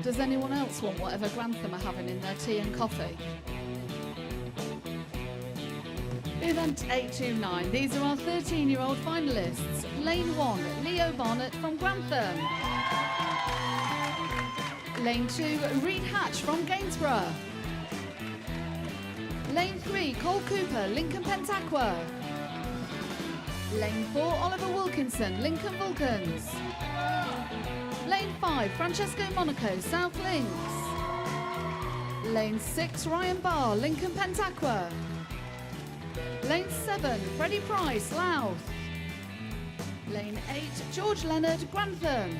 Does anyone else want whatever Grantham are having in their tea and coffee? Event 829. These are our 13-year-old finalists. Lane 1, Leo Barnett from Grantham. Lane 2, Reed Hatch from Gainsborough. Lane 3, Cole Cooper, Lincoln Pentaqua. Lane 4, Oliver Wilkinson, Lincoln Vulcans. Lane 5, Francesco Monaco, South Links. Lane 6, Ryan Barr, Lincoln Pentaqua. Lane 7, Freddie Price, Louth. Lane 8, George Leonard, Grantham.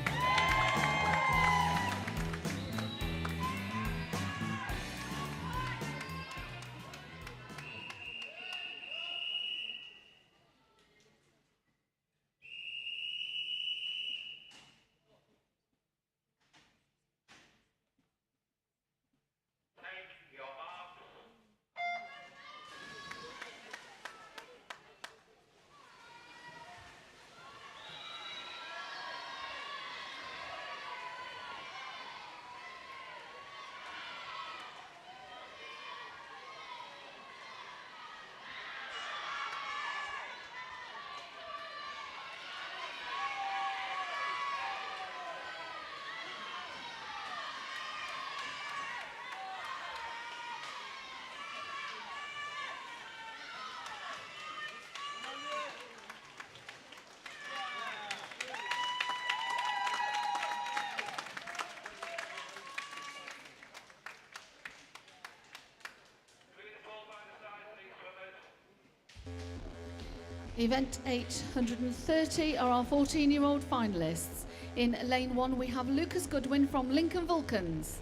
Event 830 are our 14-year-old finalists. In lane 1 we have Lucas Goodwin from Lincoln Vulcans.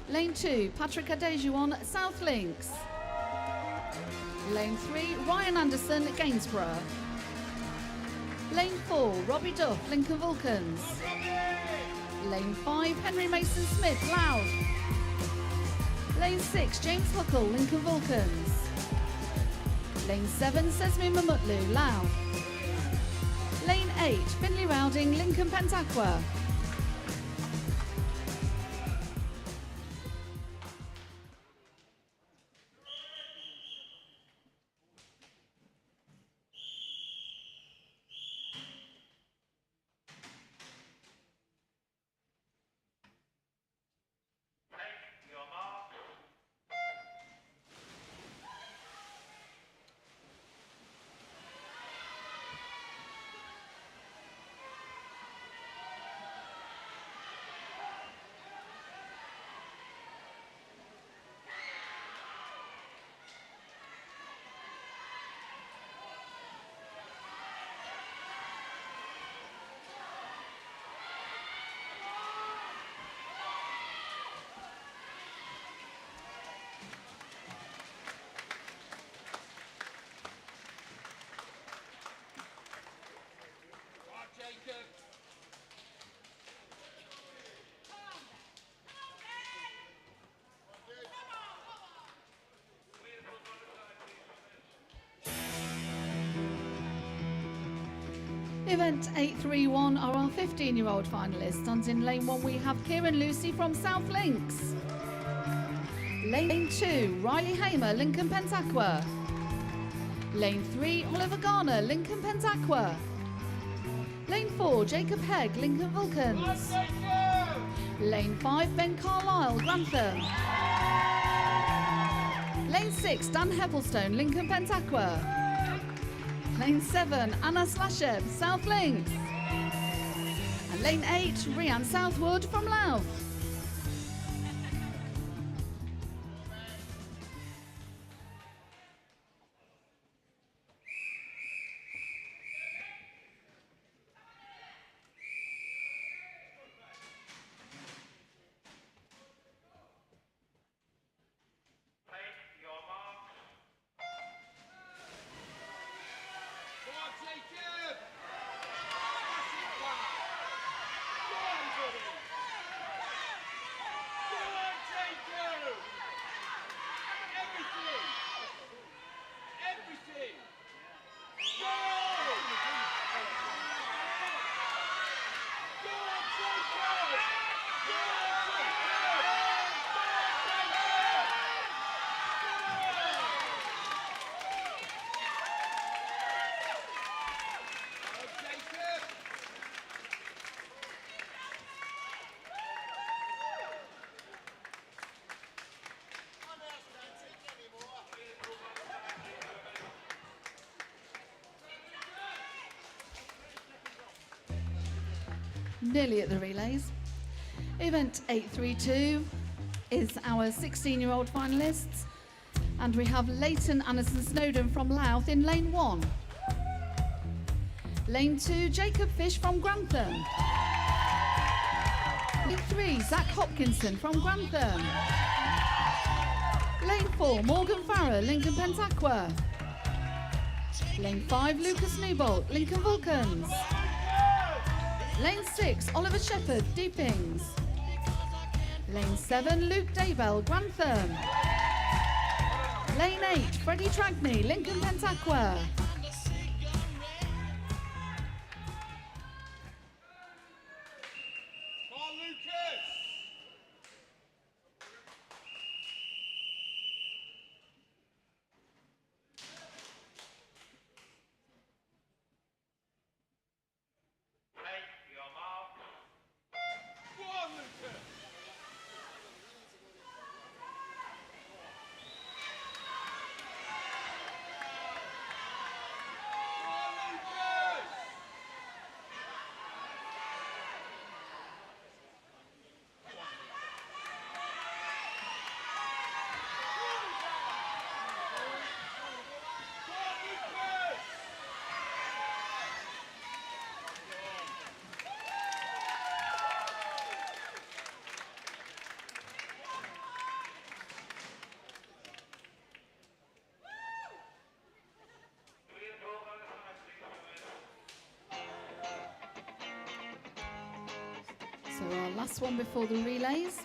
Lane 2, Patrick Adejuan, South Links. Lane 3, Ryan Anderson, Gainsborough. Lane 4, Robbie Duff, Lincoln Vulcans. Lane 5, Henry Mason Smith, Louth. Lane 6, James Huckle, Lincoln Vulcans. Lane 7, Sesame Mamutlu, Louth. Lane 8, Finley Rowding, Lincoln Pentaqua. Event 831 are our 15-year-old finalists, and in lane 1 we have Kieran Lucy from South Links. Lane 2, Riley Hamer, Lincoln Pentaqua. Lane 3, Oliver Garner, Lincoln Pentaqua. Lane 4, Jacob Hegg, Lincoln Vulcans. Lane 5, Ben Carlisle, Grantham. Lane 6, Dan Heppelstone, Lincoln Pentaqua. Lane 7, Anna Slasheb, South Links. And lane 8, Rianne Southwood from Louth. Nearly at the relays. Event 832 is our 16-year-old finalists, and we have Leighton Anderson Snowden from Louth in lane 1. Lane 2, Jacob Fish from Grantham. Lane 3, Zach Hopkinson from Grantham. Lane 4, Morgan Farrer, Lincoln Pentaqua. Lane 5, Lucas Newbolt, Lincoln Vulcans. Lane 6, Oliver Shepherd, Deepings. Lane 7, Luke Daybell, Grantham. Lane 8, Freddie Tragney, Lincoln Pentaqua. last one before the relays.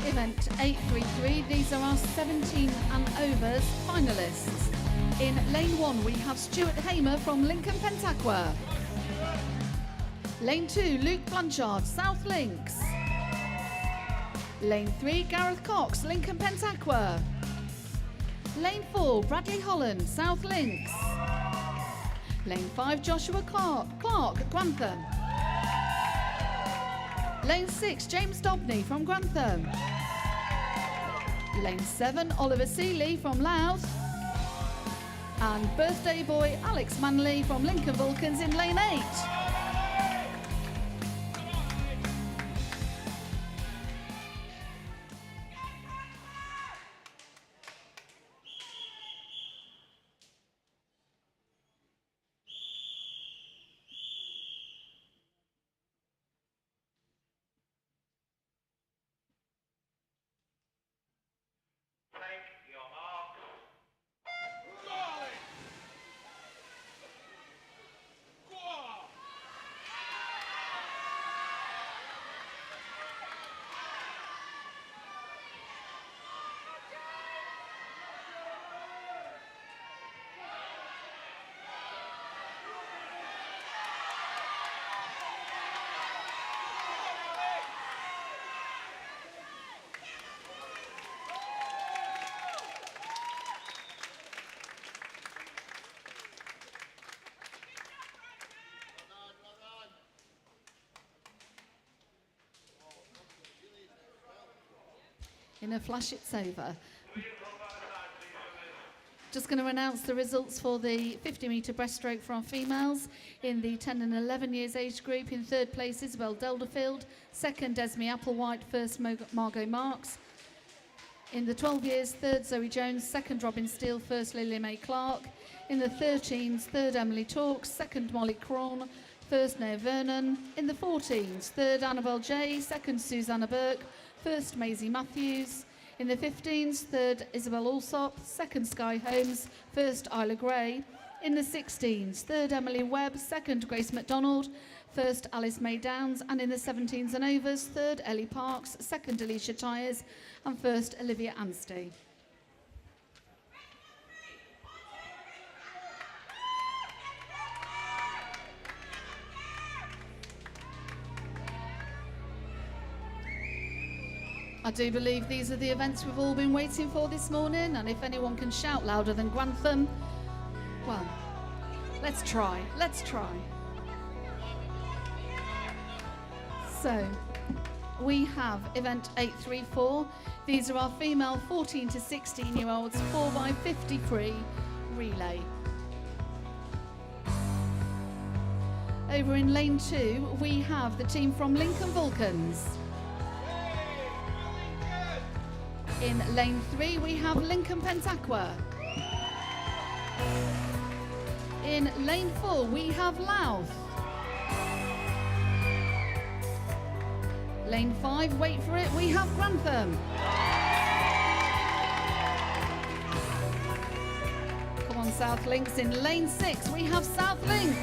Event 833, these are our 17 and overs finalists. In lane 1 we have Stuart Hamer from Lincoln Pentaqua. Lane 2, Luke Blanchard, South Links. Lane 3, Gareth Cox, Lincoln Pentaqua. Lane 4, Bradley Holland, South Links. Lane 5, Joshua Clark, Grantham. Lane 6, James Dobney from Grantham. Lane 7, Oliver Seeley from Louth. And birthday boy Alex Manley from Lincoln Vulcans in lane 8. In a flash, it's over. Just going to announce the results for the 50-metre breaststroke for our females. In the 10 and 11 years age group, in third place, Isabel Delderfield. Second, Esme Applewhite. First, Margot Marks. In the 12 years, third, Zoe Jones. Second, Robin Steele. First, Lily Mae Clark. In the 13s, third, Emily Talks. Second, Molly Crawn. First, Naya Vernon. In the 14s, third, Annabelle J. Second, Susanna Burke. First, Maisie Matthews. In the 15s, third, Isabel Alsop. Second, Sky Holmes. First, Isla Gray. In the 16s, third, Emily Webb. Second, Grace McDonald. First, Alice May Downs. And in the 17s and overs, third, Ellie Parks. Second, Alicia Tyers. And first, Olivia Anstey. I do believe these are the events we've all been waiting for this morning, and if anyone can shout louder than Grantham, well, let's try. So, we have event 834. These are our female 14 to 16-year-olds 4x50 free relay. Over in lane 2, we have the team from Lincoln Vulcans. In lane 3, we have Lincoln Pentaqua. In lane 4, we have Louth. Lane 5, wait for it, we have Grantham. Come on, South Links. In lane 6, we have South Links.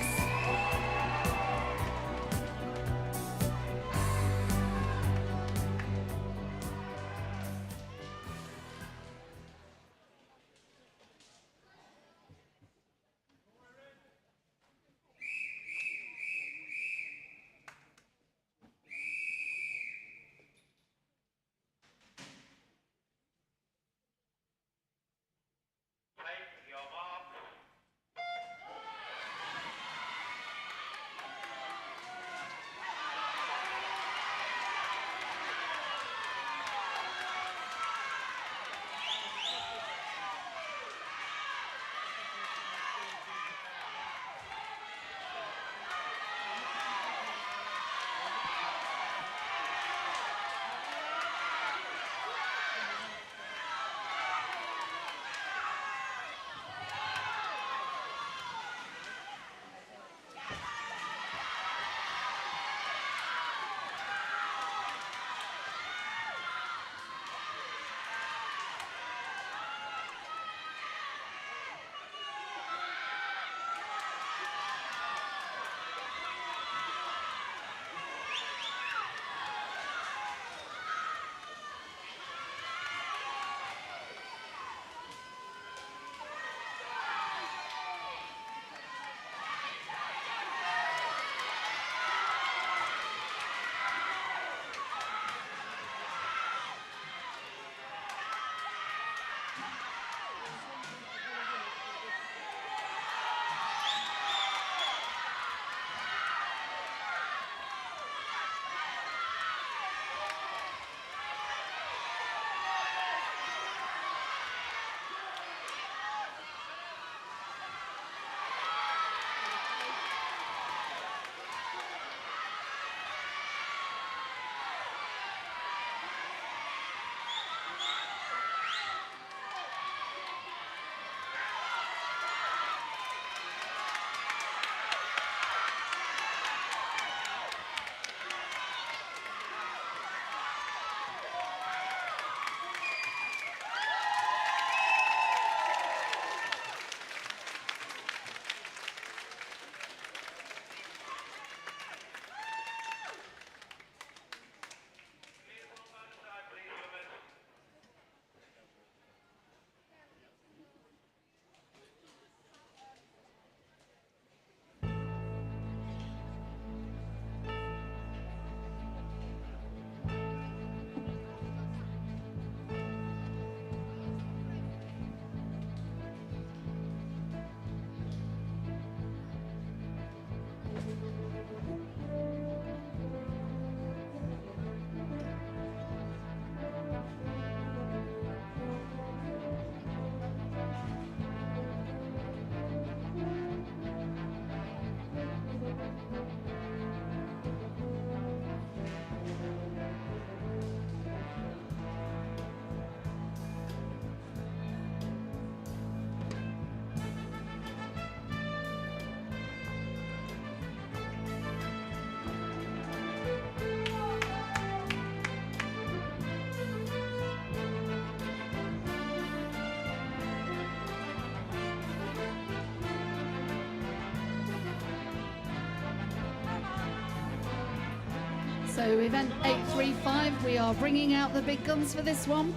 So event 835, we are bringing out the big guns for this one.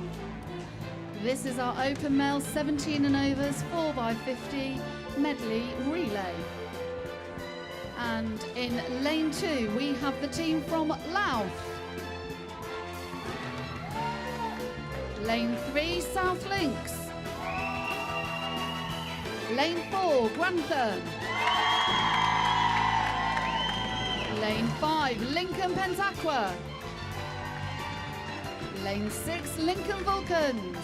This is our open male 17 and overs 4x50 medley relay. And in lane 2, we have the team from Louth. Lane 3, South Links. Lane 4, Grantham. Lane 5, Lincoln Pentaqua. Lane 6, Lincoln Vulcans.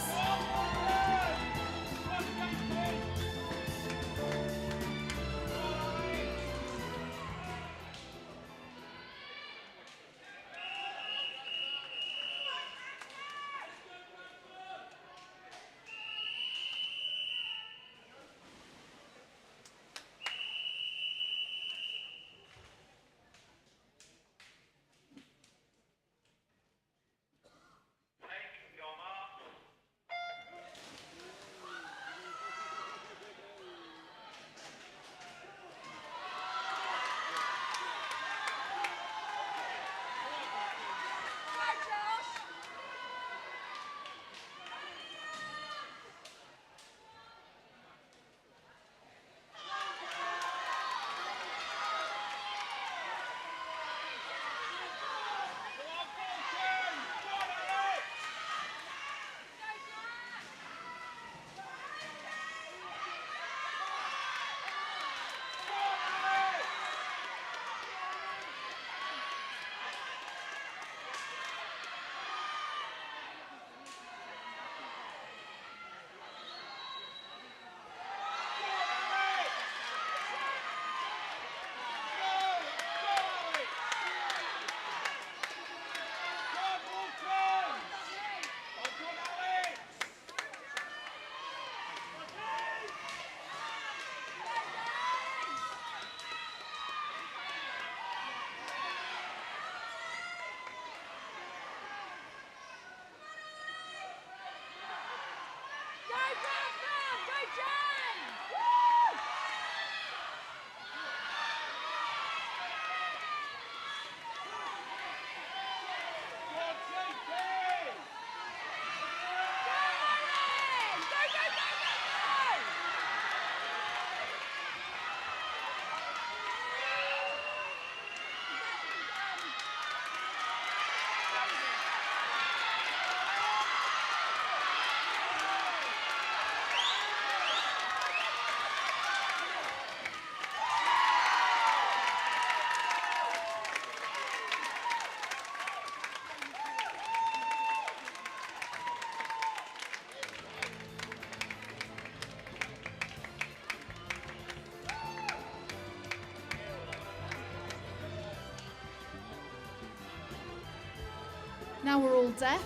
Now we're all deaf.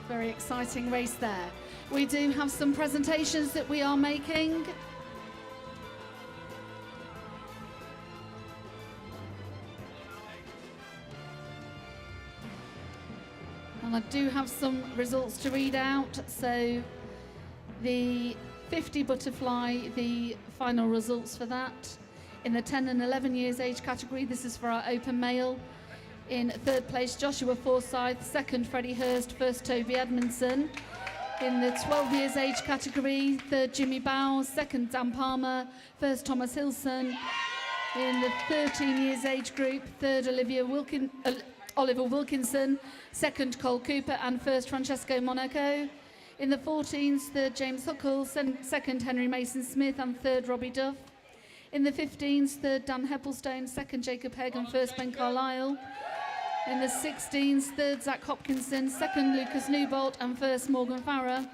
Very exciting race there. We do have some presentations that we are making. And I do have some results to read out. So the 50 butterfly, the final results for that. In the 10 and 11 years age category, this is for our open male. In third place, Joshua Forsyth. Second, Freddie Hurst. First, Toby Edmondson. In the 12 years age category, third, Jimmy Bowes. Second, Dan Palmer. First, Thomas Hilson. In the 13 years age group, third, Oliver Wilkinson. Second, Cole Cooper. And first, Francesco Monaco. In the 14s, third, James Huckle. Second, Henry Mason Smith. And third, Robbie Duff. In the 15s, third, Dan Heppelstone. Second, Jacob Hegg. And first, Ben Carlisle. In the 16s, third, Zach Hopkinson. Second, Lucas Newbolt. And first, Morgan Farrer.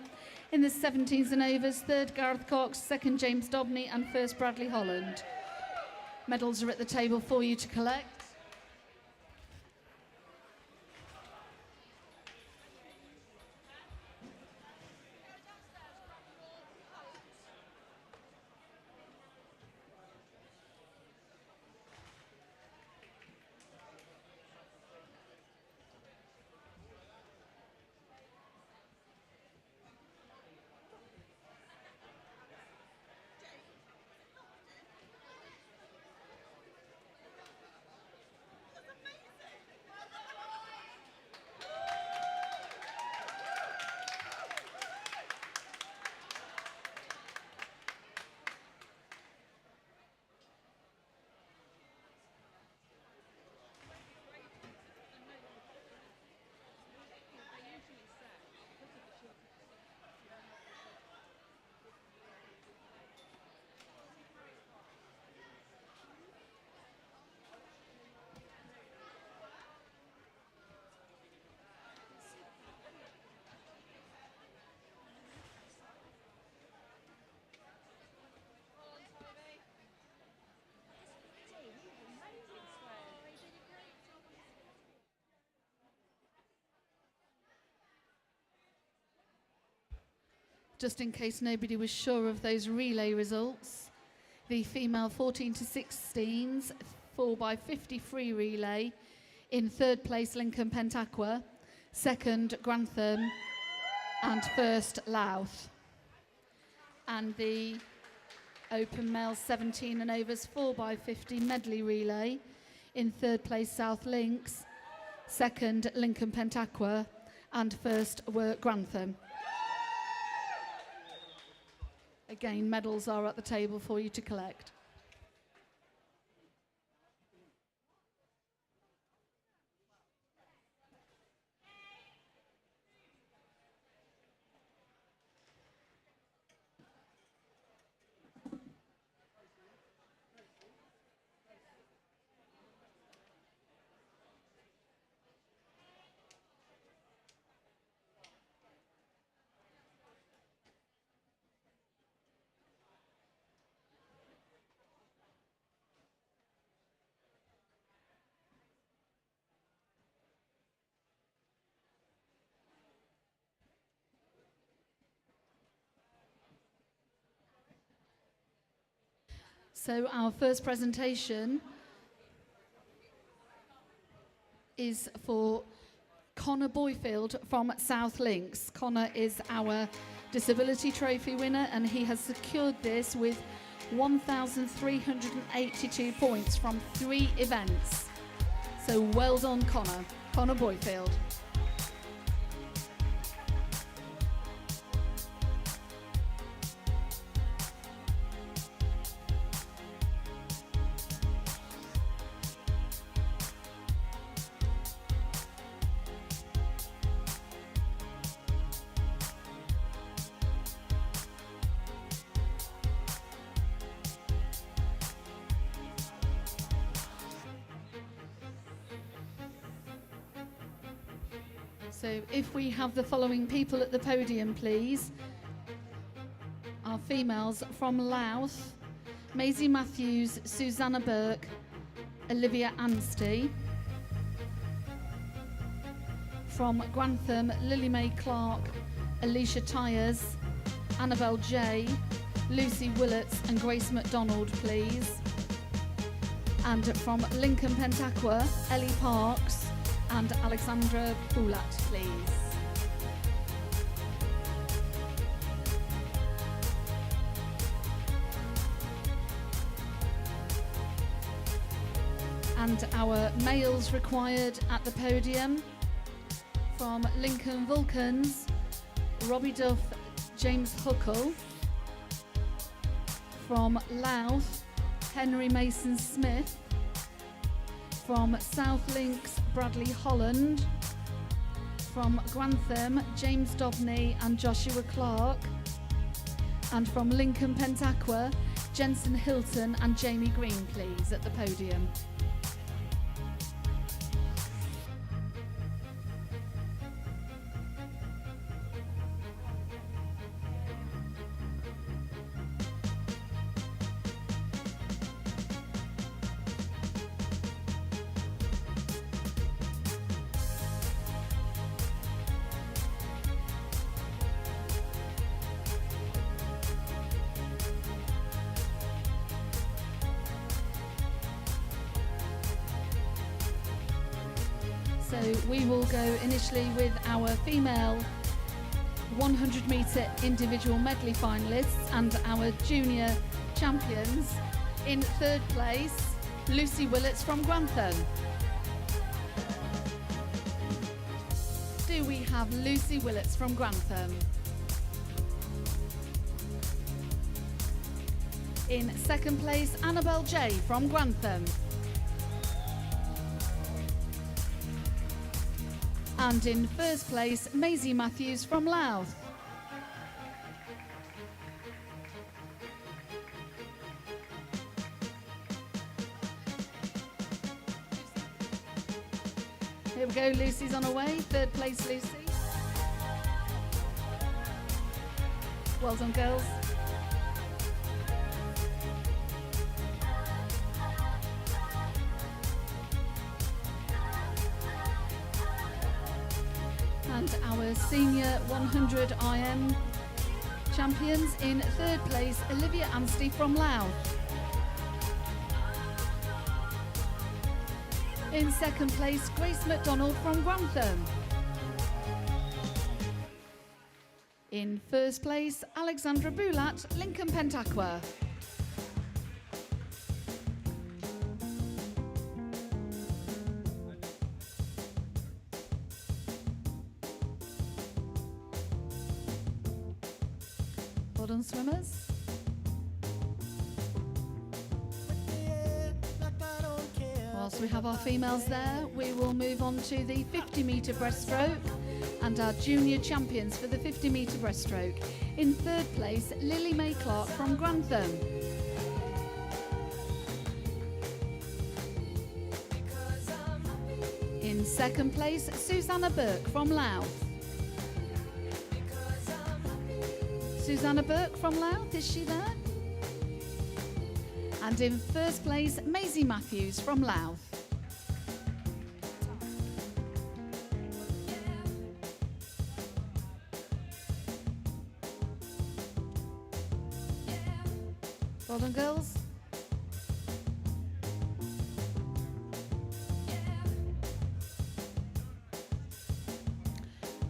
In the 17s and overs, third, Gareth Cox. Second, James Dobney. And first, Bradley Holland. Medals are at the table for you to collect. just in case nobody was sure of those relay results. The female 14 to 16s 4x50 free relay. In third place, Lincoln Pentaqua. Second, Grantham. And first, Louth. And the open male 17 and overs 4x50 medley relay. In third place, South Links. Second, Lincoln Pentaqua. And first were Grantham. Again, medals are at the table for you to collect. So our first presentation is for Connor Boyfield from South Links. Connor is our disability trophy winner, and he has secured this with 1,382 points from 3 events. So well done, Connor. Connor Boyfield. So if we have the following people at the podium, please. Our females from Louth: Maisie Matthews, Susanna Burke, Olivia Anstey. From Grantham, Lily Mae Clark, Alicia Tyers, Annabelle J, Lucy Willets and Grace McDonald, please. And from Lincoln Pentaqua, Ellie Parks and Alexandra Poulat, please. And our males required at the podium: from Lincoln Vulcans, Robbie Duff, James Huckle. From Louth, Henry Mason Smith. From South Links, Bradley Holland. From Grantham, James Dobney and Joshua Clark. And from Lincoln Pentaqua, Jensen Hilton and Jamie Green, please, at the podium. So we will go initially with our female 100 metre individual medley finalists and our junior champions. In third place, Lucy Willets from Grantham. Do we have Lucy Willets from Grantham? In second place, Annabelle J from Grantham. And in first place, Maisie Matthews from Louth. Here we go, Lucy's on her way. Third place, Lucy. Well done, girls. And our senior 100 IM Champions in third place, Olivia Anstey from Louth. In second place, Grace McDonald from Grantham. In first place, Alexandra Boulat, Lincoln Pentaqua. Well done, swimmers. Whilst we have our females there, we will move on to the 50-metre breaststroke and our junior champions for the 50-metre breaststroke. In third place, Lily May Clark from Grantham. In second place, Susanna Burke from Louth. Susanna Burke from Louth, is she there? And in first place, Maisie Matthews from Louth. Well done, girls.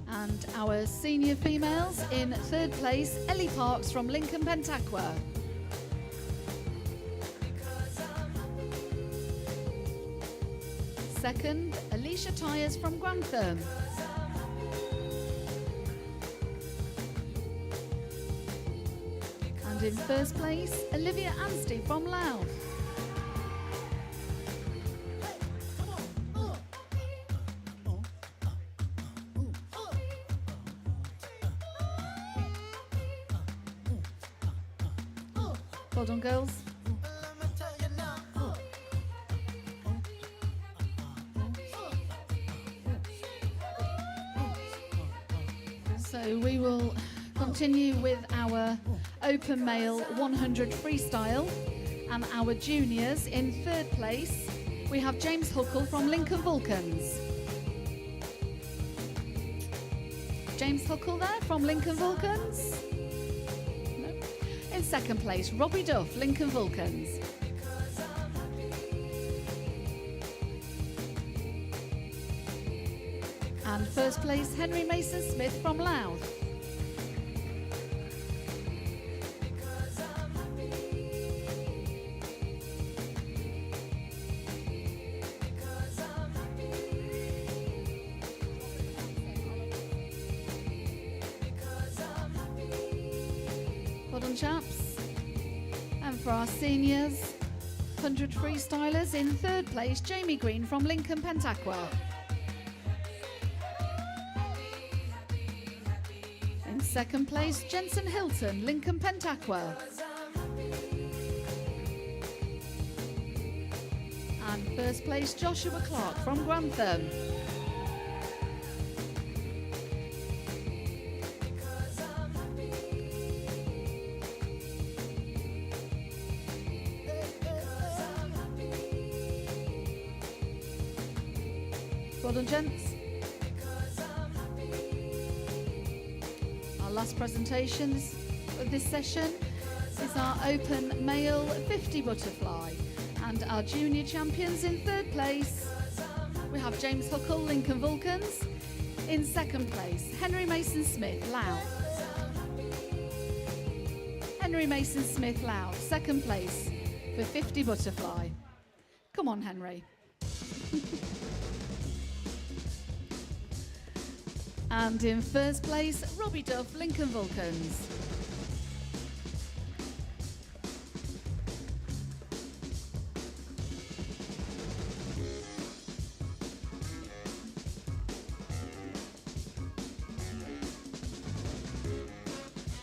And our senior females, in third place, Ellie Parks from Lincoln Pentaqua. Second, Alicia Tyers from Grantham. And in first place, Olivia Anstey from Louth. Well done, girls. So we will continue with our open male 100 freestyle and our juniors. In third place, we have James Huckle from Lincoln Vulcans. James Huckle there from Lincoln Vulcans. No. In second place, Robbie Duff, Lincoln Vulcans. And first place, Henry Mason Smith from Louth. Well done, chaps. And for our seniors, 100 freestylers, in third place, Jamie Green from Lincoln Pentaqua. In second place, Jensen Hilton, Lincoln Pentaqua. And first place, Joshua Clark from Grantham. Well done, gents. Our last presentations of this session is our open male 50 butterfly, and our junior champions. In third place, we have James Huckle, Lincoln Vulcans. In second place, Henry Mason Smith, Louth. Henry Mason Smith, Louth, second place for 50 butterfly. Come on, Henry. And in first place, Robbie Duff, Lincoln Vulcans.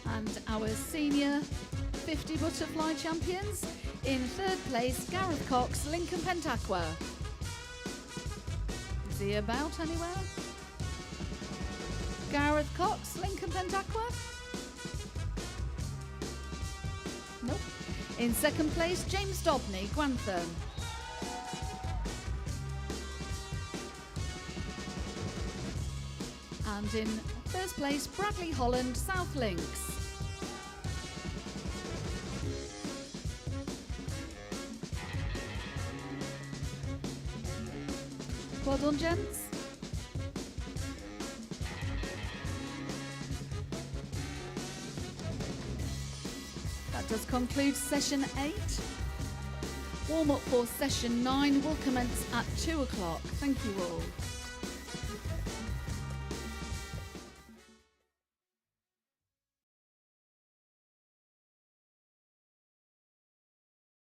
And our senior 50 butterfly champions. In third place, Gareth Cox, Lincoln Pentaqua. Is he about anywhere? Gareth Cox, Lincoln Pentaqua. Nope. In second place, James Dobney, Grantham. And in first place, Bradley Holland, South Links. Well done, gents. That does conclude session 8. Warm up for session 9 will commence at 2 o'clock. Thank you all.